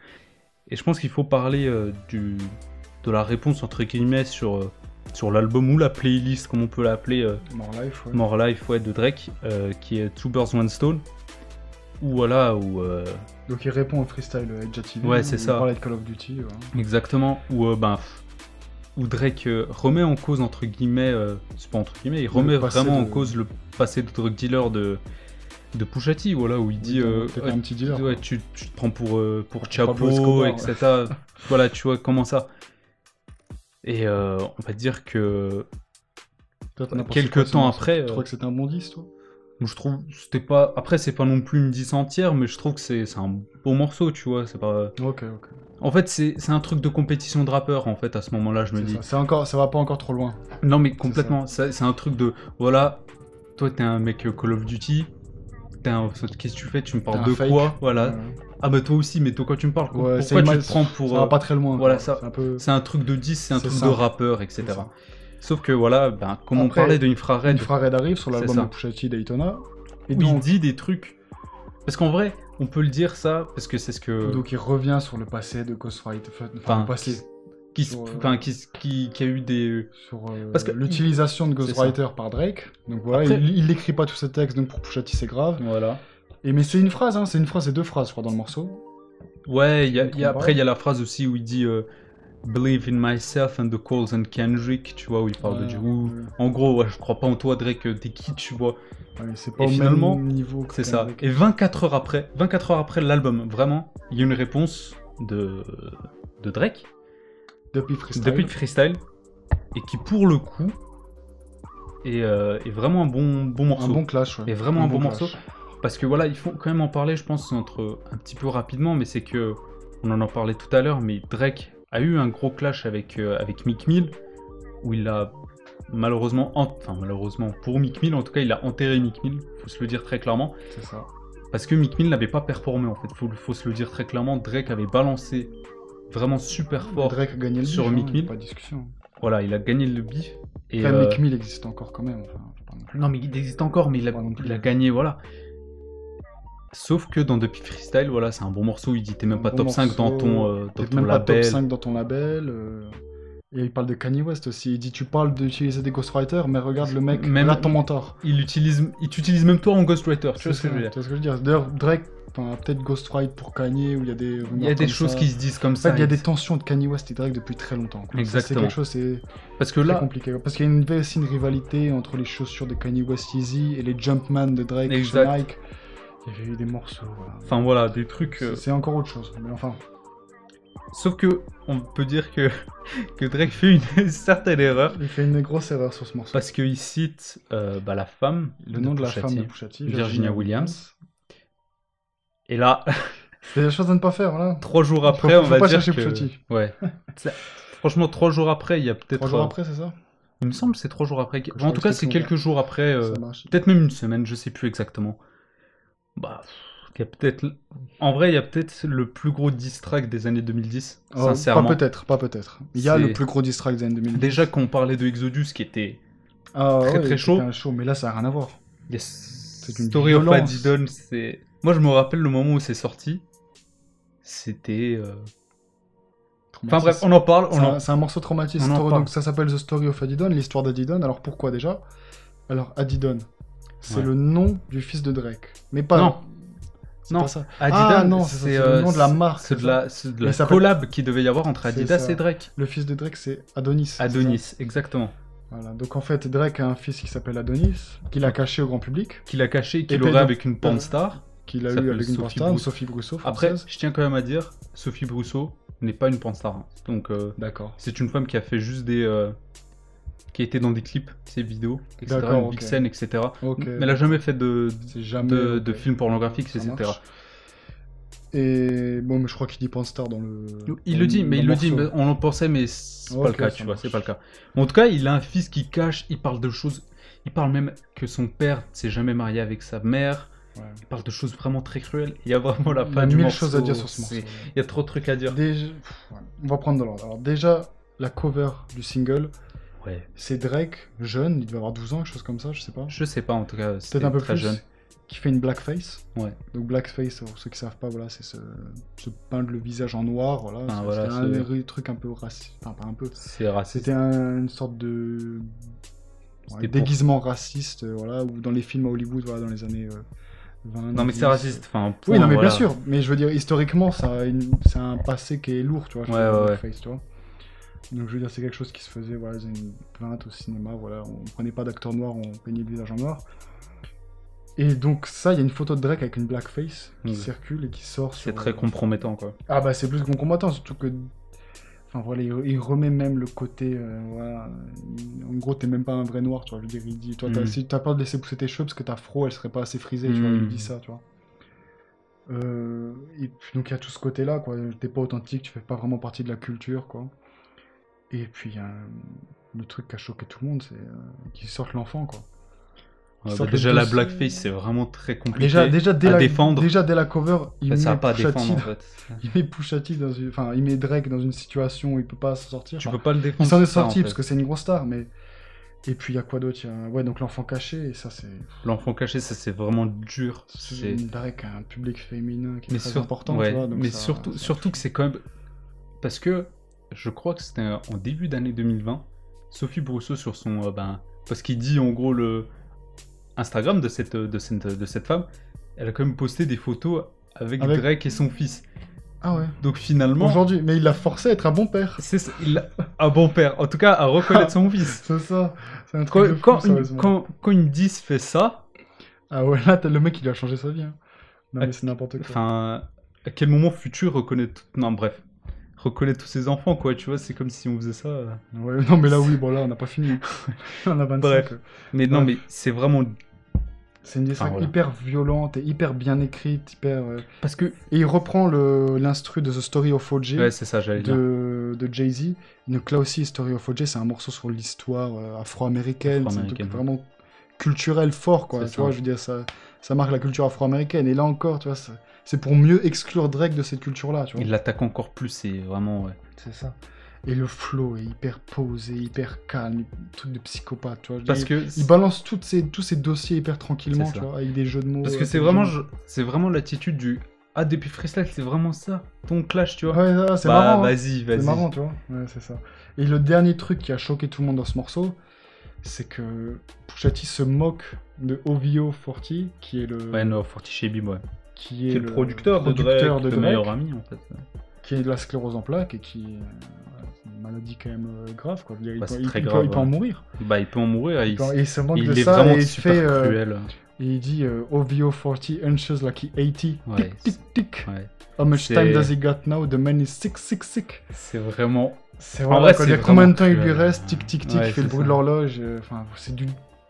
et je pense qu'il faut parler de la réponse entre guillemets sur l'album ou la playlist comme on peut l'appeler More Life de Drake, qui est Two Birds One Stone, donc il répond au freestyle HJTV, c'est ça, parlait de Call of Duty, exactement, où Drake remet en cause, entre guillemets, c'est pas entre guillemets, il remet vraiment en cause le passé de drug dealer de Pusha T, voilà, où il dit un petit dealer, tu te prends pour Chapo, etc. Voilà, tu vois, comment ça. Et on va dire que quelques temps après... Tu crois que c'était un bon 10, toi? Je trouve, c'était pas... Après, c'est pas non plus une 10 entière, mais je trouve que c'est un beau morceau, tu vois, c'est pas... Ok. En fait, c'est un truc de compétition de rappeur, en fait, à ce moment-là, je me dis. Ça va pas encore trop loin. Non, mais complètement. C'est un truc de, voilà, toi, t'es un mec Call of Duty, qu'est-ce que tu fais? Tu me parles de fake. Quoi? Voilà. Ah bah toi aussi, mais toi, quand tu me parles, pourquoi tu te prends pour... Ça va pas très loin. Voilà, c'est un truc de 10, c'est un truc de rappeur, etc. Sauf que, voilà, comme on parlait de Infrared... Infrared arrive sur l'album de Pusha T, Daytona. Et donc, il dit des trucs... Parce qu'en vrai... On peut le dire ça, parce que c'est ce que... Donc il revient sur le passé de Ghostwriter, le passé... Qui a eu des... Sur parce que l'utilisation de Ghostwriter par Drake, donc voilà, après... il n'écrit pas tous ces textes, donc pour Pusha T c'est grave. Voilà. Mais c'est une phrase, c'est deux phrases je crois dans le morceau. Ouais, après il y a la phrase aussi où il dit... Believe in myself and the calls and Kendrick, tu vois, où il parle de en gros, je crois pas en toi Drake, t'es qui, tu vois. C'est pas au même niveau que c'est ça. Et 24 heures après l'album, vraiment, il y a une réponse de Drake depuis Freestyle, et qui pour le coup est vraiment un bon morceau. Un bon clash, Et vraiment un bon morceau. Parce que voilà, il faut quand même en parler, je pense, un petit peu rapidement, mais c'est que, on en parlait tout à l'heure, mais Drake a eu un gros clash avec Meek Mill, où il a malheureusement pour Meek Mill en tout cas, il a enterré Meek Mill, faut se le dire très clairement. C'est ça. Parce que Meek Mill n'avait pas performé en fait, faut se le dire très clairement. Drake avait balancé vraiment super fort Drake a gagné le sur Meek Mill. Pas de discussion. Voilà, il a gagné le bif. Et Meek Mill existe encore quand même. Non mais il existe encore, mais il a gagné, voilà. Sauf que dans Depuis Freestyle, voilà, c'est un bon morceau, il dit t'es même pas top 5 dans ton label. T'es même pas top 5 dans ton label. Et il parle de Kanye West aussi, il dit tu parles d'utiliser des ghostwriters, mais regarde le mec, regarde ton mentor. Il t'utilise même toi en ghostwriter, tu vois ce que je veux dire. D'ailleurs, Drake peut-être Ghostwrite pour Kanye, où il y a des rumeurs. Il y a des choses qui se disent comme ça. En fait, il y a des tensions de Kanye West et Drake depuis très longtemps. Quoi. Exactement. Ça, c'est quelque chose, c'est parce que là, compliqué. Parce qu'il y a une rivalité entre les chaussures de Kanye West Yeezy et les Jumpman de Drake chez Nike. Il y avait eu des morceaux. Voilà. Enfin voilà, des trucs. C'est encore autre chose. Mais enfin. Sauf que on peut dire que Drake fait une certaine erreur. Il fait une grosse erreur sur ce morceau. Parce qu'il cite la femme. Le nom de la femme de Pusha T, Virginia Williams. Et là. C'est la chose à ne pas faire, voilà. 3 jours après, on va pas dire chercher que... Pusha T. Ouais. Franchement, 3 jours après, il y a peut-être... 3 jours après, c'est ça? Il me semble que c'est 3 jours après. En tout cas, c'est quelques jours après. Peut-être même une semaine, je sais plus exactement. Bah... Il y a peut-être... En vrai, il y a peut-être le plus gros diss track des années 2010, sincèrement. Pas peut-être. Il y a le plus gros diss track des années 2010. Déjà, quand on parlait de Exodus, qui était très chaud. Mais là, ça n'a rien à voir. C'est une Story of Adidon, c'est... Moi, je me rappelle le moment où c'est sorti. C'était... Enfin bref, on en parle. C'est un morceau traumatisant. Donc ça s'appelle The Story of Adidon, l'histoire d'Adidon. Alors pourquoi déjà? Alors Adidon, c'est le nom du fils de Drake. Mais pas... Non. Pas ça. Adidas, c'est le nom de la marque. C'est de la collab qu'il devait y avoir entre Adidas et Drake. Le fils de Drake, c'est Adonis. Adonis, exactement. Voilà, donc en fait, Drake a un fils qui s'appelle Adonis, qu'il a caché au grand public. Qu'il a caché, qu'il aurait avec une pornstar. Qu'il a eu avec une pornstar, Sophie Brousseau, française. Après, je tiens quand même à dire, Sophie Brousseau n'est pas une pornstar. Hein. Donc, d'accord. C'est une femme qui a fait juste des... qui a été dans des clips, ses vidéos, etc. Une big scène, etc. Mais elle n'a jamais fait de films pornographiques, etc. Et bon, mais je crois qu'il dit pornstar dans le... Il le dit, mais on en pensait, mais c'est pas le cas, tu vois, c'est pas le cas. En tout cas, il a un fils qui cache, il parle de choses... Il parle même que son père ne s'est jamais marié avec sa mère. Ouais. Il parle de choses vraiment très cruelles. Il y a vraiment la fin du morceau. Il y a 1000 choses à dire sur ce morceau. Il y a trop de trucs à dire. On va prendre de l'ordre. Alors déjà, la cover du single, c'est Drake, jeune, il devait avoir 12 ans, quelque chose comme ça, je sais pas. Je sais pas, en tout cas, peut-être un peu très plus jeune. Qui fait une blackface. Ouais. Donc blackface, pour ceux qui savent pas, voilà, c'est se peindre le visage en noir, voilà. C'était un truc un peu raciste. Enfin, pas un peu. C'est raciste. C'était une sorte de déguisement raciste, voilà, ou dans les films à Hollywood, voilà, dans les années 20. Non, mais c'est raciste. Enfin, oui, non, mais bien sûr. Mais je veux dire, historiquement, c'est un passé qui est lourd, tu vois. Blackface, tu vois. Donc je veux dire, c'est quelque chose qui se faisait, voilà, les années 20 au cinéma, voilà. On prenait pas d'acteurs noirs, on peignait le visage en noir. Et donc ça, il y a une photo de Drake avec une blackface qui circule et qui sort sur... C'est très compromettant, quoi. Ah bah c'est plus que compromettant, surtout que... Enfin voilà, il remet même le côté... voilà. En gros, t'es même pas un vrai noir, tu vois. Je veux dire, il dit, toi, si t'as peur de laisser pousser tes cheveux parce que ta fro, elle serait pas assez frisée, tu vois, il dit ça, tu vois. Et puis donc il y a tout ce côté-là, quoi. T'es pas authentique, tu fais pas vraiment partie de la culture, quoi. Et puis le truc qui a choqué tout le monde, c'est qu'ils sortent l'enfant, quoi. Déjà la blackface, c'est vraiment très compliqué déjà à défendre. Déjà dès la cover, il met Pusha T il met Drake dans une situation où il peut pas s'en sortir. Tu peux pas le défendre. Il s'en est sorti parce que c'est une grosse star, mais... Et puis il y a quoi d'autre? Ouais, donc l'enfant caché, et ça c'est... L'enfant caché, ça c'est vraiment dur. Drake a un public féminin qui est très important, tu vois. Donc mais surtout que c'est quand même... Parce que je crois que c'était en début d'année 2020, Sophie Brousseau sur son... parce qu'il dit en gros le... Instagram de cette femme, elle a quand même posté des photos avec Drake et son fils. Ah ouais. Donc finalement... Aujourd'hui, mais il l'a forcé à être un bon père. C'est ça, un bon père. En tout cas, à reconnaître son fils. C'est ça. C'est un truc quand une 10 fait ça... Ah ouais, là, le mec, il a changé sa vie. Hein. Non mais c'est n'importe quoi. Enfin, à quel moment futur reconnaît... Non, bref. Reconnaît tous ses enfants, quoi, tu vois, c'est comme si on faisait ça. Ouais, non mais là, oui, bon là, on n'a pas fini. On a 25. Bref. Mais non, mais c'est vraiment... C'est une diss hyper violente et hyper bien écrite, hyper... Parce que... Et il reprend l'instru de The Story of O.J. Ouais, c'est ça, j'allais dire. De Jay-Z. Donc là aussi, Story of O.J., c'est un morceau sur l'histoire afro-américaine. C'est un truc vraiment culturel fort, quoi. Tu vois, je veux dire, ça marque la culture afro-américaine. Et là encore, tu vois, c'est pour mieux exclure Drake de cette culture-là, tu vois. Il l'attaque encore plus, c'est vraiment... Ouais. C'est ça. Et le flow est hyper posé, hyper calme, truc de psychopathe, tu vois. Parce que il balance tous ces dossiers hyper tranquillement, tu vois, avec des jeux de mots. Parce que c'est vraiment l'attitude du depuis freestyle, c'est vraiment ça, ton clash, tu vois. Ouais, c'est marrant. Vas-y. C'est marrant, tu vois. Ouais, c'est ça. Et le dernier truc qui a choqué tout le monde dans ce morceau, c'est que Pusha T se moque de OVO 40, qui est le... Ouais, no, 40 Shady, ouais. qui est le producteur de Drake, le meilleur ami en fait. Qui est de la sclérose en plaques et qui c'est une maladie quand même grave quoi. Il peut en mourir. Bah il peut en mourir. Et il se manque de est ça vraiment et il super fait cruel. et il dit OVO 40 inches like he 80. Ouais, tic tic tic. Ouais. How much time does he got now? The man is sick. C'est vraiment. C'est vrai. vrai, il y a combien de temps il lui cruel. reste? Tic tic tic. Il fait le bruit de l'horloge. Enfin,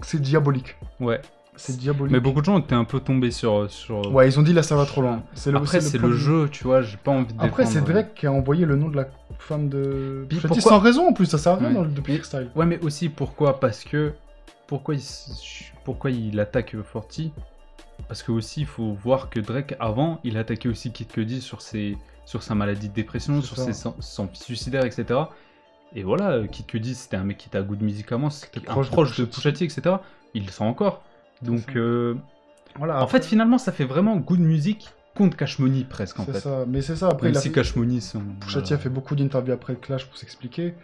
c'est diabolique. Ouais. C'est diabolique. Mais beaucoup de gens étaient un peu tombés sur... Ouais, ils ont dit là ça va trop loin. Après, c'est le jeu, tu vois, j'ai pas envie de Après, c'est défendre. Drake qui a envoyé le nom de la femme de Puis Pusha T pourquoi- sans raison en plus, ça sert à rien Ouais. dans le depuis freestyle. Ouais, mais aussi pourquoi? Parce que. Pourquoi il attaque Forty? Parce que aussi, il faut voir que Drake, avant, il attaquait aussi Kid Cudi sur sa maladie de dépression, C'est sur ça. son suicidaire, etc. Et voilà, Kid Cudi, c'était un mec qui était à goût de médicaments, c'était proche proche de de Pusha T, etc. Il le sent encore. Donc, ça. Voilà, en fait, finalement, ça fait vraiment goût de musique contre Cash Money, presque, en c'est fait. ça. Mais c'est ça, après, Même il a si fait... Cash Money sont... Pusha T a fait beaucoup d'interviews après le clash pour s'expliquer.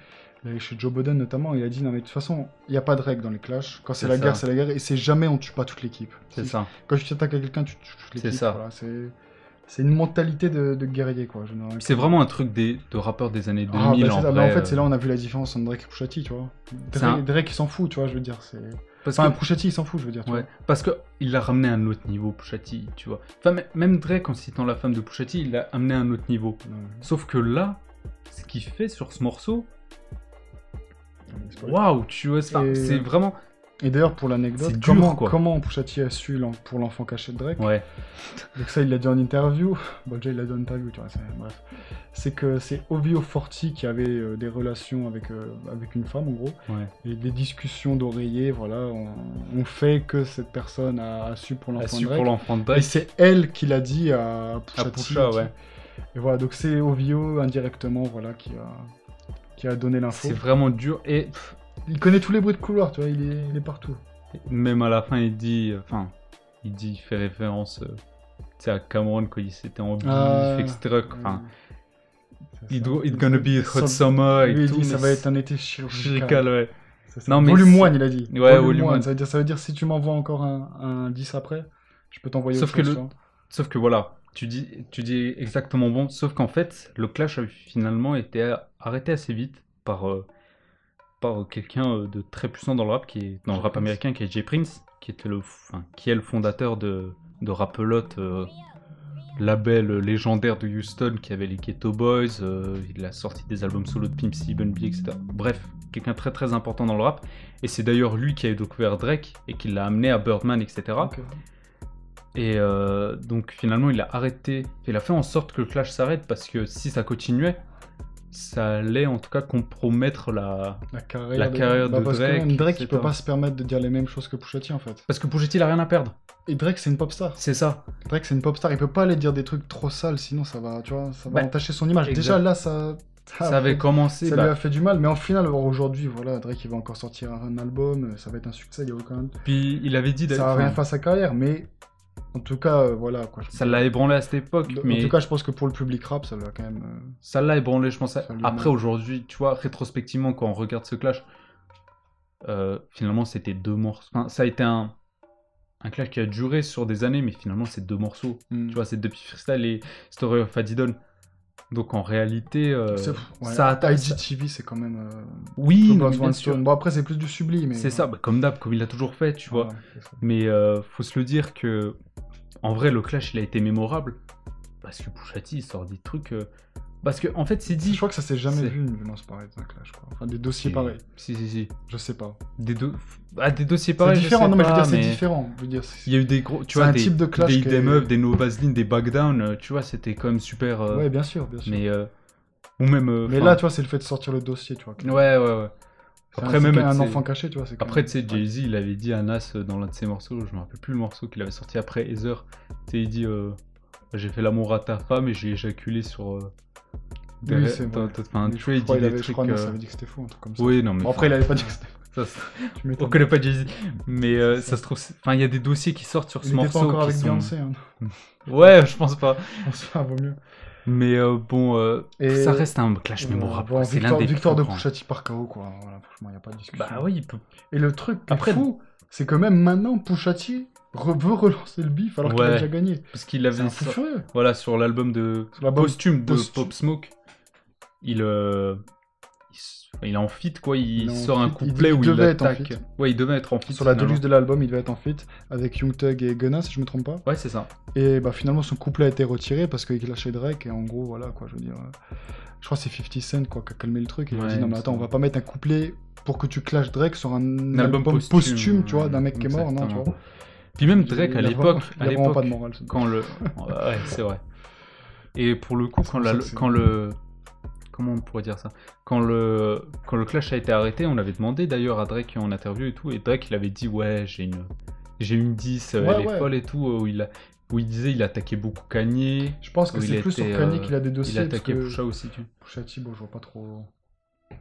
Et chez Joe Budden notamment, il a dit non mais de toute façon, il n'y a pas de règle dans les clashs. Quand c'est C'est la ça. guerre, c'est la guerre. Et c'est jamais on tue pas toute l'équipe. C'est ça. Quand tu t'attaques à quelqu'un, tu tues toute l'équipe. C'est ça. Voilà, c'est une mentalité de guerrier quoi. C'est vraiment un truc de rappeurs des années 2000 Ah, bah, c'est en ça. vrai. Mais en fait, c'est là où on a vu la différence entre Drake et Pusha T, tu vois. Drake il s'en fout, tu vois, je veux dire. Parce Enfin, que... Pusha T il s'en fout, je veux dire. Tu Ouais, parce qu'il l'a ramené à un autre niveau, Pusha T, tu vois. Enfin, même Drake, en citant la femme de Pusha T, il l'a amené à un autre niveau. vois. Sauf que là, ce qu'il fait sur ce morceau, Ouais. waouh, tu vois, Et- c'est vraiment... Et d'ailleurs, pour l'anecdote, C'est dur, quoi. comment Pusha T a su pour l'enfant caché de Drake. Ouais, Donc ça, il l'a dit en interview. Bon, déjà, il l'a dit en interview, tu vois. Bref. C'est que c'est OVO 40 qui avait des relations avec une femme, en gros. ouais. Et des discussions d'oreiller, voilà. On fait que cette personne a su pour A l'enfant su de Drake. pour l'enfant de Et Drake. c'est elle qui l'a dit à À Pusha T. Pusha, ouais. Et voilà, donc c'est OVO indirectement, voilà, qui a donné l'info. C'est vraiment dur. Et Il connaît tous les bruits de couloir, tu vois, il est partout. même à la fin, il fait référence tu sais, à Cameron quand il s'était en bif, etc. Enfin, C'est ça. it's gonna be a hot summer Lui, et il tout. dit ça mais va être un été chirurgical. chirurgical, ouais. C'est ça. Non, mais Volume c'est- 1, il a dit. Ouais, Volume volume 1. one. Ça veut dire si tu m'envoies encore un 10 après, je peux t'envoyer Sauf autre que chose, le- tu vois. Sauf que voilà, tu dis exactement bon, sauf qu'en fait, le clash a finalement été arrêté assez vite par quelqu'un de très puissant dans le rap, qui est dans le Jay rap Prince. américain, qui est Jay Prince, qui est le fondateur de Rapelote, label légendaire de Houston, qui avait les Ghetto Boys, il a sorti des albums solo de Pimp C, Bun B, etc. Bref, quelqu'un très très important dans le rap, et c'est d'ailleurs lui qui a découvert Drake, et qui l'a amené à Birdman, etc. Ok. Et donc finalement il a fait en sorte que le clash s'arrête parce que si ça continuait, ça allait en tout cas compromettre la carrière de parce que Drake, même Drake, il etc. peut pas se permettre de dire les mêmes choses que Pusha T en fait. Parce que Pusha T il a rien à perdre. Et Drake, c'est une pop star. C'est ça. Drake, c'est une pop star. Il peut pas aller dire des trucs trop sales, sinon ça va, tu vois, ça va Bah, entacher son image. exact. Déjà là, ça Ça avait commencé. ça lui a fait du mal, mais en final, aujourd'hui, voilà, Drake il va encore sortir un album, ça va être un succès, il y a aucun. Puis il avait dit Ça va rien faire à sa carrière, mais en tout cas, voilà quoi. ça l'a ébranlé à cette époque, mais En tout cas, je pense que pour le public rap, ça va quand même. ça l'a ébranlé, je pense. Ça lui Après, manque. aujourd'hui, tu vois, rétrospectivement, quand on regarde ce clash, finalement, c'était 2 morceaux. Enfin, ça a été un clash qui a duré sur des années, mais finalement, c'est 2 morceaux. Hmm. Tu vois, c'est depuis Freestyle et Story of Adidon. Donc, en réalité, Ouais, ça a... IGTV, c'est quand même. Oui, Two non, Girls, mais bien One sûr. Stone. Bon, après, c'est plus du sublime. C'est ça, bah, comme d'hab, comme il a toujours fait, tu vois. Voilà, c'est ça. Mais faut se le dire que, en vrai, le clash, il a été mémorable. Parce que Pusha T, il sort des trucs... Parce que, en fait, c'est dit... Je crois que ça s'est jamais c'est- vu une violence pareille dans un clash, quoi. Enfin, des dossiers Si. pareils. Si. Je sais pas. Des dossiers C'est pareils, différent, je sais non, mais je veux pas, dire, c'est mais différent. Je veux dire, c'est- il y a eu des gros... Tu C'est vois, un des, type de clash des, qui des est- meufs, des No Vaseline, des Back Down, tu vois, c'était quand même super... Ouais, bien sûr, bien sûr. mais... ou même... Mais enfin, là, tu vois, c'est le fait de sortir le dossier, tu vois. Ouais. Après, même... un tu sais- enfant caché, tu vois. c'est quand Après, même- tu sais, Jay-Z, il avait dit à Nas dans l'un de ses morceaux, je me rappelle plus le morceau qu'il avait sorti après Heather, tu sais, il dit j'ai fait l'amour à ta femme et j'ai éjaculé sur... Oui, c'est vrai. Enfin, Mais tu vois, il je crois dit il des avait- je trucs... crois, Nas avait dit que c'était faux, un truc comme ça. Oui, non, mais... Bon, après, il avait pas dit que c'était ça, Tu on m'étonnes. connaît pas Jay-Z, mais ça se trouve... Enfin, il y a des dossiers qui sortent sur Il ce était morceau pas encore qui avec sont- Beyoncé, hein. Ouais, je pense pas. Ça vaut mieux. Mais bon, Et- ça reste un clash mémorable. Bon, quoi. C'est l'un des victoire plus de grands. Pusha T par KO, quoi. Voilà, franchement, il n'y a pas de discussion. Bah oui, il peut... Et le truc Après- fou, c'est que même maintenant, Pusha T veut relancer le beef alors qu'il a déjà gagné. Parce qu'il avait C'est un fou furieux. Voilà, sur l'album de posthume de Pop Smoke, il est en feat, quoi. Il sort un couplet où il attaque. Ouais, il devait être en feat. Sur la deluxe de l'album, il devait être en feat avec Young Thug et Gunna, si je me trompe pas. Ouais, c'est ça. Et bah finalement, son couplet a été retiré parce qu'il lâchait Drake. Et en gros, voilà, quoi, je veux dire. Je crois que c'est 50 Cent, quoi, qui a calmé le truc. Et il a dit non, mais attends, on va pas mettre un couplet pour que tu clashes Drake sur un album posthume, tu vois, d'un mec qui est mort, non, tu vois. Puis même Drake, à l'époque. Il a vraiment pas de morale. Quand le. Ouais, c'est vrai. Et pour le coup, comment on pourrait dire ça, quand le clash a été arrêté, on avait demandé d'ailleurs à Drake en interview et tout, et Drake il avait dit ouais j'ai une 10, elle est folle et tout, où il disait il attaquait beaucoup Kanye. Je pense que c'est plus sur Kanye qu'il a des dossiers. Il attaquait Pusha aussi, Pusha T, bon je vois pas trop.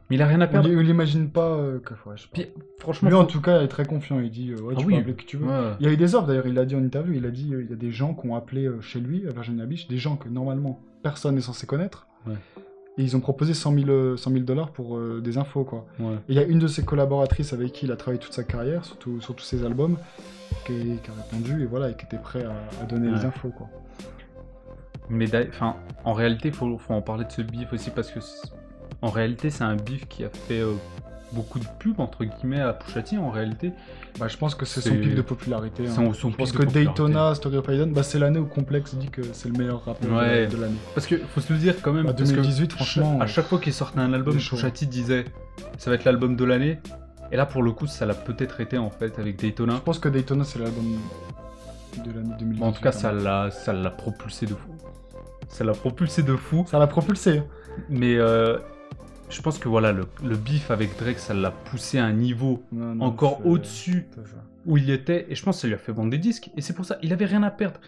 Mais il a rien à perdre. On l'imagine pas que Puis, franchement, lui en tout cas il est très confiant, il dit ouais, tu peux appeler qui tu veux. Ouais. Il y a eu des offres d'ailleurs, il l'a dit en interview, il a dit il y a des gens qui ont appelé chez lui à Virginia Beach, des gens que normalement personne n'est censé connaître. Ouais. Et ils ont proposé $100 000 pour des infos, quoi. Ouais. Et il y a une de ses collaboratrices avec qui il a travaillé toute sa carrière, sur tous ses albums, qui a répondu et voilà, et qui était prêt à donner les infos, quoi. Mais en réalité, faut en parler de ce beef aussi parce que en réalité, c'est un beef qui a fait beaucoup de pub entre guillemets à Pusha T en réalité. Bah, je pense que c'est son pic de popularité. Je pense que Daytona, Story of Aiden, c'est l'année où Complex dit que c'est le meilleur rappeur de l'année. Parce que faut se le dire quand même. 2018, franchement. À chaque fois qu'il sortait un album, Pusha T disait ça va être l'album de l'année. Et là, pour le coup, ça l'a peut-être été en fait avec Daytona. Je pense que Daytona c'est l'album de l'année 2018. En tout cas, ça l'a propulsé de fou. Ça l'a propulsé de fou. Ça l'a propulsé. Mais je pense que voilà, le beef avec Drake, ça l'a poussé à un niveau encore au-dessus où il était. Et je pense que ça lui a fait vendre des disques. Et c'est pour ça, il avait rien à perdre.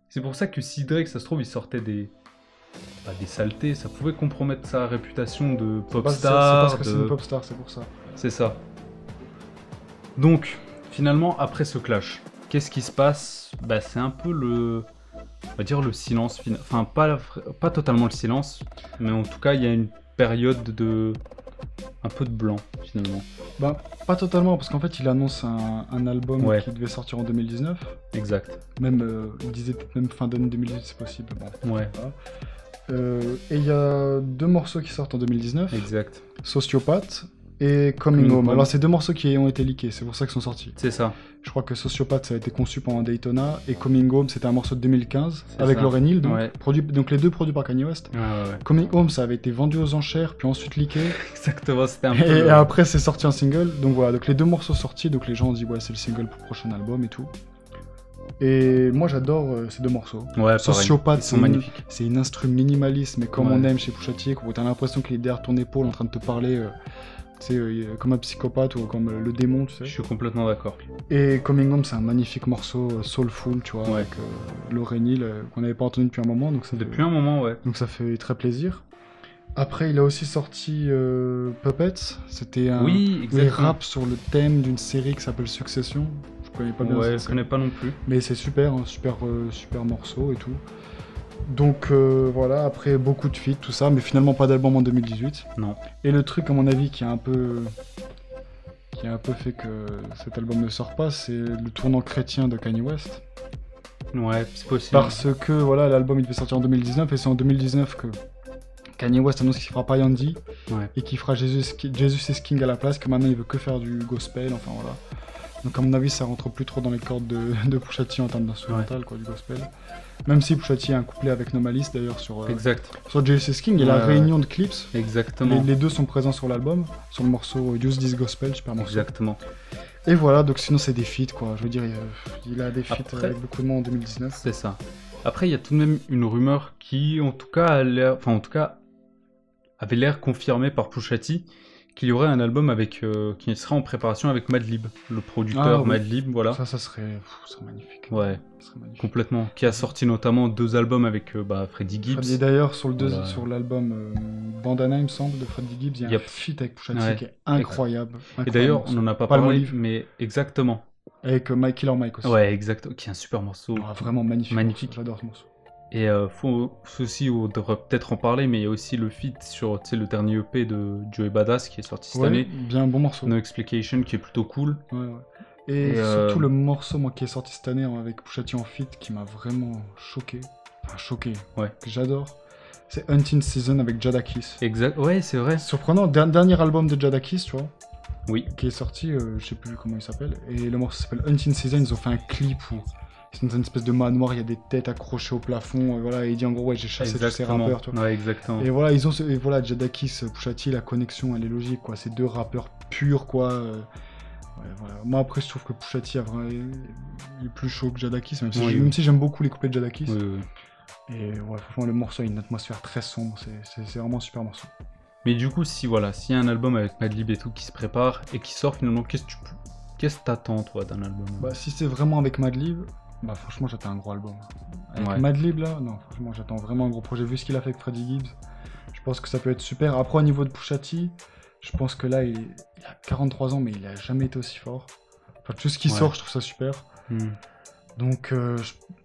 C'est pour ça que si Drake, ça se trouve, il sortait des saletés, ça pouvait compromettre sa réputation de pop star. C'est parce que c'est une pop star, c'est pour ça. C'est ça. Donc, finalement, après ce clash, qu'est-ce qui se passe ? C'est un peu on va dire le silence. Enfin, pas totalement le silence, mais en tout cas, il y a une période de un peu de blanc finalement. Pas totalement parce qu'en fait il annonce un album qui devait sortir en 2019. Exact. Même il disait même fin d'année 2018 c'est possible. Bon, ouais. Voilà. Et il y a 2 morceaux qui sortent en 2019. Exact. Sociopathe et Coming Home. Alors c'est 2 morceaux qui ont été leakés, c'est pour ça qu'ils sont sortis. C'est ça. Je crois que Sociopathe ça a été conçu pendant Daytona et Coming Home c'était un morceau de 2015 avec Lauryn Hill, donc les 2 produits par Kanye West. Ouais. Coming Home ça avait été vendu aux enchères puis ensuite leaké. Exactement, c'était un peu. Et après c'est sorti en single, donc voilà, donc les 2 morceaux sortis, donc les gens ont dit ouais c'est le single pour le prochain album et tout. Et moi j'adore ces 2 morceaux. Ouais, Sociopathe, c'est une instru minimaliste mais comme on aime chez Pusha T, où t'as l'impression qu'il est derrière ton épaule en train de te parler. Comme un psychopathe ou comme le démon, tu sais. Je suis complètement d'accord. Et Coming Home, c'est un magnifique morceau soulful, tu vois, avec Lauryn Hill, qu'on n'avait pas entendu depuis un moment. Depuis un moment, ouais. Donc ça fait très plaisir. Après, il a aussi sorti Puppets. C'était un rap sur le thème d'une série qui s'appelle Succession. Je connais pas bien. Ouais, je connais pas non plus. Mais c'est super, super morceau et tout. Donc voilà, après beaucoup de feats, tout ça, mais finalement pas d'album en 2018. Non. Et le truc, à mon avis, qui a un peu fait que cet album ne sort pas, c'est le tournant chrétien de Kanye West. Ouais, c'est possible. Parce que voilà, l'album il devait sortir en 2019 et c'est en 2019 que Kanye West annonce qu'il fera pas Yandy et qu'il fera Jesus is King à la place, que maintenant il veut que faire du gospel, enfin voilà. Donc à mon avis ça rentre plus trop dans les cordes de Pusha T en termes d'instrumental, quoi, du gospel. Même si Pusha T a un couplet avec Nomalis d'ailleurs sur Jesus is King et la réunion de clips. Exactement. Les 2 sont présents sur l'album, sur le morceau Use This Gospel, super morceau. Exactement. Et voilà, donc sinon c'est des feats, quoi. Je veux dire, il a des feats avec beaucoup de monde en 2019. C'est ça. Après, il y a tout de même une rumeur qui, en tout cas, avait l'air confirmée par Pusha T, qu'il y aurait un album qui serait en préparation avec Madlib, le producteur Madlib, voilà. Ça serait magnifique. Ouais, complètement. Qui a sorti notamment 2 albums avec Freddie Gibbs. Et d'ailleurs, sur l'album Bandana, il me semble, de Freddie Gibbs, il y a un feat avec Pusha T qui est incroyable. Et d'ailleurs, on n'en a pas parlé, mais exactement. Avec Killer Mike aussi. Ouais, exactement, qui est un super morceau. Vraiment magnifique. J'adore ce morceau. Et faut aussi, on devrait peut-être en parler, mais il y a aussi le feat sur le dernier EP de Joey Badass qui est sorti cette année. Bien bon morceau. No Explication qui est plutôt cool. Ouais. Et surtout le morceau moi, qui est sorti cette année avec Pusha T en feat qui m'a vraiment choqué. Enfin, choqué. Ouais. Que j'adore. C'est Hunting Season avec Jadakiss. Exact. Ouais, c'est vrai. Surprenant. Dernier album de Jadakiss, tu vois. Oui. Qui est sorti, je sais plus comment il s'appelle. Et le morceau s'appelle Hunting Season. Ils ont fait un clip où c'est une espèce de manoir, il y a des têtes accrochées au plafond. Et voilà, et il dit en gros, ouais, j'ai chassé tous ces rappeurs. Tu vois. Ouais, exactement. Et voilà, voilà, Jadakiss, Pusha T, la connexion, elle est logique, quoi. C'est deux rappeurs purs, quoi. Ouais, voilà. Moi, après, je trouve que Pusha T il est plus chaud que Jadakiss, même si j'aime beaucoup les couplets de Jadakiss. Oui. Et ouais, franchement, le morceau a une atmosphère très sombre. C'est vraiment un super morceau. Mais du coup, s'il y a un album avec Madlib et tout qui se prépare et qui sort finalement, qu'est-ce que t'attends, toi, d'un album? Bah, si c'est vraiment avec Madlib, bah franchement, j'attends un gros album. Avec Madlib, là, non, franchement, j'attends vraiment un gros projet. Vu ce qu'il a fait avec Freddie Gibbs, je pense que ça peut être super. Après, au niveau de Pusha T, je pense que là, il a 43 ans, mais il a jamais été aussi fort. Enfin, tout ce qui sort, je trouve ça super. Donc,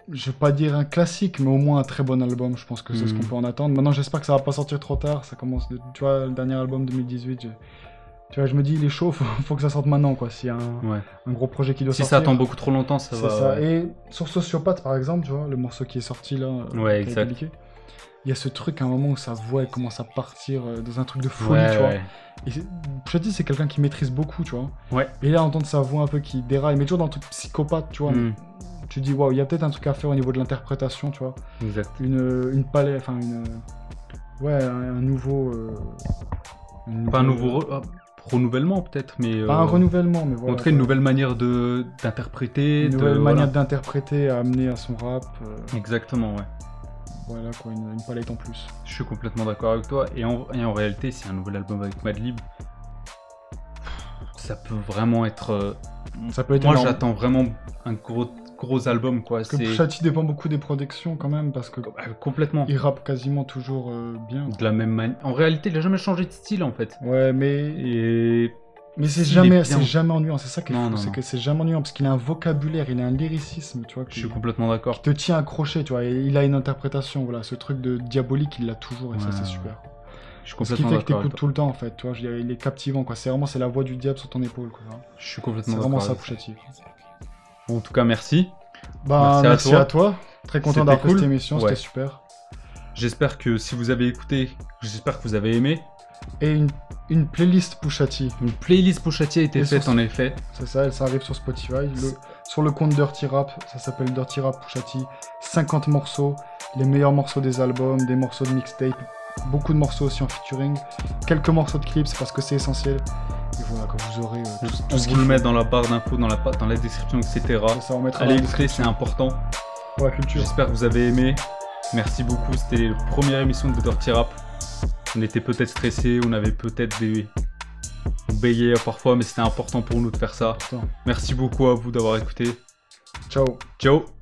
je vais pas dire un classique, mais au moins un très bon album. Je pense que c'est ce qu'on peut en attendre. Maintenant, j'espère que ça va pas sortir trop tard. Ça commence, tu vois, le dernier album 2018. Tu vois, je me dis, il est chaud, faut que ça sorte maintenant, quoi. S'il y a un gros projet qui doit sortir. Si ça attend beaucoup trop longtemps, ça va. C'est ça. Et sur Sociopathe, par exemple, tu vois, le morceau qui est sorti là, exact. Il y a ce truc à un moment où sa voix elle commence à partir dans un truc de folie, tu vois. Et Pusha T, c'est quelqu'un qui maîtrise beaucoup, tu vois. Ouais. Et là, entendre sa voix un peu qui déraille, mais toujours dans le truc psychopathe, tu vois. Tu dis, waouh, il y a peut-être un truc à faire au niveau de l'interprétation, tu vois. Exact. Une palette, enfin, un nouveau. Pas un nouveau. Renouvellement peut-être, mais... Pas un renouvellement, mais voilà. En tout cas, une nouvelle manière d'interpréter. Une nouvelle manière d'interpréter à amener à son rap. Exactement, ouais. Voilà quoi, une palette en plus. Je suis complètement d'accord avec toi. Et en réalité, c'est un nouvel album avec Madlib. Ça peut vraiment être... Ça peut être moi, énorme. j'attends vraiment un gros album, quoi. Parce que Pusha T dépend beaucoup des productions quand même, parce que... complètement. Il rappe quasiment toujours bien. De la même manière. En réalité, il a jamais changé de style, en fait. Ouais, mais... Mais c'est jamais ennuyant, c'est ça qui est fou, c'est que c'est jamais ennuyant, parce qu'il a un vocabulaire, il a un lyricisme, tu vois. Je suis complètement d'accord. Qui te tient accroché, tu vois, et il a une interprétation, voilà, ce truc de diabolique, il l'a toujours, et ça c'est super. Je suis complètement d'accord. Ce qui fait que t'écoutes tout le temps, en fait, tu vois, il est captivant, quoi, c'est la voix du diable sur ton épaule, quoi. Je suis complètement d'accord. C'est vraiment ça, Pusha T. En tout cas, merci. Bah, merci à toi. Très content d'avoir fait cette émission, c'était super. J'espère que si vous avez écouté, j'espère que vous avez aimé. Et une playlist Pusha T. Une playlist Pusha T a été faite en effet. C'est ça, ça arrive sur Spotify. Sur le compte Dirty Rap, ça s'appelle Dirty Rap Pusha T. 50 morceaux, les meilleurs morceaux des albums, des morceaux de mixtape, beaucoup de morceaux aussi en featuring, quelques morceaux de clips parce que c'est essentiel. Et voilà, quand vous aurez tout ce qu'il faut. Le mettre dans la barre d'infos, dans la description, etc. Ça, on mettra allez écouter, c'est important. Pour la culture. J'espère que vous avez aimé. Merci beaucoup, c'était la première émission de Dirty Rap. On était peut-être stressés, on avait peut-être des bégayés parfois, mais c'était important pour nous de faire ça. Merci beaucoup à vous d'avoir écouté. Ciao. Ciao.